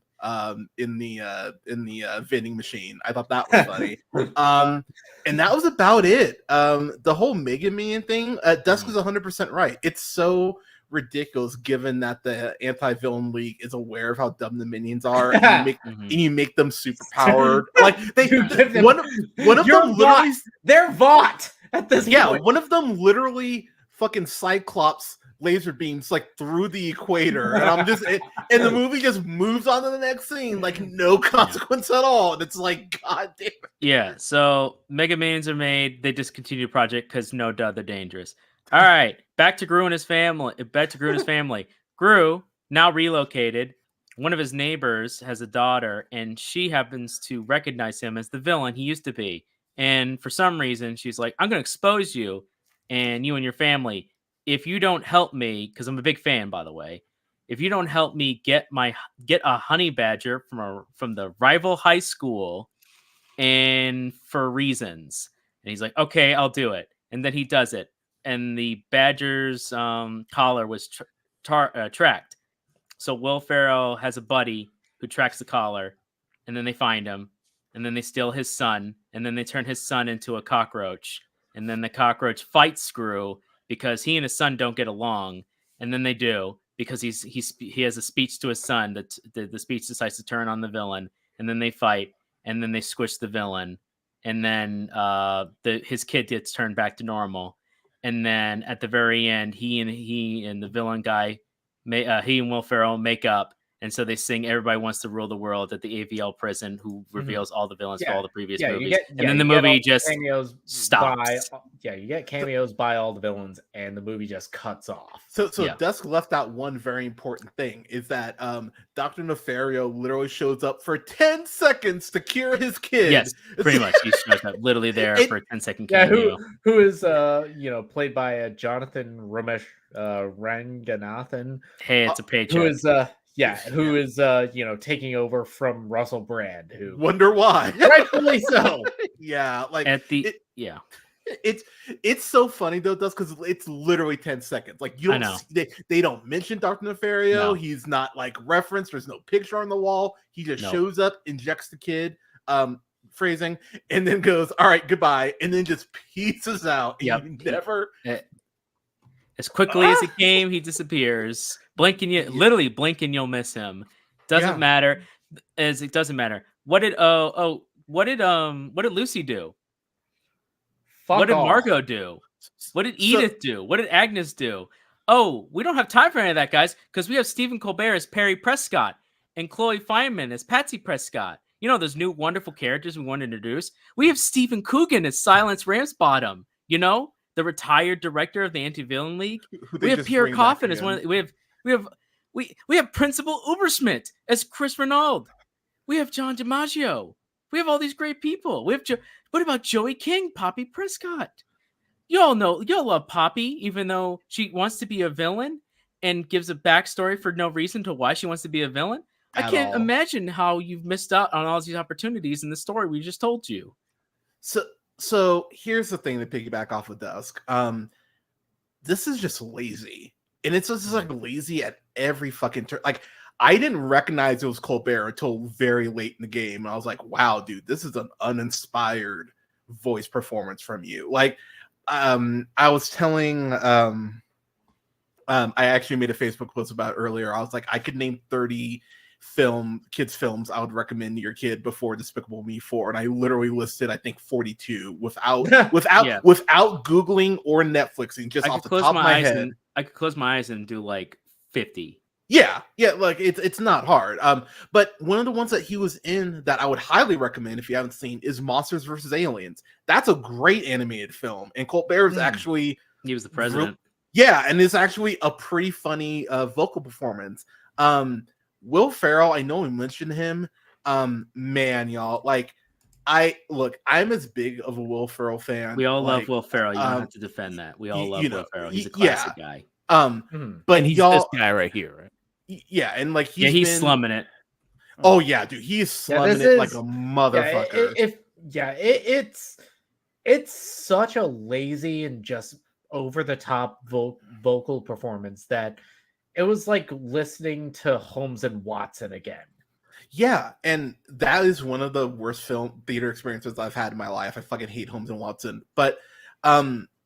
in the vending machine. I thought that was funny. And that was about it. The whole Mega Minion thing. Dusk was 100% right. It's so ridiculous given that the anti-villain league is aware of how dumb the minions are and you make them super powered. Like one of them literally they're Vought at this point. One of them literally fucking Cyclops laser beams like through the equator, and I'm just and the movie just moves on to the next scene like no consequence at all, and it's like, god damn it. Yeah, so Mega Minions are made. They discontinued the project because no duh, they're dangerous. All right, back to Gru and his family. Gru, now relocated. One of his neighbors has a daughter, and she happens to recognize him as the villain he used to be. And for some reason, she's like, "I'm going to expose you and you and your family if you don't help me," because I'm a big fan, by the way. "If you don't help me get a honey badger from the rival high school, and for reasons." And he's like, "Okay, I'll do it." And then he does it. And the badger's collar was tracked. So Will Ferrell has a buddy who tracks the collar, and then they find him, and then they steal his son, and then they turn his son into a cockroach, and then the cockroach fights Gru because he and his son don't get along, and then they do because he has a speech to his son that the speech decides to turn on the villain, and then they fight, and then they squish the villain, and then his kid gets turned back to normal. And then at the very end, he and the villain guy, he and Will Ferrell make up, and so they sing "Everybody Wants to Rule the World" at the AVL prison, who reveals all the villains for all the previous movies. And then the movie just stops. You get cameos by all the villains, and the movie just cuts off. So Dusk left out one very important thing, is that Dr. Nefario literally shows up for 10 seconds to cure his kid. Yes, pretty much. He shows up literally there for a 10-second cameo. Who is played by Jonathan Ramesh Ranganathan. Hey, it's a paycheck. Who is taking over from Russell Brand, who wonder why. Rightfully so. Yeah, like it's so funny though, because it's literally 10 seconds. Like, you don't they don't mention Dr. Nefario. No. He's not like referenced. There's no picture on the wall. He just shows up, injects the kid, phrasing, and then goes, "All right, goodbye," and then just pieces out. Yep. You never as quickly as he came, he disappears. Literally blink and you'll miss him. Doesn't matter. It doesn't matter. What did Lucy do? What did Margot do? What did Edith do? What did Agnes do? Oh, we don't have time for any of that, guys, because we have Stephen Colbert as Perry Prescott and Chloe Fineman as Patsy Prescott. You know, those new wonderful characters we want to introduce. We have Stephen Coogan as Silence Ramsbottom, the retired director of the Anti-Villain League. We have Pierre Coffin as one of the, we have Principal Uberschmidt as Chris Renaud. We have John DiMaggio. We have all these great people. We have what about Joey King, Poppy Prescott? Y'all love Poppy, even though she wants to be a villain and gives a backstory for no reason to why she wants to be a villain. I can't imagine how you've missed out on all these opportunities in the story we just told you. So here's the thing to piggyback off of Dusk. This is just lazy. And it's just like lazy at every fucking turn. Like, I didn't recognize it was Colbert until very late in the game. And I was like, wow, dude, this is an uninspired voice performance from you. Like, I was telling I actually made a Facebook post about it earlier. I was like, I could name 30 kids films I would recommend to your kid before Despicable Me 4, and I literally listed I think 42 without Googling or Netflixing, just off the top of my head. I could close my eyes and do like 50. Yeah, like it's not hard. But one of the ones that he was in that I would highly recommend if you haven't seen is Monsters vs. Aliens. That's a great animated film, and Colt Bear is actually he was the president. Yeah, and it's actually a pretty funny vocal performance. Will Ferrell, I know we mentioned him. Man, y'all, like I'm as big of a Will Ferrell fan. We all love Will Ferrell. You don't have to defend that. We all love Will Ferrell. He's a classic guy. But and he's this guy right here, right? Yeah, and like he's slumming it. Oh yeah, dude, he's slumming it like a motherfucker. It's such a lazy and just over the top vocal performance that it was like listening to Holmes and Watson again. Yeah, and that is one of the worst film theater experiences I've had in my life. I fucking hate Holmes and Watson. But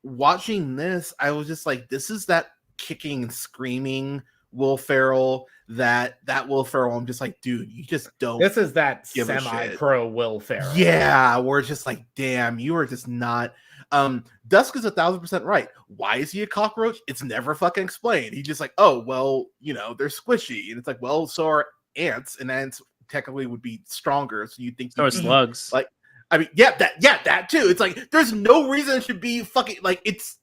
watching this, I was just like, this is that kicking and screaming Will Ferrell, that Will Ferrell. I'm just like, dude, you just don't. This is that semi-pro Will Ferrell. Yeah, we're just like, damn, you are just not. Dusk is 1,000% right. Why is he a cockroach? It's never fucking explained. He's just like, oh, well, they're squishy, and it's like, well, so are ants, and ants technically would be stronger. So you think so are slugs? Like, I mean, that too. It's like there's no reason it should be fucking like it's.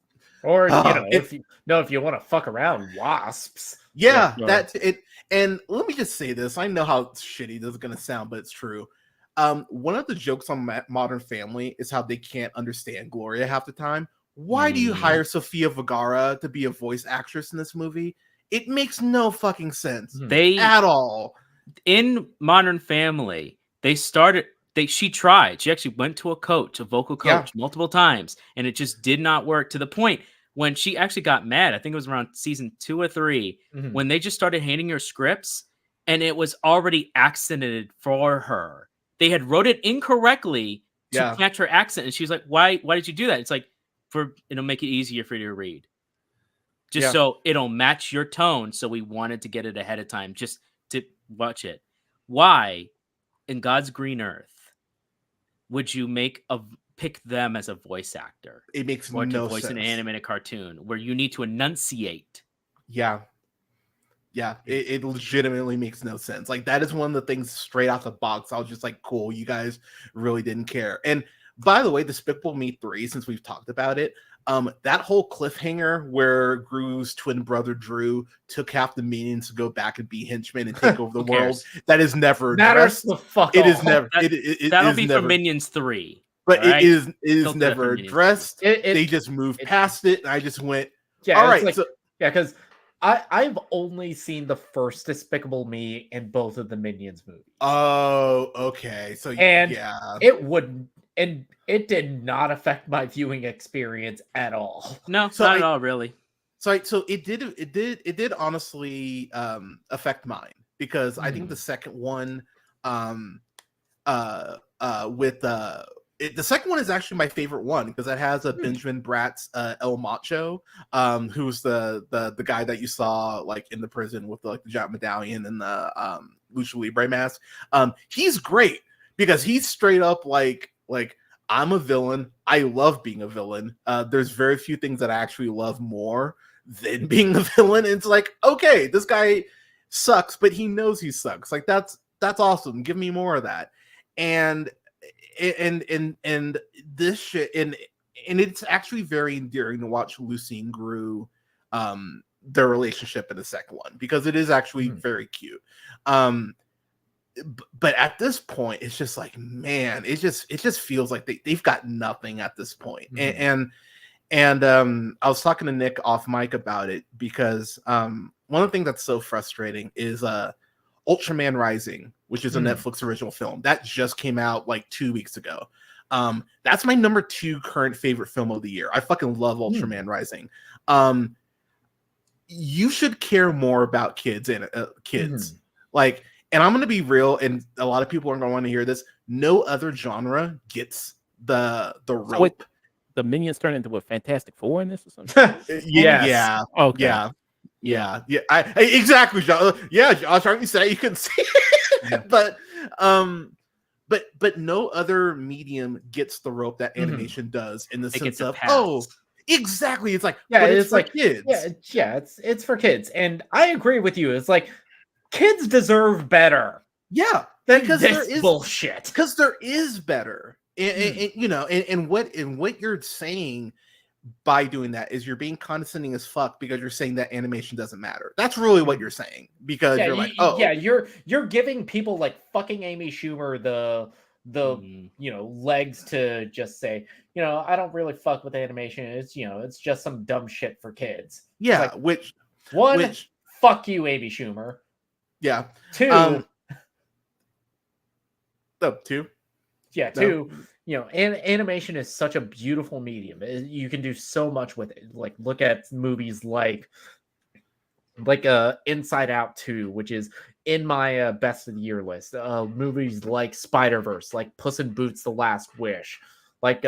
Or if you want to fuck around, wasps. Yeah, that's it. And let me just say this: I know how shitty this is gonna sound, but it's true. One of the jokes on Modern Family is how they can't understand Gloria half the time. Why do you hire Sofia Vergara to be a voice actress in this movie? It makes no fucking sense at all. In Modern Family, she tried. She actually went to a vocal coach multiple times, and it just did not work, to the point when she actually got mad. I think it was around season 2 or 3 when they just started handing her scripts, and it was already accented for her. They had wrote it incorrectly to catch her accent, and she was like, "Why did you do that?" It's like, it'll make it easier for you to read, just so it'll match your tone. So we wanted to get it ahead of time, just to watch it. Why, in God's green earth, would you pick them as a voice actor? It makes no sense. Voice an animated cartoon where you need to enunciate. Yeah, it legitimately makes no sense. Like, that is one of the things straight out the box. I was just like, cool, you guys really didn't care. And by the way, Despicable Me 3, since we've talked about it, that whole cliffhanger where Gru's twin brother Drew took half the minions to go back and be henchmen and take over the world, that is never addressed. It is never. That'll be for Minions 3. But it is never addressed. They just moved past it, and I just went, all right. Like, because I've only seen the first Despicable Me in both of the Minions movies. Oh, okay. So it did not affect my viewing experience at all. No, not at all, really. So it did honestly affect mine, because I think the second one the second one is actually my favorite one, because it has a Benjamin Bratt's El Macho, who's the guy that you saw like in the prison with the giant medallion and the Lucha Libre mask. He's great because he's straight up like I'm a villain. I love being a villain. There's very few things that I actually love more than being a villain. And it's like, okay, this guy sucks, but he knows he sucks. Like, that's awesome. Give me more of that. And this shit, and it's actually very endearing to watch Lucy and Gru, their relationship in the second one, because it is actually very cute. But at this point, it's just like, man, it just feels like they've got nothing at this point. And I was talking to Nick off mic about it, because one of the things that's so frustrating is Ultraman Rising, which is a Netflix original film that just came out like 2 weeks ago. That's my number 2 current favorite film of the year. I fucking love Ultraman Rising. You should care more about kids and like, and I'm going to be real, and a lot of people are going to want to hear this. No other genre gets the rope the minions turn into a Fantastic Four in this or something? Yes. Yeah. Okay. Yeah. Exactly, Josh. Yeah, Josh, aren't you saying you couldn't see it? But no other medium gets the rope that animation does in the It sense gets a of pass. exactly. It's like, Yeah, but it's for like kids. it's for kids, and I agree with you. It's like kids deserve better Yeah, than because this bullshit. Because there is better, and you know, and what you're saying by doing that is you're being condescending as fuck because you're saying that animation doesn't matter. That's really what you're saying, because Yeah, you're like, oh, yeah, you're giving people like fucking Amy Schumer the legs to just say, I don't really fuck with animation. It's just some dumb shit for kids. yeah, like, which fuck you, Amy Schumer. Yeah. Two. Two. Yeah, two. Animation is such a beautiful medium. You can do so much with it. Like, look at movies like Inside Out 2, which is in my best of the year list. Movies like Spider-Verse, like Puss in Boots: The Last Wish, like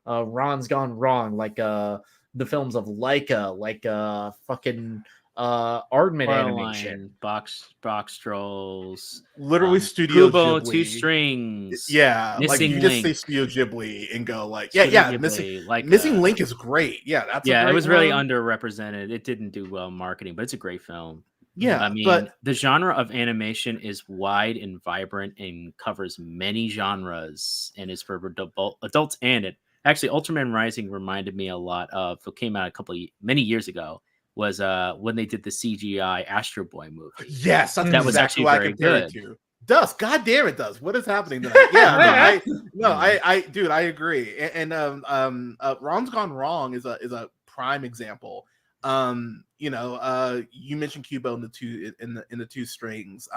Ron's Gone Wrong, like the films of Laika, like fucking Aardman animation, box trolls, literally Studio Kubo, Ghibli. 2 Strings. Yeah, like Missing you Link. just say Studio Ghibli and go like, Studio yeah, Ghibli, Missing Link is great. Yeah, that's a great it was really one. underrepresented. It didn't do well in marketing, but it's a great film. Yeah, I mean, but the genre of animation is wide and vibrant and covers many genres and is for adults and it. Actually, Ultraman Rising reminded me a lot of what came out many years ago. Was when they did the CGI Astro Boy movie. Yes, that's that was exactly actually what I very compare good. it to. Does, god damn it does. What is happening tonight? Yeah, dude, I agree. And Ron's Gone Wrong is a prime example. You mentioned Kubo in the 2 Strings.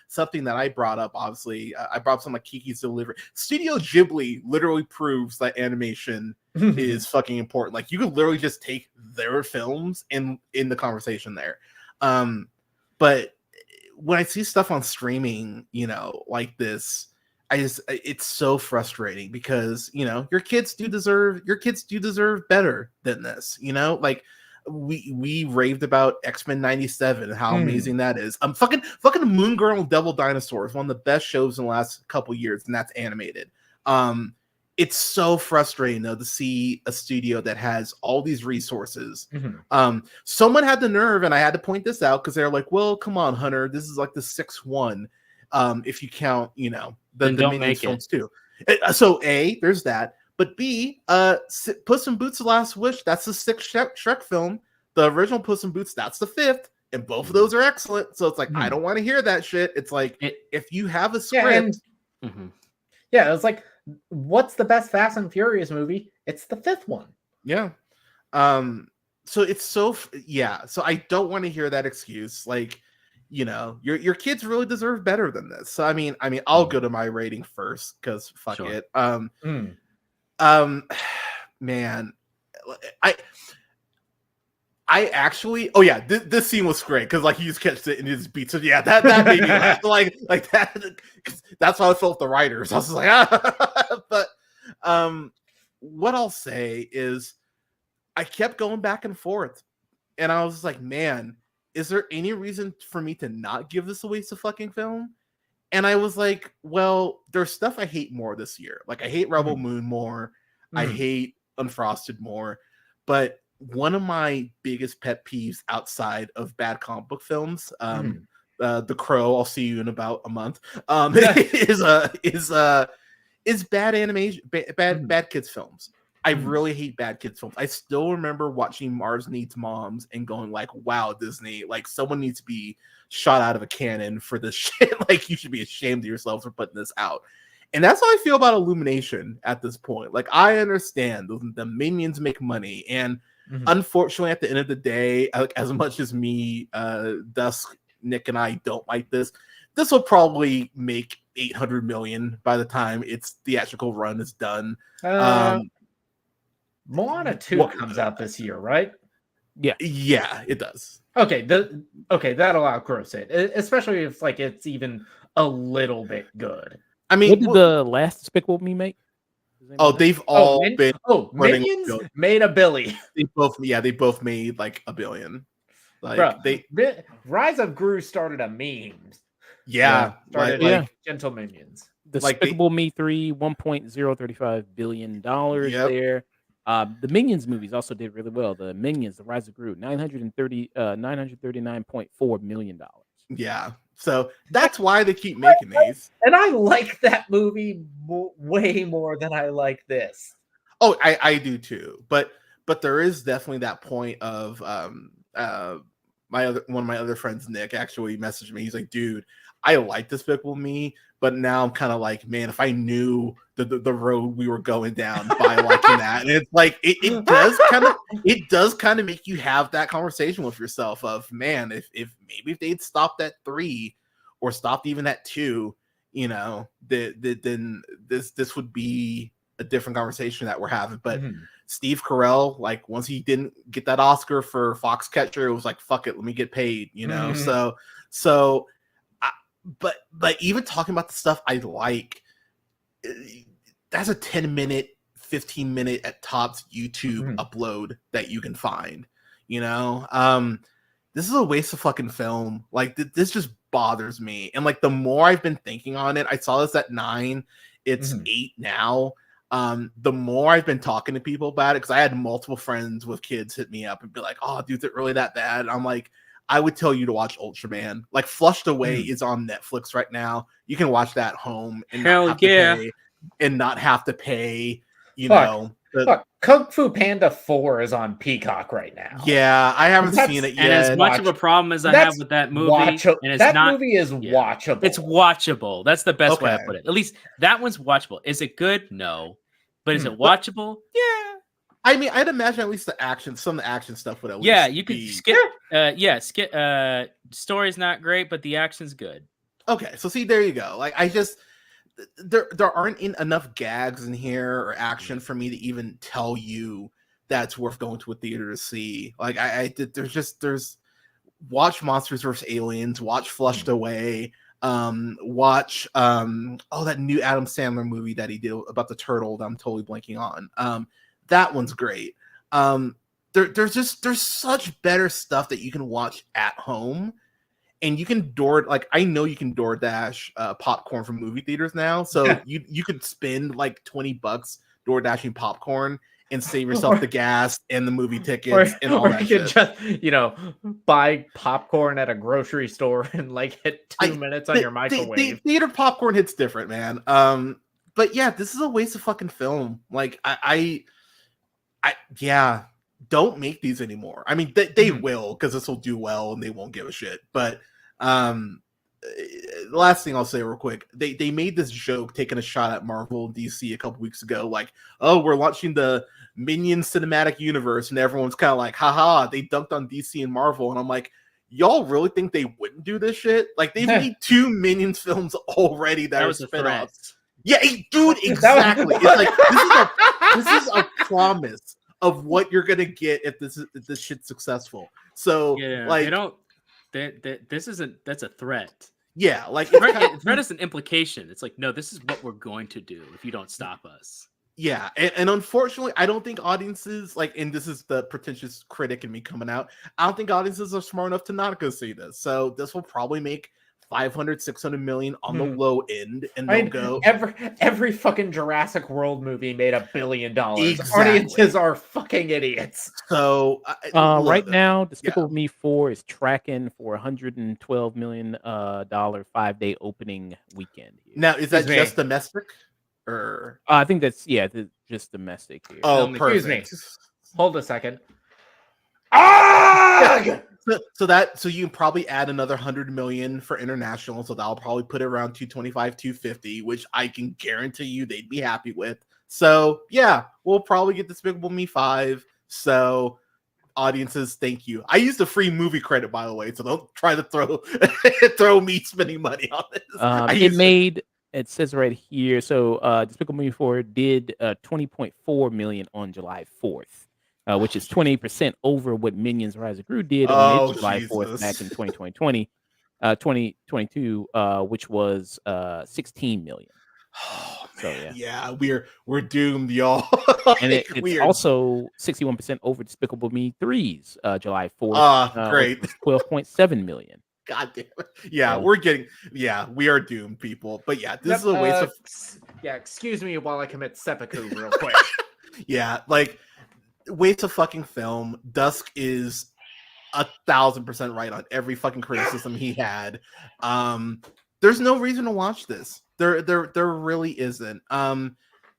Something that I brought up, obviously, I brought up some like Kiki's Delivery. Studio Ghibli literally proves that animation is fucking important. Like, you could literally just take their films in the conversation there. But when I see stuff on streaming, like this, it's so frustrating because your kids do deserve better than this. Like, we raved about X-Men 97 and how amazing that is. Fucking Moon Girl and Devil Dinosaur is one of the best shows in the last couple years, and that's animated. It's so frustrating though to see a studio that has all these resources. Someone had the nerve, and I had to point this out because they're like, "Well, come on, Hunter, this is like the 6th one, if you count, the Minions films too." So A, there's that, but B, Puss in Boots: The Last Wish, that's the 6th Shrek film. The original Puss in Boots, that's the 5th, and both of those are excellent. So it's like, I don't want to hear that shit. It's like, if you have a script, it's like, what's the best Fast and Furious movie? It's the 5th one. Yeah. So it's so I don't want to hear that excuse. Like, your kids really deserve better than this. So I mean, I'll go to my rating first because fuck it. Man, I actually, this scene was great because like he just catches it and he just beats it. Yeah, that made me laugh. like that. That's how I felt the writers. I was like, but what I'll say is, I kept going back and forth, and I was like, man, is there any reason for me to not give this a waste of fucking film? And I was like, well, there's stuff I hate more this year. Like, I hate Rebel Moon more. I hate Unfrosted more. But one of my biggest pet peeves outside of bad comic book films, The Crow, I'll see you in about a month, is bad animation, bad kids films. I really hate bad kids films. I still remember watching Mars Needs Moms and going like, wow, Disney, like someone needs to be shot out of a cannon for this shit. Like, you should be ashamed of yourselves for putting this out. And that's how I feel about Illumination at this point. Like, I understand the Minions make money, and unfortunately, at the end of the day, as much as me, Dusk, Nick, and I don't like this will probably make 800 million by the time its theatrical run is done. Moana 2 comes out this year, right? Yeah, it does. Okay, that'll outgross it, especially if like it's even a little bit good. I mean, what did the last Despicable Me make? anybody know? they've all been running. Minions made a billion. They both made like $1 billion. Like Bruh, Rise of Gru started a meme. Started like Gentle Minions. Despicable Me 3, $1.035 billion there. The Minions movies also did really well. The Minions, The Rise of Gru, $939.4 million. Yeah. So that's why they keep making these. And I like that movie way more than I like this. Oh, I do too. But there is definitely that point of one of my other friends, Nick, actually messaged me. He's like, dude, I like Despicable Me, but now I'm kind of like, man, if I knew the road we were going down by liking that. And it's like it does kind of make you have that conversation with yourself of, man, if they'd stopped at 3 or stopped even at 2, you know, then this would be a different conversation that we're having. But Steve Carell, like, once he didn't get that Oscar for Foxcatcher, it was like, fuck it, let me get paid, you know. So but even talking about the stuff I like, that's a 10-minute, 15-minute at tops YouTube upload that you can find, you know. This is a waste of fucking film. Like, this just bothers me. And like, the more I've been thinking on it, I saw this at 9, it's 8 now. The more I've been talking to people about it, because I had multiple friends with kids hit me up and be like, oh, dude, is it really that bad? I'm like, I would tell you to watch Ultraman. Like, Flushed Away is on Netflix right now. You can watch that at home and not have to pay, you know. Kung Fu Panda 4 is on Peacock right now. Yeah, I haven't seen it yet. And as much of a problem as I have with that movie, movie is watchable. It's watchable. That's the best way I put it. At least that one's watchable. Is it good? No. But is it watchable? Yeah. I mean, I'd imagine at least some of the action stuff would at least you could skip. Story's not great, but the action's good. Okay, so see, there you go. Like, I just there aren't enough gags in here or action for me to even tell you that's worth going to a theater to see. Like, there's watch Monsters vs. Aliens, watch Flushed Away, watch that new Adam Sandler movie that he did about the turtle that I'm totally blanking on. That one's great. There's such better stuff that you can watch at home, and you can I know you can DoorDash popcorn from movie theaters now. So you could spend like $20 DoorDashing popcorn and save yourself the gas and the movie tickets and all that shit. You can just, buy popcorn at a grocery store and like hit 2 minutes on your microwave. Theater popcorn hits different, man. But yeah, this is a waste of fucking film. Like, I don't make these anymore. I mean, they will, because this will do well and they won't give a shit. But the last thing I'll say real quick, they made this joke taking a shot at Marvel and DC a couple weeks ago, like, oh, we're launching the Minions cinematic universe, and everyone's kind of like, haha, they dunked on DC and Marvel. And I'm like, y'all really think they wouldn't do this shit? Like, they've made 2 Minions films already that are spin-offs. Yeah, dude, exactly. It's like, this is a promise of what you're gonna get if this shit's successful. So like, that's a threat. Yeah, like, threat is an implication. It's like, no, this is what we're going to do if you don't stop us. Yeah, and unfortunately, I don't think audiences, like, and this is the pretentious critic in me coming out, I don't think audiences are smart enough to not go see this. So this will probably make 500-600 million on the low end, and they'll go. Every fucking Jurassic World movie made $1 billion. Exactly. Audiences are fucking idiots. So right now, Despicable Me 4 is tracking for $112 million 5-day opening weekend. Here. Now, is that just domestic, or I think that's just domestic here. Oh, perfect. Excuse me. Hold a second. So you can probably add another 100 million for international, so that'll probably put it around 225, 250, which I can guarantee you they'd be happy with. So yeah, we'll probably get Despicable Me 5. So audiences, thank you. I used a free movie credit, by the way, so don't try to throw me spending money on this. It says right here, so Despicable Me 4 did 20.4 million on July 4th. Which is 20% over what Minions Rise of Gru did on its July 4th back in 2022, which was 16 million. Oh So, man, yeah. we're doomed, y'all. And Like, it's we are. also 61% over Despicable Me 3's July 4th, which Great. was 12.7 million. God damn it. Yeah, So, we are doomed, people. But yeah, this is a waste of. Yeah, excuse me while I commit seppuku real quick. Yeah, like waste of fucking film. Dusk is 1,000% right on every fucking criticism he had. There's no reason to watch this. There really isn't.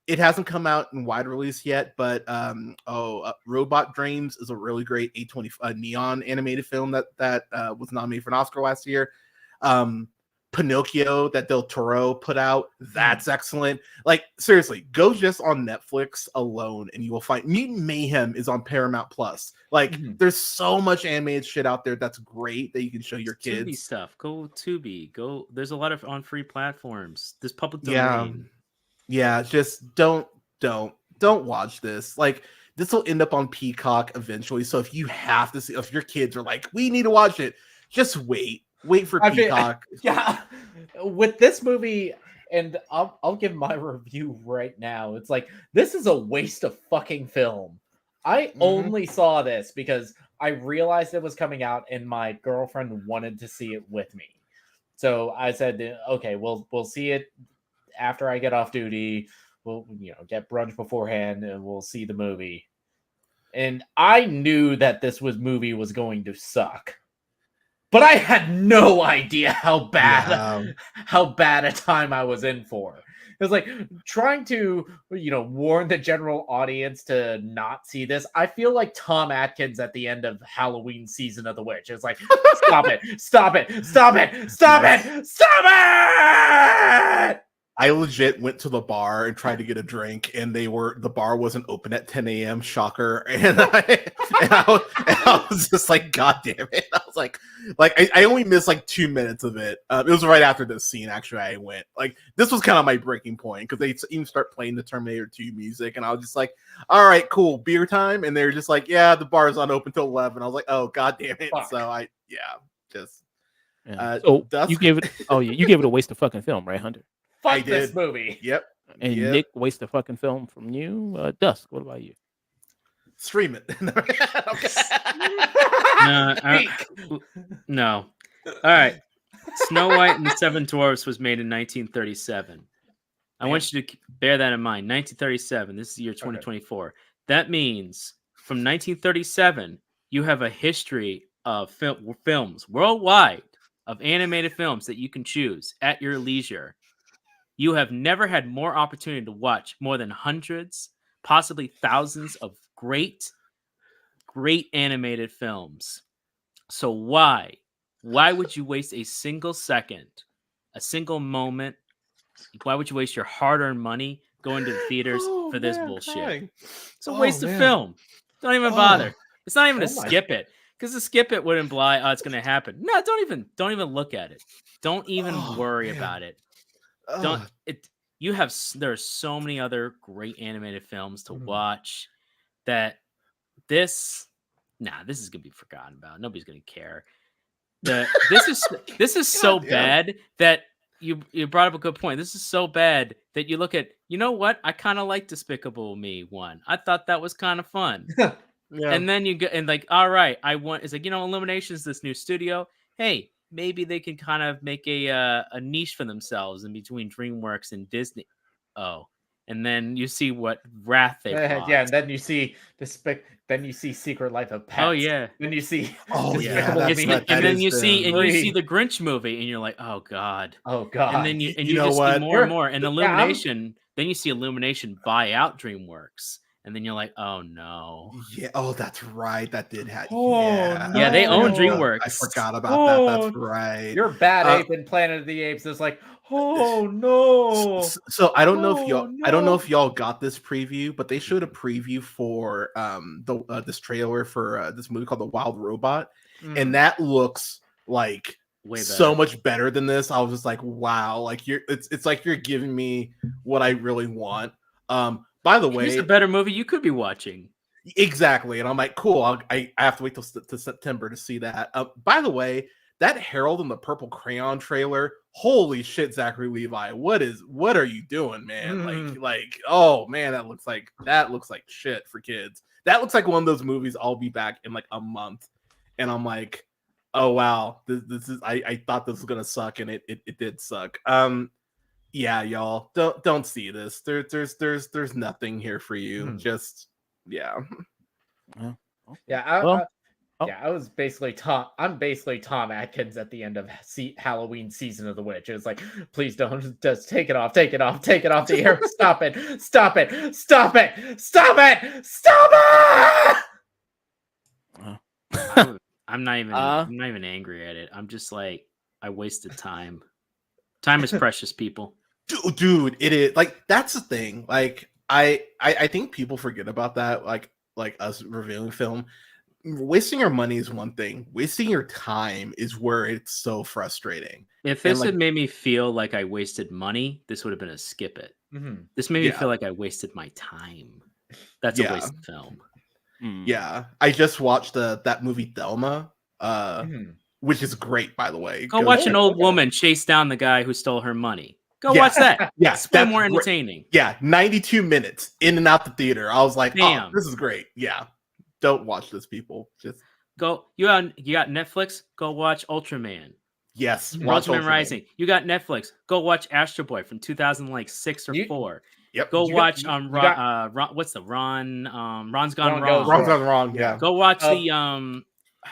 It hasn't come out in wide release yet, but Robot Dreams is a really great A20 neon animated film that was nominated for an Oscar last year. Pinocchio that Del Toro put out, that's excellent. Like, seriously, go just on Netflix alone and you will find Mutant Mayhem is on Paramount Plus. Like, there's so much animated shit out there that's great that you can show your kids. Tubi stuff. Go Tubi. Go. There's a lot of on free platforms. This public Yeah. domain. Yeah, just don't watch this. Like, this will end up on Peacock eventually. So if you have to see, if your kids are like, we need to watch it, just wait for Peacock. Yeah, with this movie, and I'll give my review right now. It's like, this is a waste of fucking film. I only saw this because I realized it was coming out and my girlfriend wanted to see it with me. So I said, okay, we'll see it after I get off duty. We'll get brunch beforehand and we'll see the movie. And I knew that this movie was going to suck. But I had no idea how bad a time I was in for. It was like trying to, warn the general audience to not see this. I feel like Tom Atkins at the end of Halloween Season of the Witch. It's like, stop it, stop it, stop it, stop it, stop it! I legit went to the bar and tried to get a drink, and the bar wasn't open at 10 a.m. Shocker, and I was just like, God damn it! I was like I only missed like 2 minutes of it. It was right after this scene. Actually, I went like this was kind of my breaking point because they even start playing the Terminator 2 music, and I was just like, all right, cool, beer time, and they're just like, yeah, the bar's not open till 11. I was like, oh God damn it! Fuck. So so Dusk. you gave it. Oh yeah, you gave it a waste of fucking film, right, Hunter? Fuck this movie. Yep. And Nick, waste of fucking film from you. Dusk, what about you? Stream it. No. All right. Snow White and the Seven Dwarfs was made in 1937. I want you to bear that in mind. 1937. This is the year 2024. Okay. That means from 1937, you have a history of films worldwide, of animated films that you can choose at your leisure. You have never had more opportunity to watch more than hundreds, possibly thousands of great animated films. So why would you waste a single second, a single moment? Why would you waste your hard-earned money going to the theaters for this bullshit? Crying. It's a waste of film. Don't even bother. It's not even a skip it, because to skip it would imply, oh, it's going to happen. No, don't even look at it. Don't even worry about it. There are so many other great animated films to watch that this is gonna be forgotten about. Nobody's gonna care. This is so bad that you brought up a good point. This is so bad that you look at, you know what? I kind of like Despicable Me 1. I thought that was kind of fun. And then you go and like, all right, it's like, Illumination's this new studio. Hey, maybe they can kind of make a niche for themselves in between DreamWorks and Disney. Oh, and then you see what wrath they brought. Yeah, and then you see Secret Life of Pets. Oh yeah. Then you see and then you see the Grinch movie, and you're like, oh god. And then you just see more and more. And Illumination, then you see Illumination buy out DreamWorks. And then you're like, oh no. Yeah. Oh, that's right. That did happen. Yeah, they own DreamWorks. I forgot about that. That's right. You're Bad Ape in Planet of the Apes. It's like, oh no. So I don't know if y'all got this preview, but they showed a preview for this trailer for this movie called The Wild Robot, and that looks like so much better than this. I was just like, wow, like it's like you're giving me what I really want. By the way, here's a better movie you could be watching. Exactly. And I'm like, cool. I have to wait till September to see that. By the way, that Harold and the Purple Crayon trailer. Holy shit, Zachary Levi, what are you doing, man? Like, oh man, that looks like shit for kids. That looks like one of those movies I'll be back in like a month, and I'm like, oh wow, this is I thought this was gonna suck, and it did suck. Yeah, y'all, don't see this. There's nothing here for you. Just yeah. I was basically Tom. I'm basically Tom Atkins at the end of Halloween Season of the Witch. It's like, please don't just take it off the air. Stop it! Stop it! Stop it! Stop it! Stop it! I'm not even angry at it. I'm just like, I wasted time. Time is precious, people. Dude, it is. Like, that's the thing. Like, I think people forget about that. Like us reviewing film. Wasting your money is one thing. Wasting your time is where it's so frustrating. If this had made me feel like I wasted money, this would have been a skip it. This made me feel like I wasted my time. That's a wasted film. Yeah, I just watched that movie Thelma, which is great, by the way. Go watch an old woman chase down the guy who stole her money. Go watch that. Yes, that's more entertaining. Yeah, 92 minutes in and out the theater. I was like, damn, oh, this is great. Yeah. Don't watch this, people. Just go. You got Netflix. Go watch Ultraman. Yes, watch Ultraman Rising. You got Netflix. Go watch Astro Boy from 2006 or 4. Yep. Go watch what's the Ron's Gone Wrong. Ron's Gone Wrong. Yeah. Go watch the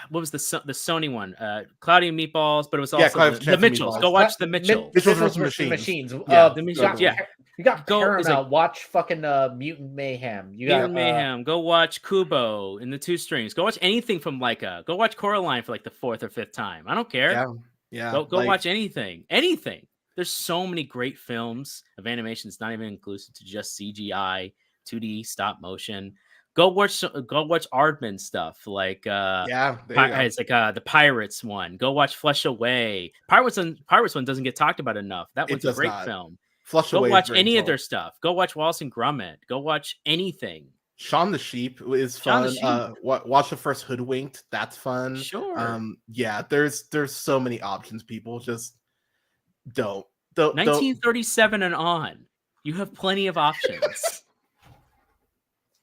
what was the Sony one? Cloudy and Meatballs, but it was also the Mitchells. Go watch the Mitchells. Mitchells vs. Machines. You got Paramount. Watch fucking Mutant Mayhem. You got Mutant Mayhem. Go watch Kubo in the 2 strings. Go watch anything from Leica. Go watch Coraline for like the 4th or 5th time. I don't care. Yeah. Go watch anything. Anything. There's so many great films of animation. It's not even inclusive to just CGI, 2D, stop motion. Go watch Aardman stuff like it's like the Pirates one. Go watch Flesh Away. Pirates one doesn't get talked about enough. That was a great film. Go watch any of their stuff. Go watch Wallace and Gromit. Go watch anything. Shaun the Sheep is fun. Watch the first Hoodwinked. That's fun. Sure. Yeah. There's so many options. People just don't. 1937 and on. You have plenty of options.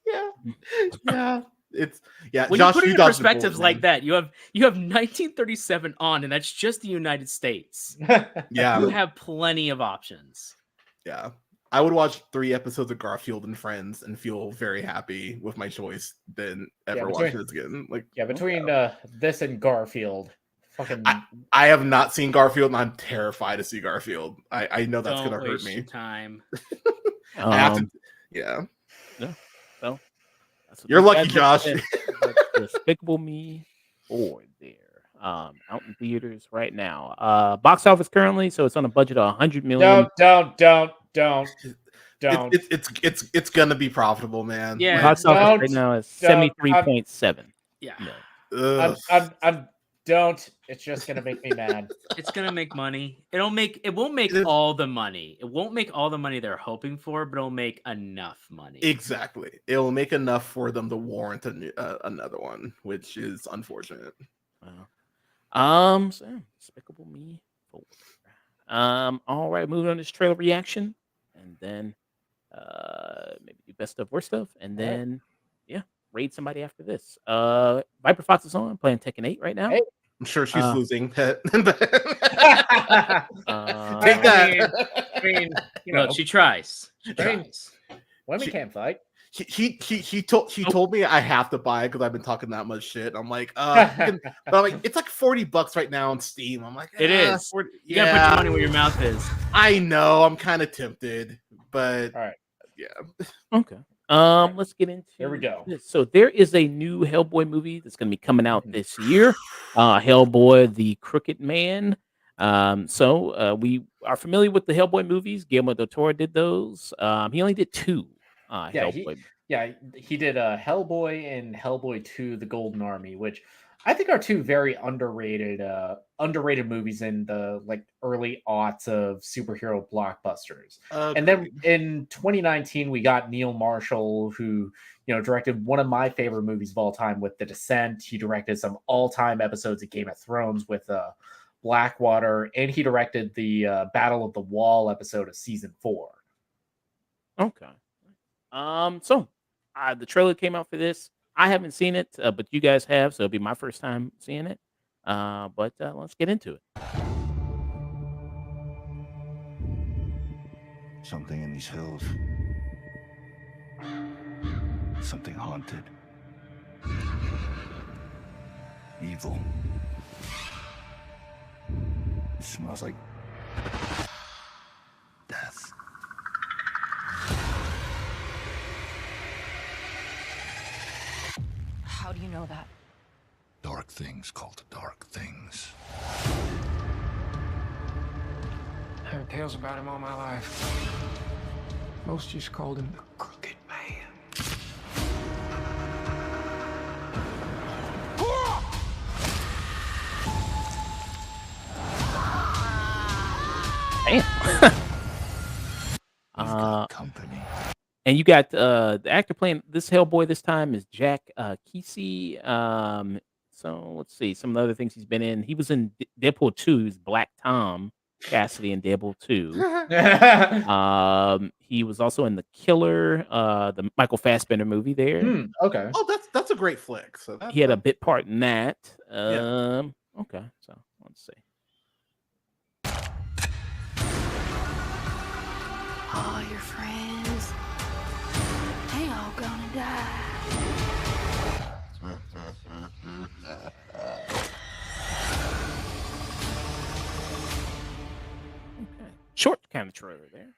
Yeah. It's when Josh, you put it in perspectives like that, you have 1937 on, and that's just the United States. Yeah. You have plenty of options. Yeah. I would watch 3 episodes of Garfield and Friends and feel very happy with my choice than ever watch it again. Like, between this and Garfield, fucking. I have not seen Garfield, and I'm terrified to see Garfield. I know that's gonna hurt me. Your time. I have to. Yeah. Yeah. Well, you're lucky, Josh. Despicable Me 4 there. Out in theaters right now. Box office currently, so it's on a budget of $100 million. Don't. It's gonna be profitable, man. Yeah. Box office right now is 73.7. Yeah. Don't. It's just gonna make me mad. It's gonna make money. It won't make all the money. It won't make all the money they're hoping for, but it'll make enough money. Exactly. It will make enough for them to warrant another one, which is unfortunate. So Despicable Me 4. All right, moving on to this trailer reaction, and then maybe do best of worst of, and then raid somebody after this. Viper Fox is on playing Tekken 8 right now. Hey. I'm sure she's losing. Take that. I mean, she tries. Women can't fight. He told me I have to buy it because I've been talking that much shit. I'm like, but I'm like, it's like $40 right now on Steam. I'm like, it is. 40, you gotta put your money where your mouth is. I know. I'm kind of tempted, but all right, yeah. Okay. Let's get into. Here we go. This. So there is a new Hellboy movie that's going to be coming out this year. Hellboy: The Crooked Man. So we are familiar with the Hellboy movies. Guillermo del Toro did those. He only did 2. Hellboy. He did Hellboy and Hellboy 2: The Golden Army, which I think are 2 very underrated movies in the early aughts of superhero blockbusters. And then in 2019 we got Neil Marshall, who directed one of my favorite movies of all time with The Descent. He directed some all-time episodes of Game of Thrones with Blackwater, and he directed the Battle of the Wall episode of season 4. Okay. So the trailer came out for this. I haven't seen it, but you guys have, so it'll be my first time seeing it. But let's get into it. Something in these hills. Something haunted. Evil. It smells like death. How do you know that? Dark things called dark things. I heard tales about him all my life. Most just called him the Crooked Man. Damn. You've got company. And you got the actor playing this Hellboy this time is Jack Kesey. So let's see some of the other things he's been in. He was in Deadpool 2. He was Black Tom Cassidy in Deadpool 2. He was also in The Killer, the Michael Fassbender movie there. Okay. Oh, that's a great flick. So He had a bit part in that. Yeah. Okay, so let's see. All your friends, they all gonna die. Okay. Short kind of trailer there.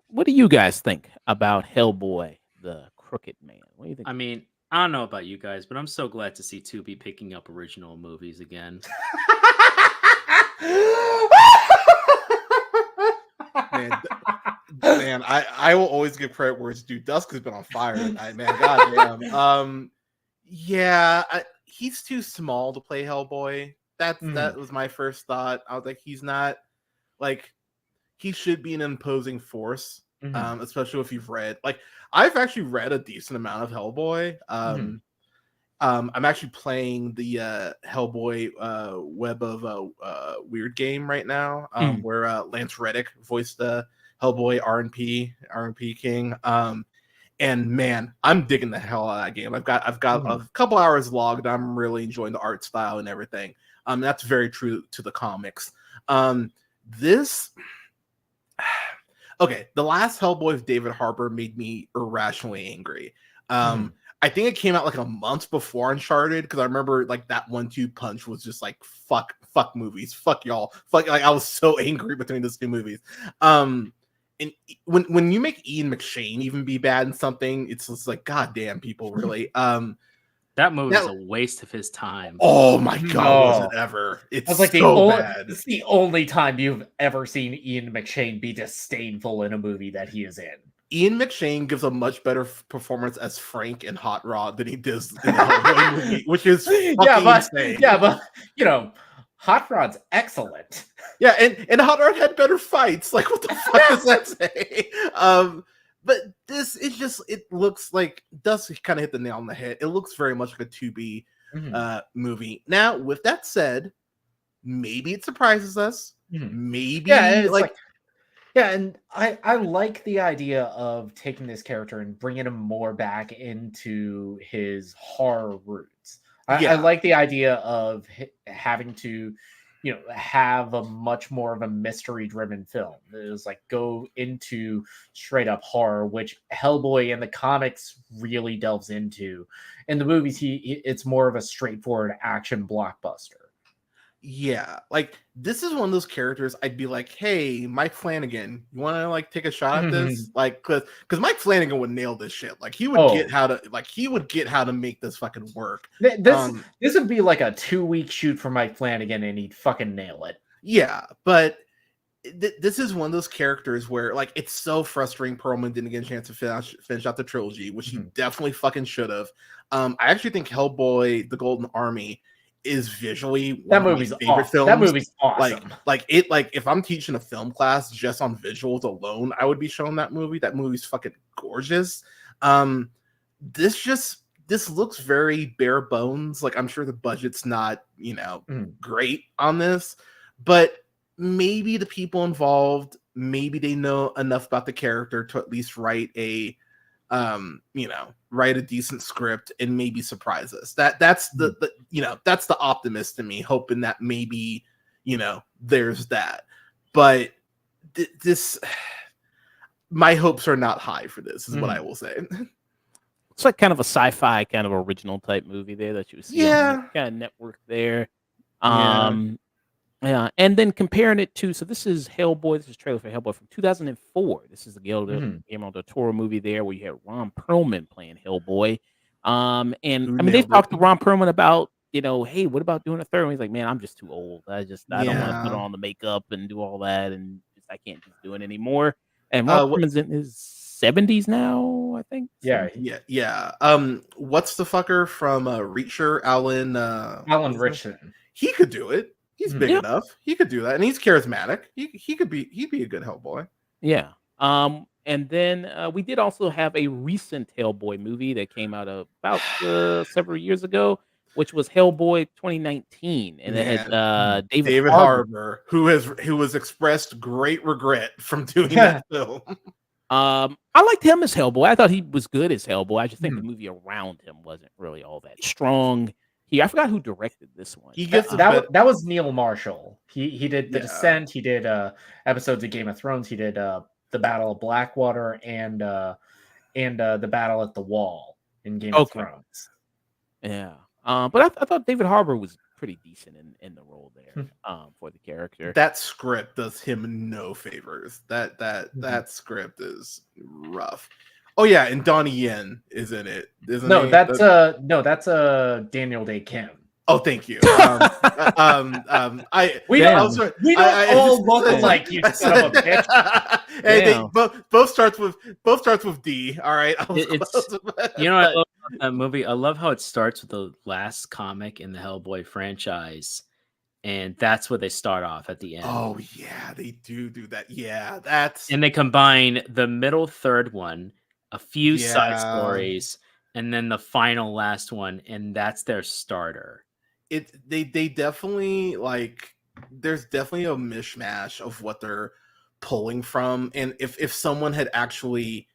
What do you guys think about Hellboy, the Crooked Man? What do you think? I mean, I don't know about you guys, but I'm so glad to see Tubi picking up original movies again. Man, I will always give credit where it's due. Dusk has been on fire tonight, man. Goddamn. Yeah, he's too small to play Hellboy. That was my first thought. I was like, he's not like he should be an imposing force, especially if you've read. Like, I've actually read a decent amount of Hellboy. I'm actually playing the Hellboy Web of Weird game right now, where Lance Reddick voiced the Hellboy RNP King. And man, I'm digging the hell out of that game. I've got a couple hours logged. I'm really enjoying the art style and everything. That's very true to the comics. This okay, the last Hellboy with David Harbour made me irrationally angry. I think it came out like a month before Uncharted, because I remember like that 1-2 punch was just like fuck movies, fuck y'all, fuck. Like, I was so angry between those two movies. And when you make Ian McShane even be bad in something, it's just like, goddamn, people really. That movie is a waste of his time. Oh my god, was it ever? It's like bad. It's the only time you've ever seen Ian McShane be disdainful in a movie that he is in. Ian McShane gives a much better performance as Frank in Hot Rod than he does in the Hellboy movie, which is insane. Yeah, but you know, Hot Rod's excellent. Yeah, and Hot Rod had better fights. Like, what the fuck does that say? But this is just, it looks like, does kind of hit the nail on the head. It looks very much like a 2B movie. Now, with that said, maybe it surprises us. Maybe yeah, and I like the idea of taking this character and bringing him more back into his horror roots. I like the idea of having to, you know, have a much more of a mystery-driven film. It was like go into straight-up horror, which Hellboy in the comics really delves into. In the movies, it's more of a straightforward action blockbuster. Yeah, like, this is one of those characters I'd be like, hey, Mike Flanagan, you want to like take a shot at this? Like, because Mike Flanagan would nail this shit. Like, he would get how to make this fucking work. This would be like a 2-week shoot for Mike Flanagan, and he'd fucking nail it. Yeah, but this is one of those characters where, like, it's so frustrating Perlman didn't get a chance to finish out the trilogy, which he definitely fucking should have. I actually think Hellboy: The Golden Army is visually that movie's favorite films. That movie's awesome. Like if I'm teaching a film class just on visuals alone, I would be showing that movie. That movie's fucking gorgeous. This just this looks very bare bones. Like, I'm sure the budget's not, great on this, but maybe the people involved, maybe they know enough about the character to at least write a decent script and maybe surprise us. That's the that's the optimist in me, hoping that maybe, there's that. But this, my hopes are not high for this, is what I will say. It's like kind of a sci-fi kind of original type movie there that you see on the kind of network there. Yeah, and then comparing it to, so this is Hellboy. This is a trailer for Hellboy from 2004. This is the Guillermo del Toro movie there, where you had Ron Perlman playing Hellboy. And I mean, they've talked to Ron Perlman about, hey, what about doing a third one? He's like, man, I'm just too old. I don't want to put on the makeup and do all that, and I can't just do it anymore. And Ron Perlman's in his 70s now, I think. Yeah. What's the fucker from Reacher? Alan Richardson. He could do it. He's big enough. He could do that, and he's charismatic. He'd be a good Hellboy. Yeah. And then we did also have a recent Hellboy movie that came out about several years ago, which was Hellboy 2019, and it had David Harbour, who has expressed great regret from doing that film. I liked him as Hellboy. I thought he was good as Hellboy. I just think the movie around him wasn't really all that strong. I forgot who directed this one. That was Neil Marshall. He did The Descent. He did episodes of Game of Thrones. He did the Battle of Blackwater and the Battle at the Wall in Game of Thrones. Yeah. But I thought David Harbour was pretty decent in the role there for the character. That script does him no favors. That script is rough. Oh yeah, and Donnie Yen is in it. That's Daniel Day Kim. Oh, thank you. We don't all look alike, you son of a bitch. Hey, both starts with D. All right. I love that movie. I love how it starts with the last comic in the Hellboy franchise, and that's where they start off at the end. Oh yeah, they do that. Yeah, and they combine the middle third one, a few side stories, and then the final last one, and that's their starter. They definitely, like, there's definitely a mishmash of what they're pulling from, and if someone had actually,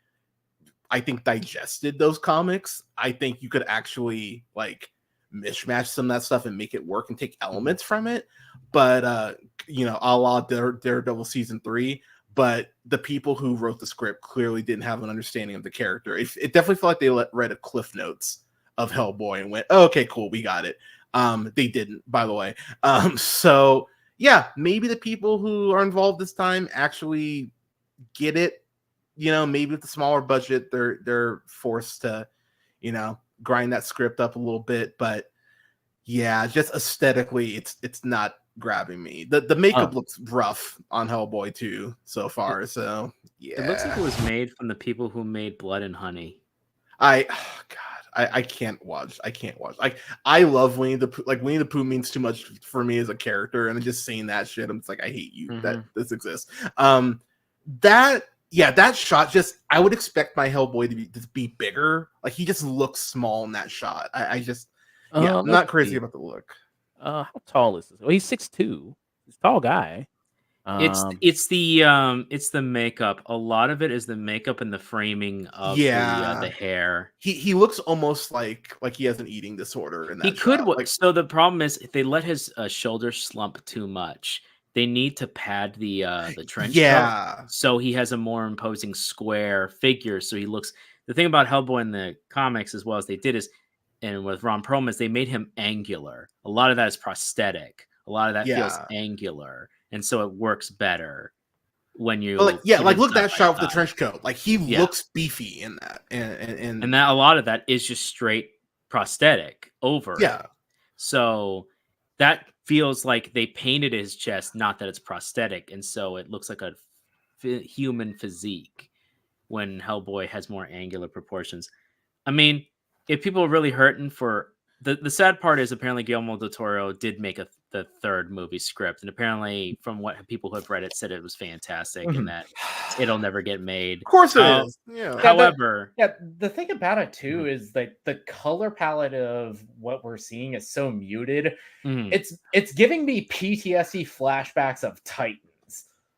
I think, digested those comics, I think you could actually, like, mishmash some of that stuff and make it work and take elements from it. But a la Daredevil season 3. But the people who wrote the script clearly didn't have an understanding of the character. It definitely felt like they read a Cliff Notes of Hellboy and went, oh, okay, cool, we got it. They didn't, by the way. So yeah, maybe the people who are involved this time actually get it. Maybe with the smaller budget, they're forced to, grind that script up a little bit. But yeah, just aesthetically, it's not grabbing me. The makeup looks rough on Hellboy too so far. So yeah, it looks like it was made from the people who made Blood and Honey. I can't watch. Like, I love Winnie the Pooh. Like, Winnie the Pooh means too much for me as a character, and just saying that shit, I'm just like, I hate you that this exists. That shot, just, I would expect my Hellboy to be bigger. Like, he just looks small in that shot. I'm not crazy about the look. How tall is this? Well, he's 6'2". He's a tall guy. It's the makeup. A lot of it is the makeup and the framing of the hair. He looks almost like he has an eating disorder. In that he could. So the problem is, if they let his shoulder slump too much, they need to pad the trench coat, so he has a more imposing square figure. So he looks. The thing about Hellboy in the comics, as well as they did, is, and with Ron Perlman, is they made him angular. A lot of that is prosthetic. A lot of that feels angular. And so it works better when you look at that shot with the trench coat. Like, he looks beefy in that, and that a lot of that is just straight prosthetic over. Yeah. So that feels like they painted his chest, not that it's prosthetic, and so it looks like a human physique when Hellboy has more angular proportions. I mean, if people are really hurting for the sad part is, apparently Guillermo del Toro did make the third movie script, and apparently, from what people who have read it said, it was fantastic, and that it'll never get made. Of course it is. Yeah. However, the thing about it too is that the color palette of what we're seeing is so muted. It's giving me PTSD flashbacks of Titans.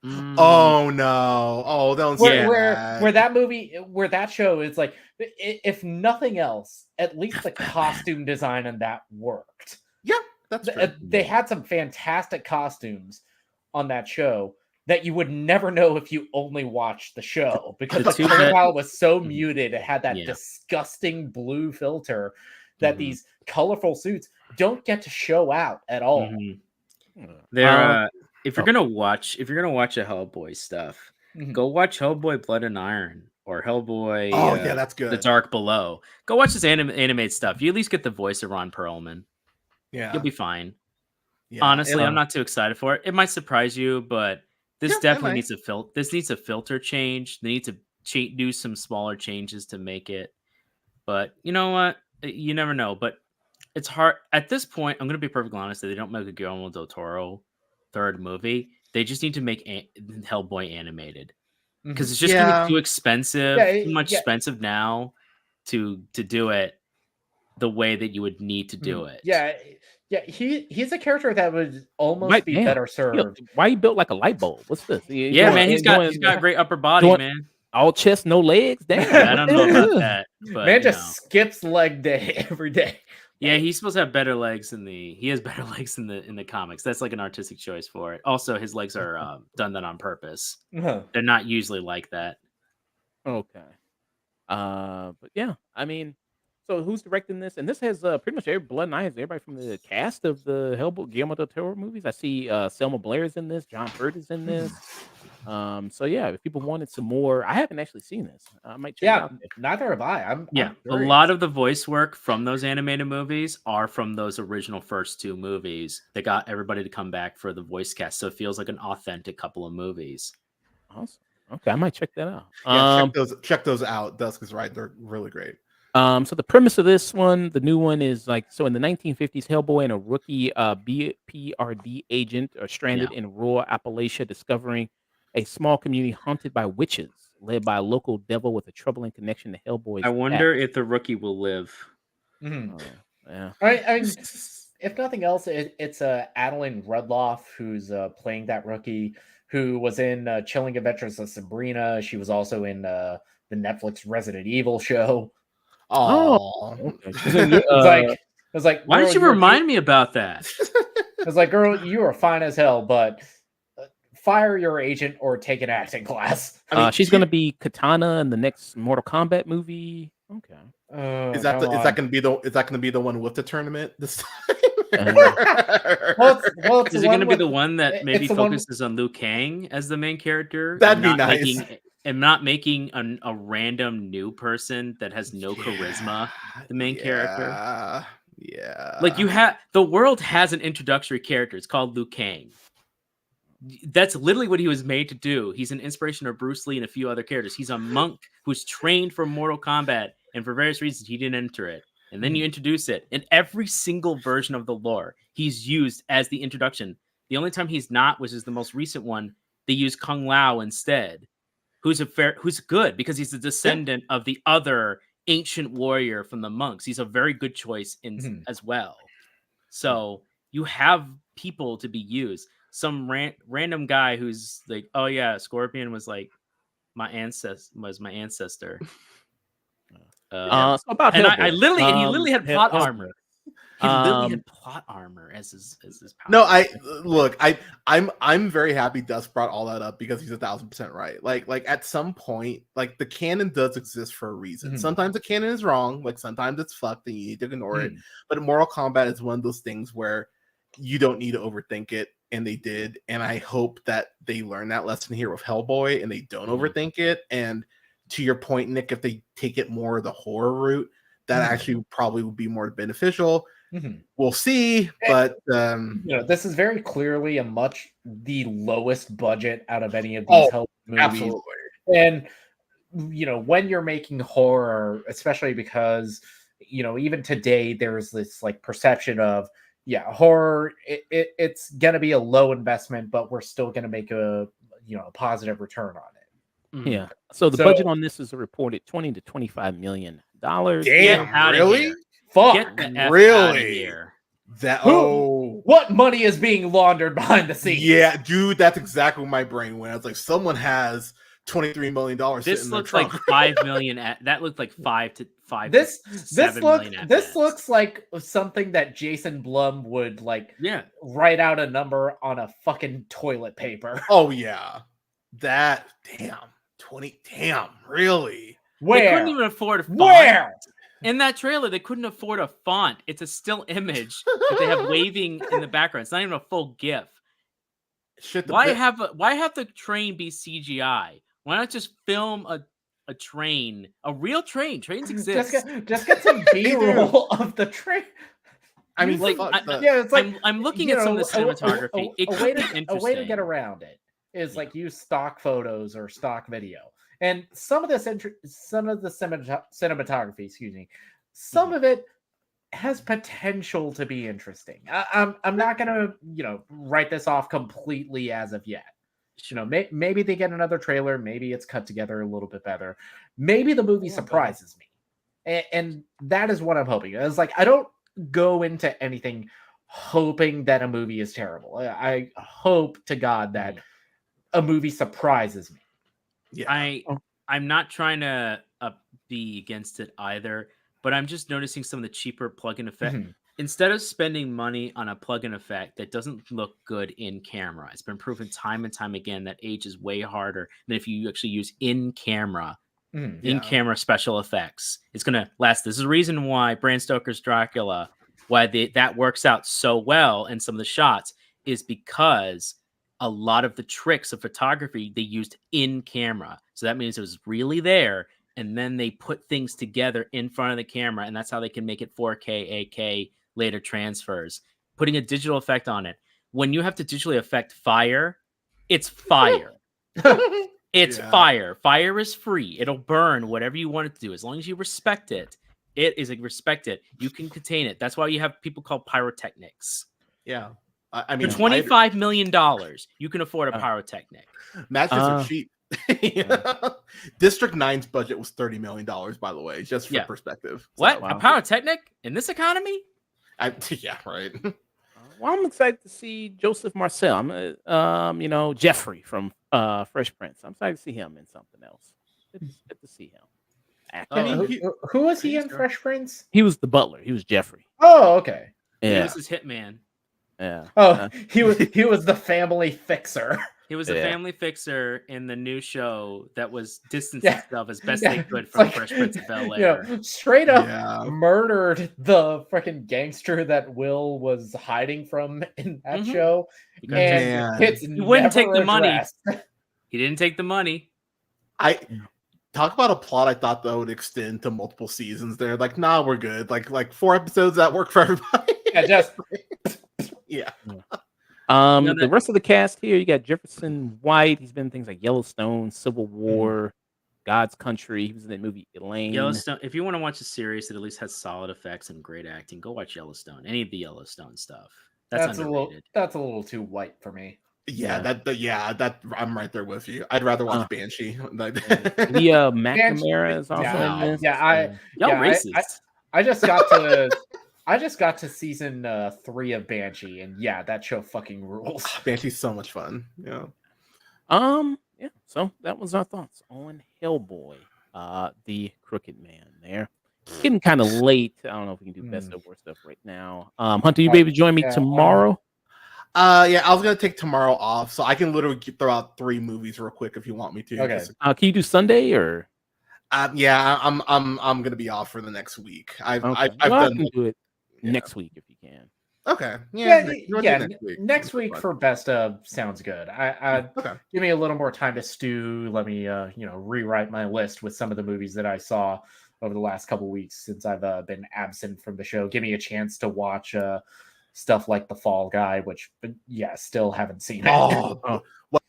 Oh no! Oh, don't say that. Where that movie, where that show is like, if nothing else, at least the costume design on that worked. Yeah, that's true. They had some fantastic costumes on that show that you would never know if you only watched the show, because the color palette was so muted. It had that disgusting blue filter that these colorful suits don't get to show out at all. They're if you're gonna watch a Hellboy stuff, go watch Hellboy Blood and Iron or Hellboy. Oh yeah, that's good. The Dark Below. Go watch this animated stuff. You at least get the voice of Ron Perlman. Yeah, you'll be fine. Yeah, honestly, I'm not too excited for it. It might surprise you, but this definitely needs a This needs a filter change. They need to do some smaller changes to make it. But you know what? You never know. But it's hard at this point. I'm going to be perfectly honest. That they don't make a Guillermo del Toro third movie. They just need to make Hellboy animated, because it's just gonna be too expensive, too much expensive now to do it the way that you would need to do it. Yeah, he's a character that would almost be better served. Why he built like a light bulb? What's this? He's got great upper body, man. All chest, no legs. Damn, I don't know about that. But, man just skips leg day every day. Yeah, he's supposed to have better legs he has better legs in the comics. That's like an artistic choice for it. Also, his legs are done that on purpose. They're not usually like that. Okay. But yeah, I mean, so who's directing this? And this has pretty much Blood and Iron, everybody from the cast of the Hellboy Guillermo del Toro movies. I see Selma Blair is in this, John Hurt is in this. So yeah, if people wanted some more, I haven't actually seen this. I might check it out. Neither have I. I'm a lot of the voice work from those animated movies are from those original first two movies that got everybody to come back for the voice cast. So it feels like an authentic couple of movies. Awesome. Okay, I might check that out. Yeah, check those out. Dusk is right; they're really great. So the premise of this one, the new one, is like, so in the 1950s, Hellboy and a rookie BPRD agent are stranded in rural Appalachia, discovering a small community haunted by witches, led by a local devil with a troubling connection to Hellboy's I wonder if the rookie will live. Yeah. I mean, if nothing else, it's Adeline Rudloff who's playing that rookie, who was in Chilling Adventures of Sabrina. She was also in the Netflix Resident Evil show. Oh, it was like, why did you remind me about that? It was like, girl, you are fine as hell, but fire your agent or take an acting class. I mean, she's going to be Katana in the next Mortal Kombat movie. Okay. Is that going to be the one with the tournament this time? Is it going to be the one that maybe focuses on Liu Kang as the main character? That'd be nice. And not making a random new person that has no charisma the main character. Yeah. Like the world has an introductory character. It's called Liu Kang. That's literally what he was made to do. He's an inspiration of Bruce Lee and a few other characters. He's a monk who's trained for Mortal Kombat, and for various reasons he didn't enter it. And then you introduce it. In every single version of the lore, he's used as the introduction. The only time he's not, which is the most recent one, they use Kung Lao instead, who's good because he's a descendant of the other ancient warrior from the monks. He's a very good choice as well. So you have people to be used. Some random guy who's like, oh yeah, Scorpion was like my ancestor. So about and Hellboy. he literally had plot armor. He literally had plot armor as his power. No, I'm very happy Dusk brought all that up, because he's 1,000% right. Like at some point, like the canon does exist for a reason. Sometimes the canon is wrong, like sometimes it's fucked and you need to ignore it. But Mortal Kombat is one of those things where you don't need to overthink it, and they did. And I hope that they learn that lesson here with Hellboy and they don't overthink it. And to your point, Nick, if they take it more the horror route, that actually probably would be more beneficial. We'll see, but this is very clearly the lowest budget out of any of these Hellboy movies. Absolutely. And when you're making horror, especially because even today there's this like perception of horror. It's gonna be a low investment, but we're still gonna make a positive return on it. Yeah. So the budget on this is a reported $20 to $25 million. Damn, really? Fuck. Get the F out of Really? here. What money is being laundered behind the scenes? Yeah, dude, that's exactly where my brain went. I was like, someone has $23 million. This looks like $5 million. That looked like This this looks like something that Jason Blum would write out a number on a fucking toilet paper. Oh yeah, that damn, really? Where? They couldn't even afford a font. Where? In that trailer, they couldn't afford a font. It's a still image that they have waving in the background. It's not even a full GIF. Why have the train be CGI? Why not just film a train, a real train? Trains exist. Just get some B-roll of the train. I mean, it's like I'm looking at some of the cinematography. A way to get around it is use stock photos or stock video. And some of the cinematography, some of it has potential to be interesting. I'm not gonna write this off completely as of yet. Maybe they get another trailer. Maybe it's cut together a little bit better. Maybe the movie surprises me, and that is what I'm hoping. It's like I don't go into anything hoping that a movie is terrible. I hope to God that a movie surprises me. Yeah, I'm not trying to be against it either, but I'm just noticing some of the cheaper plug-in effect. Instead of spending money on a plug-in effect that doesn't look good in camera, it's been proven time and time again that age is way harder than if you actually use in-camera special effects. It's gonna last. This is the reason why Bram Stoker's Dracula, that works out so well in some of the shots, is because a lot of the tricks of photography they used in camera. So that means it was really there, and then they put things together in front of the camera, and that's how they can make it 4K, 8K, later transfers. Putting a digital effect on it. When you have to digitally affect fire, it's fire. It's fire. Fire is free. It'll burn whatever you want it to do. As long as you respect it, respect it. You can contain it. That's why you have people called pyrotechnics. Yeah. I mean, for $25 million, you can afford a pyrotechnic. Matches are cheap. District 9's budget was $30 million, by the way, just for perspective. What? A pyrotechnic in this economy? Yeah, right. Well, I'm excited to see Joseph Marcel. I'm, Jeffrey from Fresh Prince. I'm excited to see him in something else. It's good to see him. Who was he in Fresh Prince? He was the butler. He was Jeffrey. Oh, okay. Yeah. He was his hitman. Yeah. Oh, he was the family fixer. He was a family fixer in the new show that was distanced itself as best they could from Fresh Prince of Bel-Air. Straight up murdered the freaking gangster that Will was hiding from in that show. And he wouldn't take the money. He didn't take the money. I talk about a plot I thought that would extend to multiple seasons. They're like, nah, we're good. Like 4 episodes that work for everybody. The rest of the cast here, you got Jefferson White. He's been in things like Yellowstone, Civil War, God's Country. He was in that movie Elaine. Yellowstone. If you want to watch a series that at least has solid effects and great acting, go watch Yellowstone. Any of the Yellowstone stuff. That's underrated. That's a little too white for me. That I'm right there with you. I'd rather watch Banshee. Leah McNamara is also in this. Racist. I just got to season 3 of Banshee, and that show fucking rules. Banshee's so much fun. Yeah. So that was our thoughts on Hellboy, the Crooked Man. There, it's getting kind of late. I don't know if we can do best of worst stuff right now. Hunter, you be able to join me tomorrow? I was gonna take tomorrow off, so I can literally throw out 3 movies real quick if you want me to. Okay. Can you do Sunday or? I'm gonna be off for the next week. I've done do it next week if you can. Okay. Next week for best of sounds good. Give me a little more time to stew. Let me rewrite my list with some of the movies that I saw over the last couple weeks since I've been absent from the show. Give me a chance to watch stuff like The Fall Guy, which still haven't seen it. Well,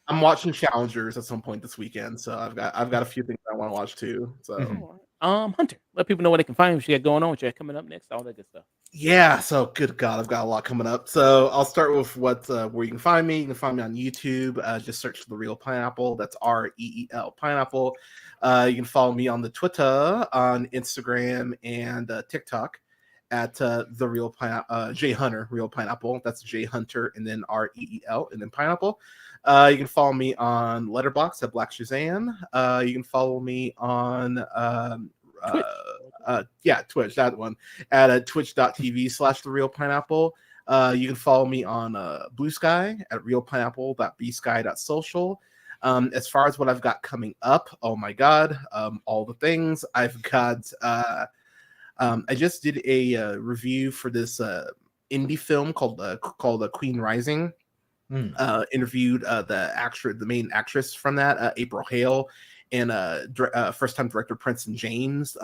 I'm watching Challengers at some point this weekend, so I've got a few things I want to watch too. So Hunter, let people know what they can find, what you got going on, what you got coming up next, all that good stuff. Yeah, so good God, I've got a lot coming up. So I'll start with where you can find me. You can find me on YouTube. Just search for The Real Pineapple. That's REEL Pineapple. You can follow me on the Twitter, on Instagram, and TikTok at The Real Pineapple, J Hunter, Real Pineapple. That's J Hunter, and then REEL, and then Pineapple. You can follow me on Letterboxd at Black Shazam. You can follow me on Twitch, that one, at twitch.tv/The Real Pineapple. You can follow me on Blue Sky at realpineapple.bsky.social. As far as what I've got coming up, oh my God, all the things I've got. I just did a review for this indie film called Queen Rising. Interviewed the main actress from that, April Hale, and first-time director Princeton James.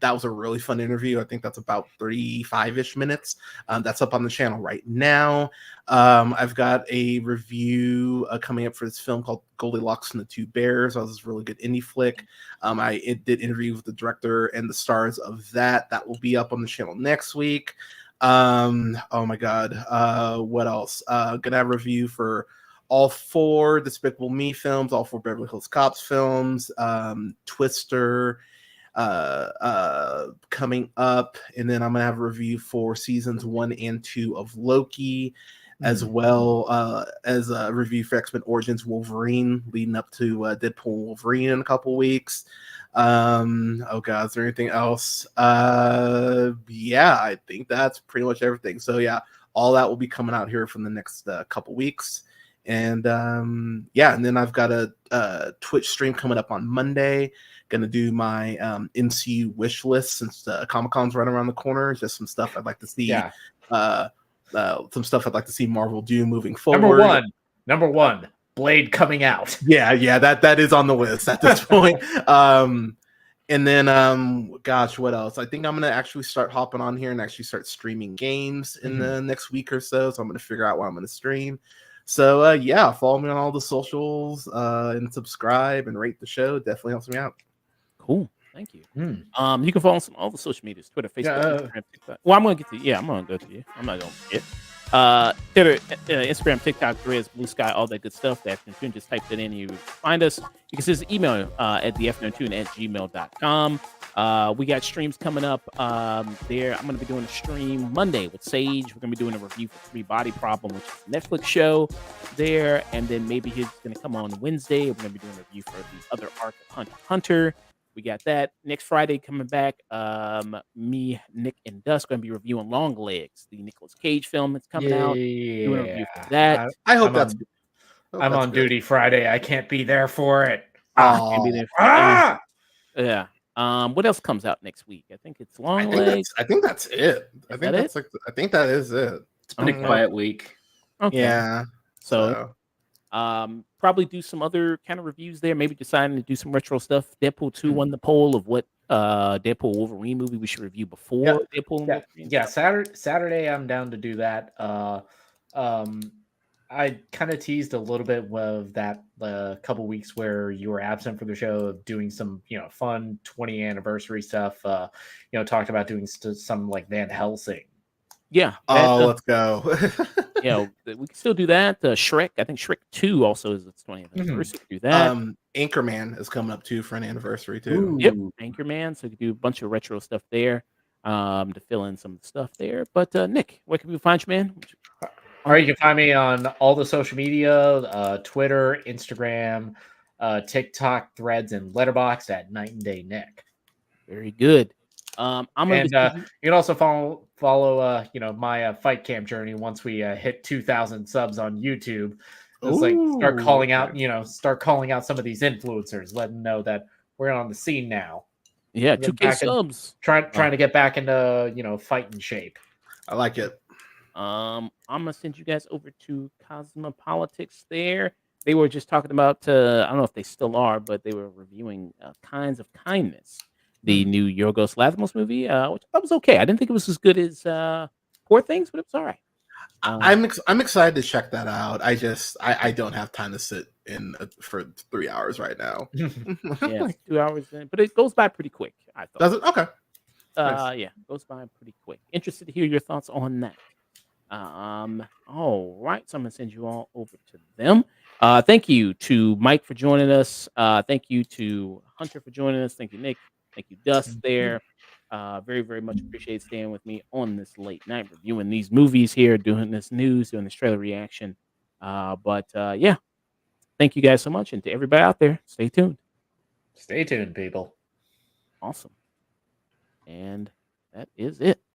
That was a really fun interview. I think that's about 35-ish minutes. That's up on the channel right now. I've got a review coming up for this film called Goldilocks and the Two Bears. That was this really good indie flick. I did interview with the director and the stars of that. That will be up on the channel next week. Oh my God. What else? Gonna have a review for all 4 Despicable Me films, all 4 Beverly Hills Cops films, Twister coming up, and then I'm gonna have a review for seasons 1 and 2 of Loki, as well as a review for X-Men Origins Wolverine, leading up to Deadpool Wolverine in a couple weeks. Oh God, is there anything else? Yeah, I think that's pretty much everything. So yeah, all that will be coming out here from the next couple weeks. And yeah, and then I've got a Twitch stream coming up on Monday. Gonna do my MCU wish list since Comic-Con's right around the corner. Just some stuff I'd like to see. Yeah. Some stuff I'd like to see Marvel do moving forward. Number one, Blade coming out. Yeah, that is on the list at this point. And then gosh, what else? I think I'm gonna actually start hopping on here and actually start streaming games in the next week or so. So I'm gonna figure out what I'm gonna stream. So yeah, follow me on all the socials and subscribe and rate the show. Definitely helps me out. Cool. Thank you. You can follow us on all the social medias, Twitter, Facebook, Instagram, TikTok. Well, I'm going to get to you. Yeah, I'm going to go to you. I'm not going to forget. Twitter, Instagram, TikTok, Threads, Blue Sky, all that good stuff. The afternoon tune, just type that in and you find us. You can send us an email at theafternoon@gmail.com. We got streams coming up there. I'm going to be doing a stream Monday with Sage. We're going to be doing a review for Three Body Problem, which is a Netflix show there. And then maybe he's going to come on Wednesday. We're going to be doing a review for the other arc of Hunter. We got that next Friday coming back. Me, Nick, and Dust going to be reviewing Long Legs, the Nicolas Cage film that's coming out. Doing a review for that. I hope that's. I'm on duty Friday. I can't be there for it. Can't be there for yeah. What else comes out next week? I think it's Long Legs. I think that's it. I think that is it. It's been a quiet week. Okay. Yeah. So probably do some other kind of reviews there. Maybe deciding to do some retro stuff. Deadpool 2 won the poll of what Deadpool Wolverine movie we should review before Deadpool and Wolverine. Yeah, Saturday I'm down to do that. I kind of teased a little bit of that couple weeks where you were absent from the show of doing some, fun 20th anniversary stuff. Talked about doing some like Van Helsing. Yeah. Let's go. We can still do that. Shrek, I think Shrek 2 also is its 20th anniversary. Do that. Anchorman is coming up too for an anniversary too. Ooh. Yep, Anchorman. So we can do a bunch of retro stuff there to fill in some stuff there. But Nick, where can we find you, man? All right, you can find me on all the social media, Twitter, Instagram, TikTok, Threads, and Letterboxd at Night and Day Nick. Very good. You can also follow my fight camp journey once we hit 2,000 subs on YouTube. It's start calling out some of these influencers, letting them know that we're on the scene now. Yeah, 2K subs. Trying to get back into fighting shape. I like it. I'm gonna send you guys over to Cosmopolitics there. They were just talking about I don't know if they still are, but they were reviewing Kinds of Kindness, the new Yorgos Lanthimos movie, which I thought was okay. I didn't think it was as good as Poor Things, but it was all right. I'm excited to check that out. I don't have time to sit in for 3 hours right now. Yeah, it's 2 hours in, but it goes by pretty quick, I thought. Does it? Okay. Nice. Yeah, goes by pretty quick. Interested to hear your thoughts on that. All right, so I'm gonna send you all over to them. Thank you to Mike for joining us. Thank you to Hunter for joining us. Thank you, Nick. Thank you, Dust there. Very, very much appreciate staying with me on this late night reviewing these movies here, doing this news, doing this trailer reaction. Yeah, thank you guys so much. And to everybody out there, stay tuned. Stay tuned, people. Awesome. And that is it.